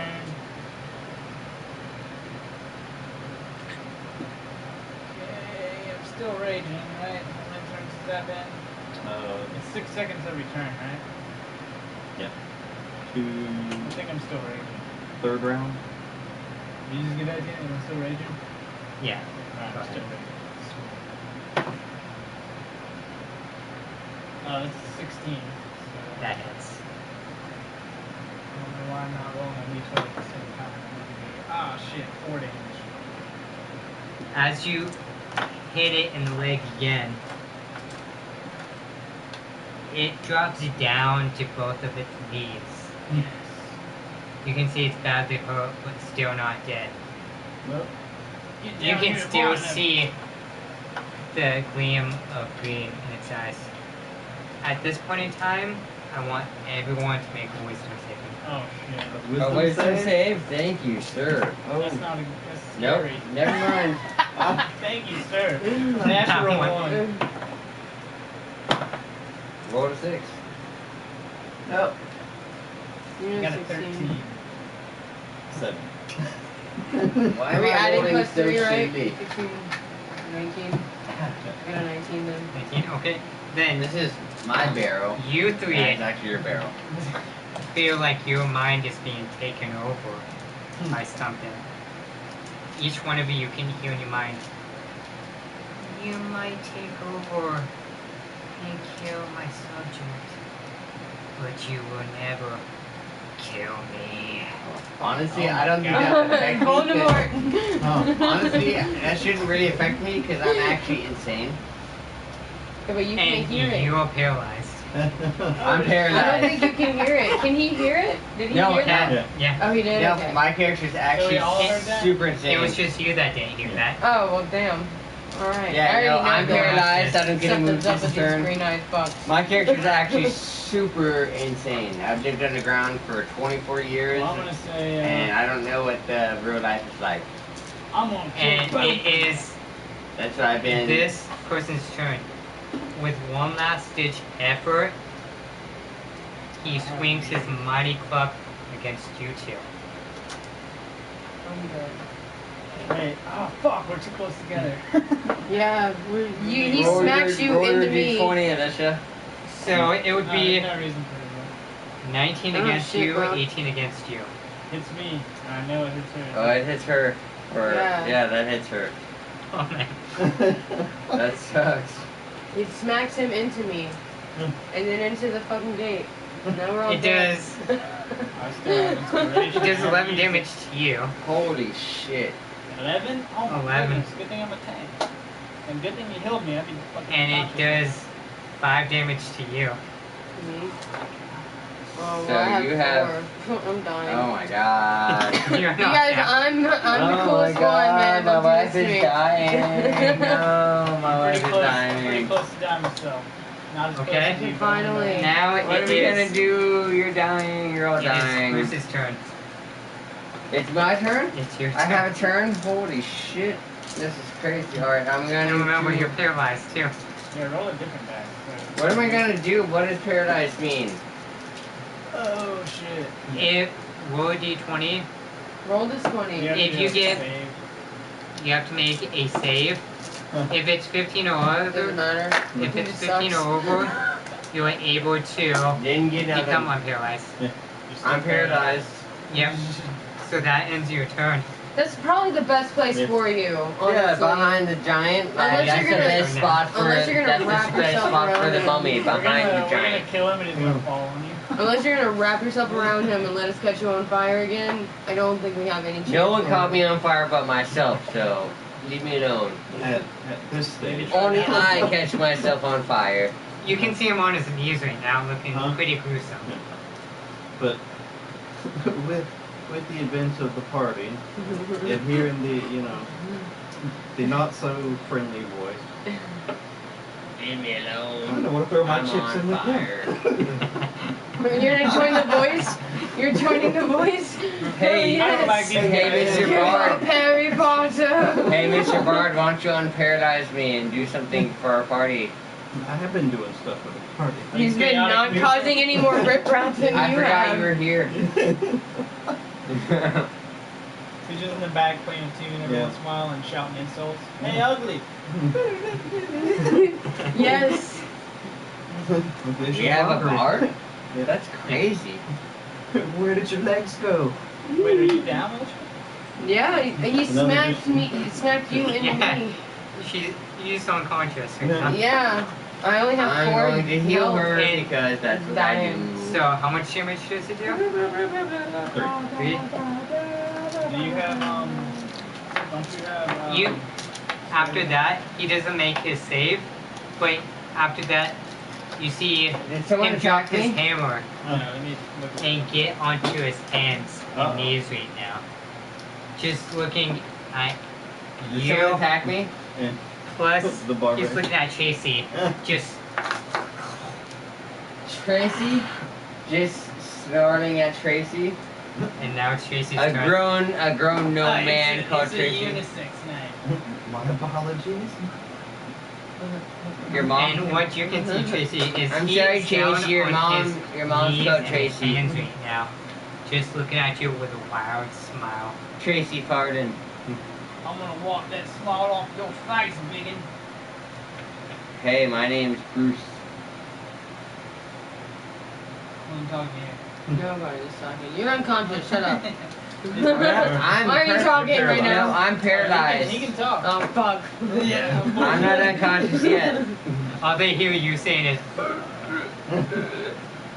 Okay, I'm still raging, right? How many turns has that been? It's 6 seconds every turn, right? I think I'm still raging. Third round. Did you just get that idea? I'm still raging? Yeah. Alright, Go I'm still ahead. raging. That's 16. So That hits. I don't know why I'm not rolling a d12 at the same time. Ah, shit, 4 damage. As you hit it in the leg again, it drops down to both of its knees. Yes. You can see it's badly hurt, but still not dead. Well, You can still see the gleam of green in its eyes. At this point in time, I want everyone to make a wisdom saving. Oh, shit. Oh, wisdom save? Thank you, sir. That's not a... That's Nope, scary. never mind. Thank you, sir. Natural one. Roll a 6. Nope. You You're got a 16. 13. 7. Why Are am we I adding rolling plus so 3, right? shitty? 16, 19. I got a 19 then. 19? Okay. Then This is my barrel. you three That's actually your barrel. feel like your mind is being taken over by something. Each one of you can hear in your mind, you might take over and kill my subject, but you will never kill me. Honestly, Oh I don't think my that would affect me. 'Cause- Voldemort! Honestly, that shouldn't really affect me because I'm actually insane. Yeah, but you And can't hear it. you are paralyzed. I'm I paralyzed. don't think you can hear it. Can he hear it? Did he No, hear that? Yeah. Yeah. Oh, he did? No, Okay. my character's So actually we all heard that? super It insane. was just you that didn't hear that. Oh, well, damn. Alright. Yeah, I no, already know I'm that. paralyzed. I don't get to move Something's up this with these turn. green-eyed fucks. My character's actually super insane. I've lived underground for 24 years, Well, I'm gonna say, and I don't know what real life is like. I'm gonna kill And both. it is That's what I've been. this person's turn. With one last ditch effort, he swings his mighty club against you two. I'm good. Wait, oh fuck, we're too close together. Yeah, he Roll smacks your- you roll your into me. D20, Alicia. So it would be No reason for it. 19 Oh, against shit, you, bro. 18 against you. It's me. I know it hits her. Oh, it hits her. For, Yeah. that hits her. Oh man. That sucks. He smacks him into me. And then into the fucking gate. Now we're all It dead. does. I still have inspiration. It does 11 damage to you. Holy shit. 11? Oh my 11. goodness, good thing I'm a tank. And good thing you healed me, I'd be fucking And it unconscious. does 5 damage to you. Me? Oh, So well, I have you have- 4. I'm dying. Oh my god. You're You not guys, down. I'm the Oh coolest my god, one, man. my Don't do wife this to is me. dying. No, my I'm wife pretty is close, I'm pretty dying. close to dying myself. Not as close Okay. as you, but Finally. I'm Now What it are we gonna is, do? You're dying. You're all it is dying. Bruce's turn. It's my turn? It's your turn. I have a turn? Holy shit. This is crazy. Alright, I'm gonna And remember, do- you're paralyzed too. Yeah, roll a different die. So- What am I gonna do? What does paradise mean? Oh shit. If roll a d20, Roll this 20. have If to you do a get- save. you have to make a save. If it's 15 or Doesn't over, matter. if He it's just 15 sucks. or over, you are able to Didn't get become nothing. unparalyzed. You're still I'm paralyzed. Yep. So that ends your turn. That's probably the best place Yeah. for you, honestly. Yeah, behind the giant. Like, Unless that's you're the gonna- best spot for unless you're gonna that's wrap the best yourself spot for around the him. mummy We're behind the gonna giant. kill him and he's gonna fall on you. Unless you're gonna wrap yourself around him and let us catch you on fire again, I don't think we have any chance. No one for caught it. me on fire but myself, so leave me alone. At this stage. Only I catch myself on fire. You can see him on his knees right now, looking Huh? pretty gruesome. But with the events of the party and hearing the the not so friendly voice, Leave me I alone. don't want to throw my I'm chips on in with fire. them. You're gonna join the voice? You're joining the voice? Hey, Hell I don't like yes. these Hey, guys. Mr. You're Bard. Harry Potter. Hey, Mr. Bard, why don't you unparalyze me and do something for our party? I have been doing stuff for the party. He's been not causing any more riprap than I you forgot have. you were here. He's just in the back playing a tune every Yeah. once in a while and shouting insults. Hey, ugly! Yes. We have a bard? Yeah. That's crazy. Where did your legs go? Wait, are you down, Mitch? Yeah, he Another smacked me. He smacked you and Yeah. me. She's unconscious right Yeah. now. Yeah. I only have I'm 4 going to heal health. her And because that's what I do. So, how much damage does it do? 3? Do you have, don't you have, You, after that, he doesn't make his save, but after that, you see Did someone him drop attack his me? hammer I don't know, let me look at and get onto his hands and Uh-oh. knees right now. Just looking at Did you, someone attack me? Yeah. plus The barbarian. he's looking at Chasey. Just, Tracy? Just snarling at Tracy? and now it's Chasey's A turn. grown no man called it's Tracy. a unisex name. My apologies. Your mom? And what you can see, Tracy, is I'm he's sorry, down Tracy, your on mom's his called knees Tracy. and hands right now, just looking at you with a wild smile. Tracy, pardon. I'm gonna walk that smile off your face, biggin. Hey, my name's Bruce. I'm talking Nobody's talking. You're unconscious. Shut up. I'm Why are you talking right No, now? I'm paralyzed. He can talk. Oh fuck. Yeah. I'm not unconscious yet. All they hear you saying is,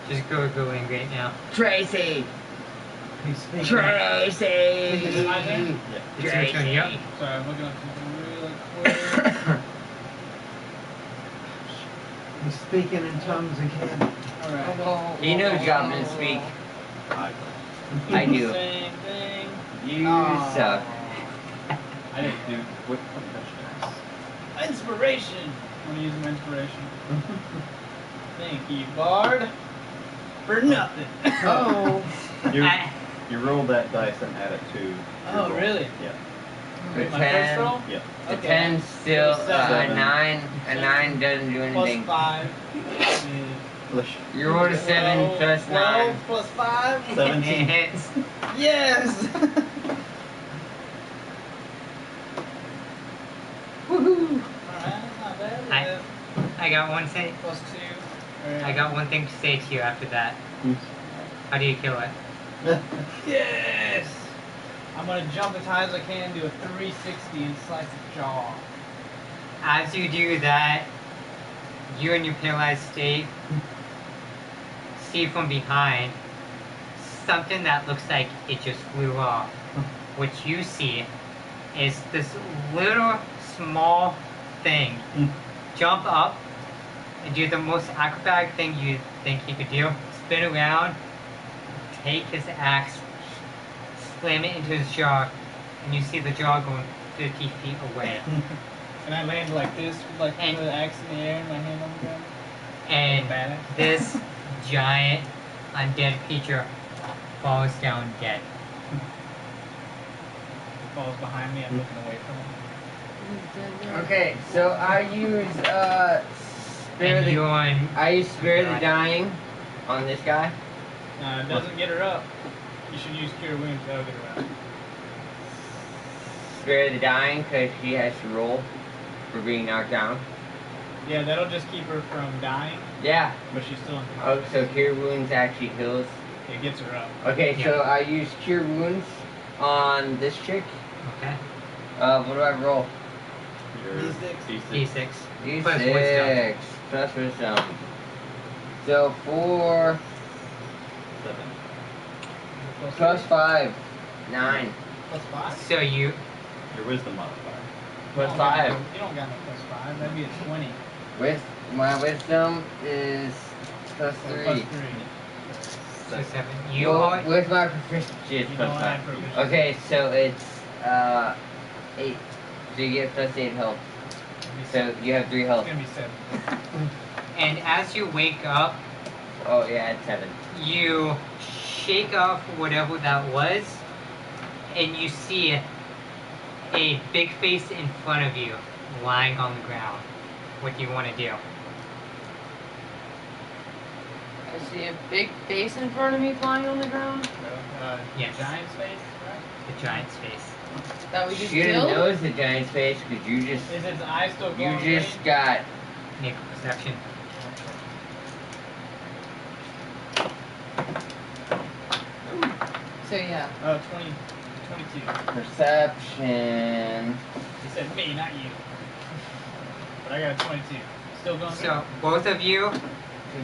just gurgling right now. Tracy! He's speaking. Tracy! It's your turn, yep. Sorry, I'm looking up something really quick. He's speaking in tongues again. Alright. You know Goblin speak. I do. Same thing. You Aw. suck. I didn't do what Inspiration. I'm gonna use my inspiration. Thank you, Bard. For nothing. Oh. You roll that dice and add it to. your Oh, roll. really? Yeah. The My first 10, roll? Yeah. the Okay. 10's still, a Seven. 9 doesn't do Plus anything. 5 is You rolled a 7 plus 9. 12 plus 5. 17. Hits. Yes! Woohoo. Alright, not bad. I got one thing. Plus 2. Alright. I got one thing to say to you after that. How do you kill it? Yes! I'm gonna jump as high as I can, do a 360 and slice its jaw. As you do that, you in your paralyzed state see from behind something that looks like it just flew off. What you see is this little small thing jump up and do the most acrobatic thing you think he could do. Spin around, take his axe, slam it into his jaw, and you see the jaw going 50 feet away. And I land like this, with And- the axe in the air and my hand on the ground. And Badass. this giant undead creature falls down dead. Falls behind me, I'm looking away from him. Okay, so I use, spare And the, you're on. I use spare the dying on this guy. It doesn't get her up. You should use Cure Wounds, that'll get her up. Spare the dying because she has to roll for being knocked down. Yeah, that'll just keep her from dying, Yeah. but she's still in Oh, so Cure Wounds actually heals. It gets her up. Okay, so I use Cure Wounds on this chick. Okay. What do I roll? Your D6. D6. D6 Plus wisdom. plus wisdom. So 4 plus 5, 9 Plus 5? So you. wisdom modifier. plus You don't 5. got no plus 5, that'd be a 20. My wisdom is plus Or 3. plus 3. So 7. You Well, are. with my proficiency, it's You plus don't 5. have proficiency. Okay, so it's 8. So you get plus 8 health. So you have 3 It's health. gonna be 7. And as you wake up, Oh yeah, it's 7. you shake off whatever that was, and you see a big face in front of you lying on the ground. What do you want to do? I see a big face in front of me flying on the ground. Yes. Giant space, right? The giant's face. That we just You didn't killed? notice the giant's face because you just Is its eye still glowing green? got. Make a perception. So yeah. 22. Perception. You said me, not you. But I got a 22. Still going So both of you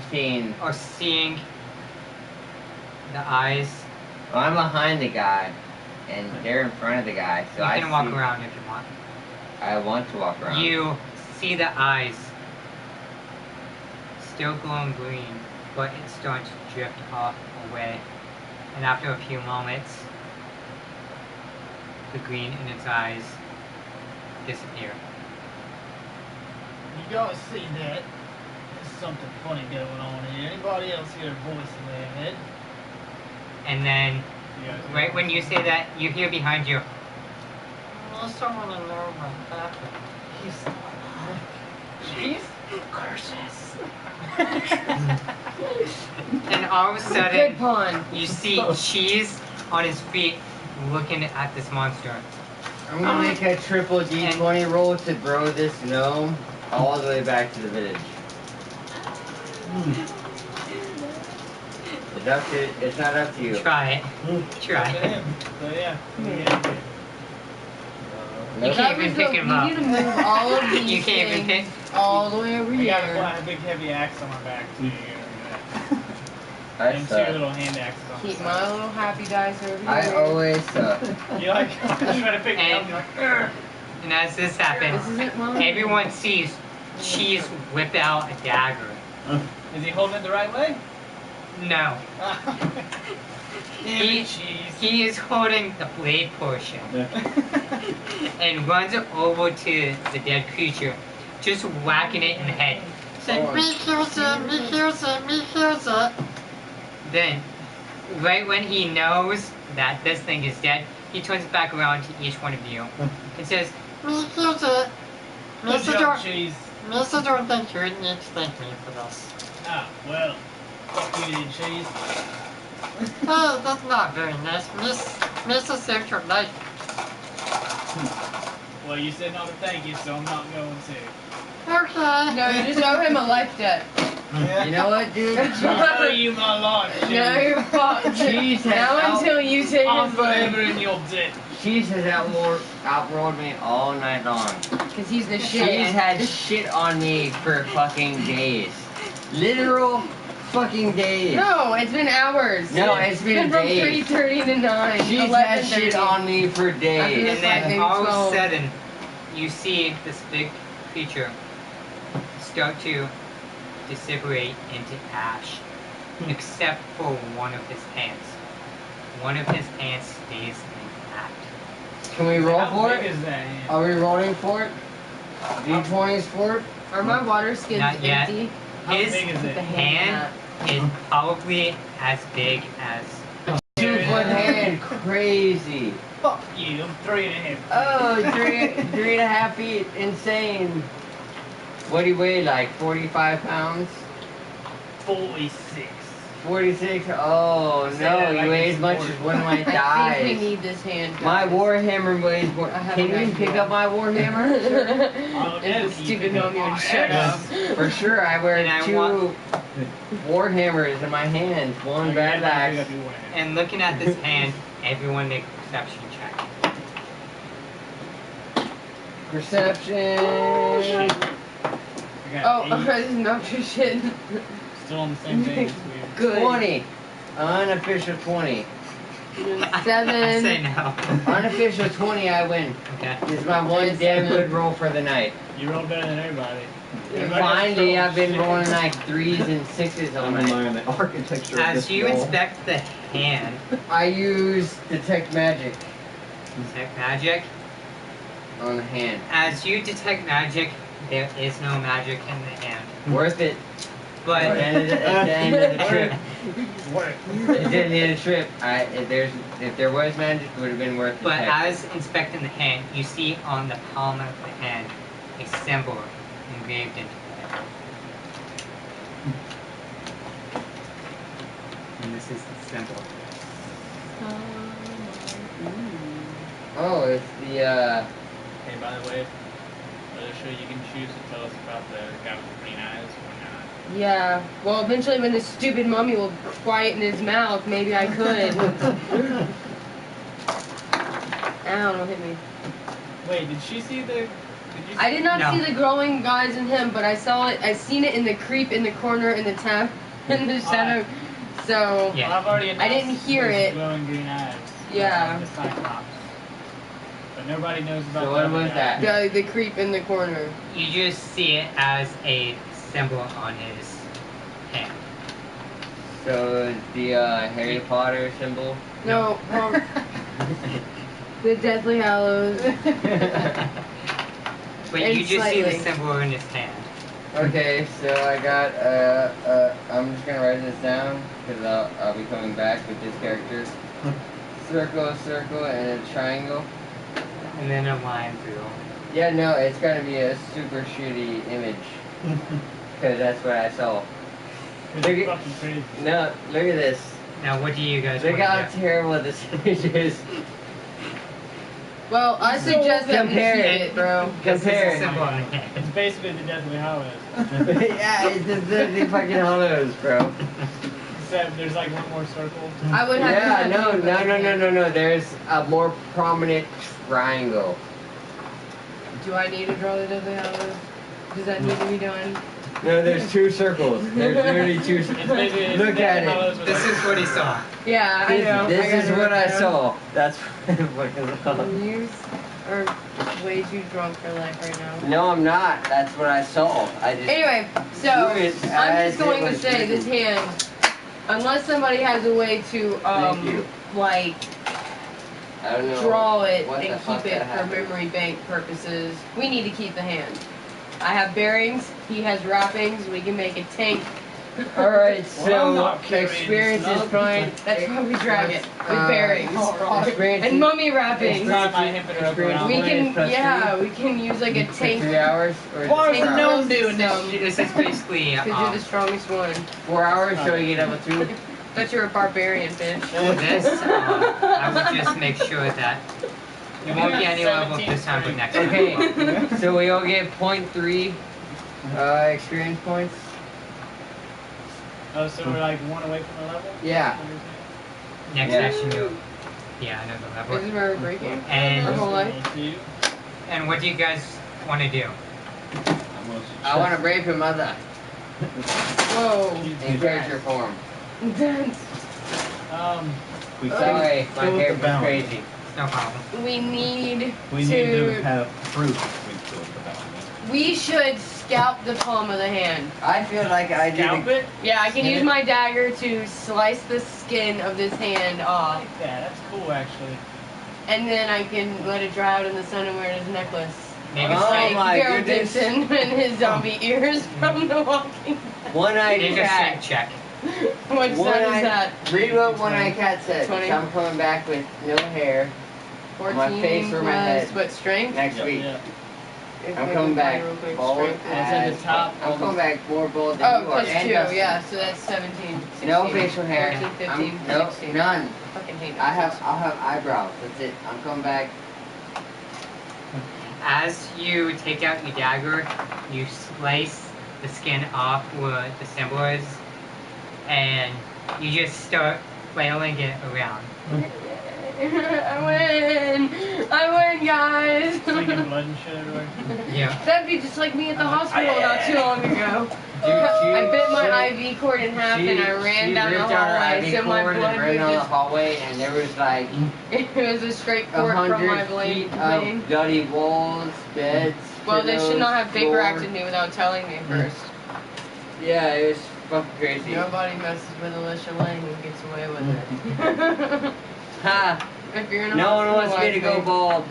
15. are seeing the eyes. Well, I'm behind the guy, and they're in front of the guy. So You can walk see, around if you want. I want to walk around. You see the eyes still glowing green, but it's starting to drift off away. And after a few moments, the green in its eyes disappear. You gotta see that. There's something funny going on here. Anybody else hear a voice in their head? And then, You guys hear right a when voice? you say that, you hear behind you, I just don't want to know what happened. Jeez. and all of a Good sudden, pun. you see Cheese on his feet looking at this monster. I'm gonna make a triple D20 roll to throw this gnome all the way back to the village. It's not up to you. Try it. Try Look at it. him. So yeah. You Nope. can't even pick him You up. need to move all of these You can't even things pick. all the way over I here. got a big heavy axe on my back too. I And 2 suck. little hand axes on Keep my my side. little happy dice over here. I always suck. You like trying to pick me up? And- You're like, "Urgh." And as this happens, This isn't mine. everyone sees Cheese whip out a dagger. Is he holding it the right way? No, Damn He- it, cheese. he is holding the blade portion and runs over to the dead creature, just whacking it in the head. Saying, me heals it, me heals it, me heals it. Then, right when he knows that this thing is dead, he turns back around to each one of you and says, Me heals it. Good Mister job, don't, cheese. Mister don't think you need to thank me for this. Ah, well, fuck you then, cheese. Hey, that's not very nice. Mister saved your life. Well, you said not to thank you, so I'm not going to. Okay. No, you just owe him a life debt. You know what, dude? I owe you my life, cheese. Now you're fucked. Cheese has Now until you take I'm his forever life. in your debt. Cheese has outrolled me all night long. Because he's the shit. Cheese had shit on me for fucking days. Literal fucking days. No, it's been hours. No, it's been from days. 3:30 to 9. Cheese had shit 11:30. on me for days. and then Maybe all of a 12. sudden, you see this big creature start to disintegrate into ash, except for one of his pants. One of his pants stays intact. Can we roll How for big it? is that hand? Are we rolling for it? D20s for it? Are my water skins Not yet. empty? How His big is The it? hand is probably as big as 2-foot hand, crazy. Fuck you, I'm 3.5. Oh, 3.5 feet, insane. What do you weigh, like 45 pounds? 46. 46? Oh Say no, that you like weigh it's as much as one of my I think we thighs. need this hand. My guys. warhammer weighs more. I have Can an you pick idea. up my warhammer? I'll It's never a stupid gnome you would shut up. For sure, I wear And I 2 warhammers in my hands. One bad axe. And looking at this hand, everyone make a perception check. Perception. Oh, this is not your shit. Still on the same thing, it's weird. Good. 20. Unofficial 20. I say 7. no. Unofficial 20, I win. Okay. This is my one damn good roll for the night. You rolled better than everybody. Finally, I've been rolling like 3s and 6s on I'm it. admiring the architecture of As this you wall. inspect the hand, I use detect magic detect magic. on the hand. As you detect magic, there is no magic in the hand. Worth it. But At the end of the trip. Work. At the end of the trip, if there was magic, it would have been worth the But tech. as inspecting the hand, you see on the palm of the hand a symbol engraved into it. And this is the symbol. Oh, it's the Hey, by the way, are there sure you can choose to tell us about the guy with the green eyes or not? Yeah. Well, eventually, when this stupid mummy will quieten his mouth, maybe I could. Ow! Don't hit me. Wait, did she see the? Did you? I did not No. see the glowing guys in him, but I saw it. I seen it in the creep in the corner in the tab in the shadow. So Yeah. Well, I've already announced I didn't hear those it. glowing green eyes. Yeah. The Cyclops. But nobody knows about So the what other was guy. that? the creep in the corner. You just see it as a symbol on his hand. so the Harry Potter symbol. No, the Deathly Hallows. But And you just see the slightly. symbol in his hand. Okay, so I got I'm just gonna write this down because I'll be coming back with this character. Circle, circle, and a triangle. And then a line through. Yeah, no, it's gonna be a super shitty image because that's what I saw. It's Look at- fucking crazy. No, look at this. Now, what do you guys Look want how to do? terrible this image is. Well, I suggest that we Compare keep it. it, bro. This is Compare a it. symbol on the hand. It's basically the Deathly Hallows. Yeah, it's the fucking hollows, bro. Except there's like one more circle. I would have Yeah, to no. There's a more prominent triangle. Do I need to draw the Deathly Hallows? Does that need to be done? No, there's 2 circles. There's literally 2 It's circles. basically it's Look the at Deathly it. Hallows with This like- is what he saw. Yeah, I know. This got is it what I down. saw. That's what I fucking saw. You are way too drunk for life right now. No, I'm not. That's what I saw. I just. Anyway, so Do it I'm as just going it to was say this written. hand, unless somebody has a way to Thank you. like I don't know. draw it what the and fuck keep it that for happened. memory bank purposes, we need to keep the hand. I have bearings. He has wrappings. We can make a tank. All right, Well, I'm so not carrying experience is snug. fine. That's why we drag it with Uh, bearings Experience and is- mummy wrappings. Grab my hip and rub Experience around. We is can, plus yeah, 3. we can use like a For tank. 3 hours or is it Why is 4 the hours? gnome doing this Um, shit? This is basically Because you're the strongest one. 4 hours, so you get level 2. Thought you were a barbarian, bitch. this. I would just make sure that you won't get any level this time, but next time. Okay, so we all get 0.3 experience points. Oh, so we're like one away from the level? Yeah. Next Yeah. session, you'll another This level. is where we're breaking. Our And whole life. what do you guys want to do? I want to rape your mother Whoa. in character form. Intense. We Sorry, my Go with the character's balance. crazy. No problem. We need We to. need to have proof we killed the balance. We should scalp the palm of the hand. I feel like I Scalp did. it? Yeah, I can Snip use it? my dagger to slice the skin of this hand I off, like that. That's cool, actually. and then I can let it dry out in the sun and wear it as a necklace. Maybe Oh Like my Daryl goodness. Dixon and his zombie ears from The Walking One-eyed make a cat. strength check. Dead. What side is that? Read what one-eyed cat said. 20. So I'm coming back with no hair 14 my face or my plus, head. what, strength? next Yeah, week. yeah. I'm coming back Real quick, bald strength. It's at the as top. I'm coming back more bald than Oh, you are. plus And 2, Dustin. yeah, so that's 17. 16, No facial hair. 14, 15, No, 16. none. Fucking hate I'll numbers. have eyebrows. That's it. I'm coming back. As you take out your dagger, you slice the skin off where the symbol is, and you just start flailing it around. I win, guys. Drinking blood and shit everywhere. Yeah. That'd be just like me at the hospital not too long ago. Dude, I bit my IV cord in half and I ran down the ripped out her hallway, IV so my cord blood and ran would down the just. hallway, and there was like It was a straight cord from my 100 blade. feet of bloody walls, beds. Well, they should pillows, not have paper floor. acted me without telling me first. Yeah, it was fucking crazy. Nobody messes with Alicia Lang and gets away with it. Ha! If you're in a No one hospital, wants me to go I bald.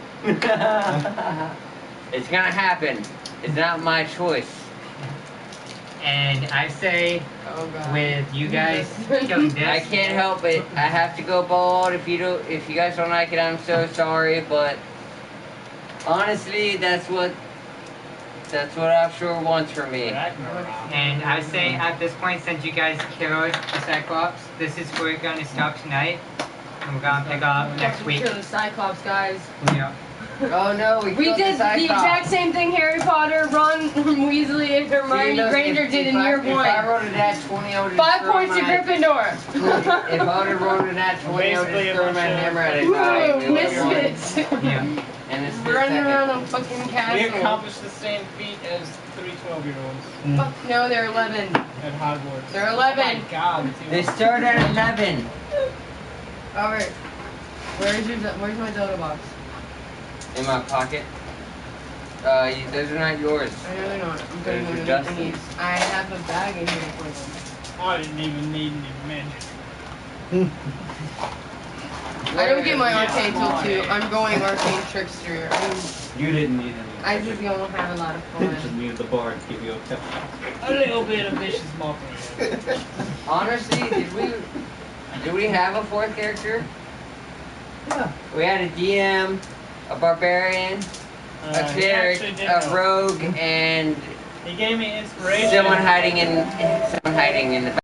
It's gonna happen. It's not my choice. And I say, Oh god. with you guys killing this, I can't help it. I have to go bald. If you guys don't like it, I'm so sorry. But honestly, that's what offshore wants from me. and I say at this point, since you guys killed the Cyclops, this is where we're gonna stop tonight, and we're gonna pick up next week. Kill the Cyclops, guys. Yeah. Oh no, we We killed did the Cyclops. exact same thing Harry Potter, Ron Weasley, and Hermione See, look, Granger did in year If I 1. wrote a nat 20, I would 5 points to Gryffindor. If I would have rolled a nat 20, I would Basically, have thrown my hammer at a Woo, guy. misfits. Yeah. And it's the Running second. around a fucking We castle. accomplished the same feat as 3 12-year-olds Fuck no, they're 11. at Hogwarts. They're Oh 11. my god. They start at 11. Alright. Where's my dodo box? In my pocket. Those are not yours. I know they're not. I'm putting them Those in are the Dustin's. thingies. I have a bag in here for them. I didn't even need any magic. I don't get my Yeah, arcane come on, till 2. eh? I'm going arcane trickster. You didn't need I any. just gonna have a lot of You just fun. needed the bard to give you a pep. A little bit of vicious mockery. Honestly, did we have a fourth character? Yeah. We had a DM, a barbarian, a He cleric, actually did a help. rogue, and He gave me inspiration. someone hiding in the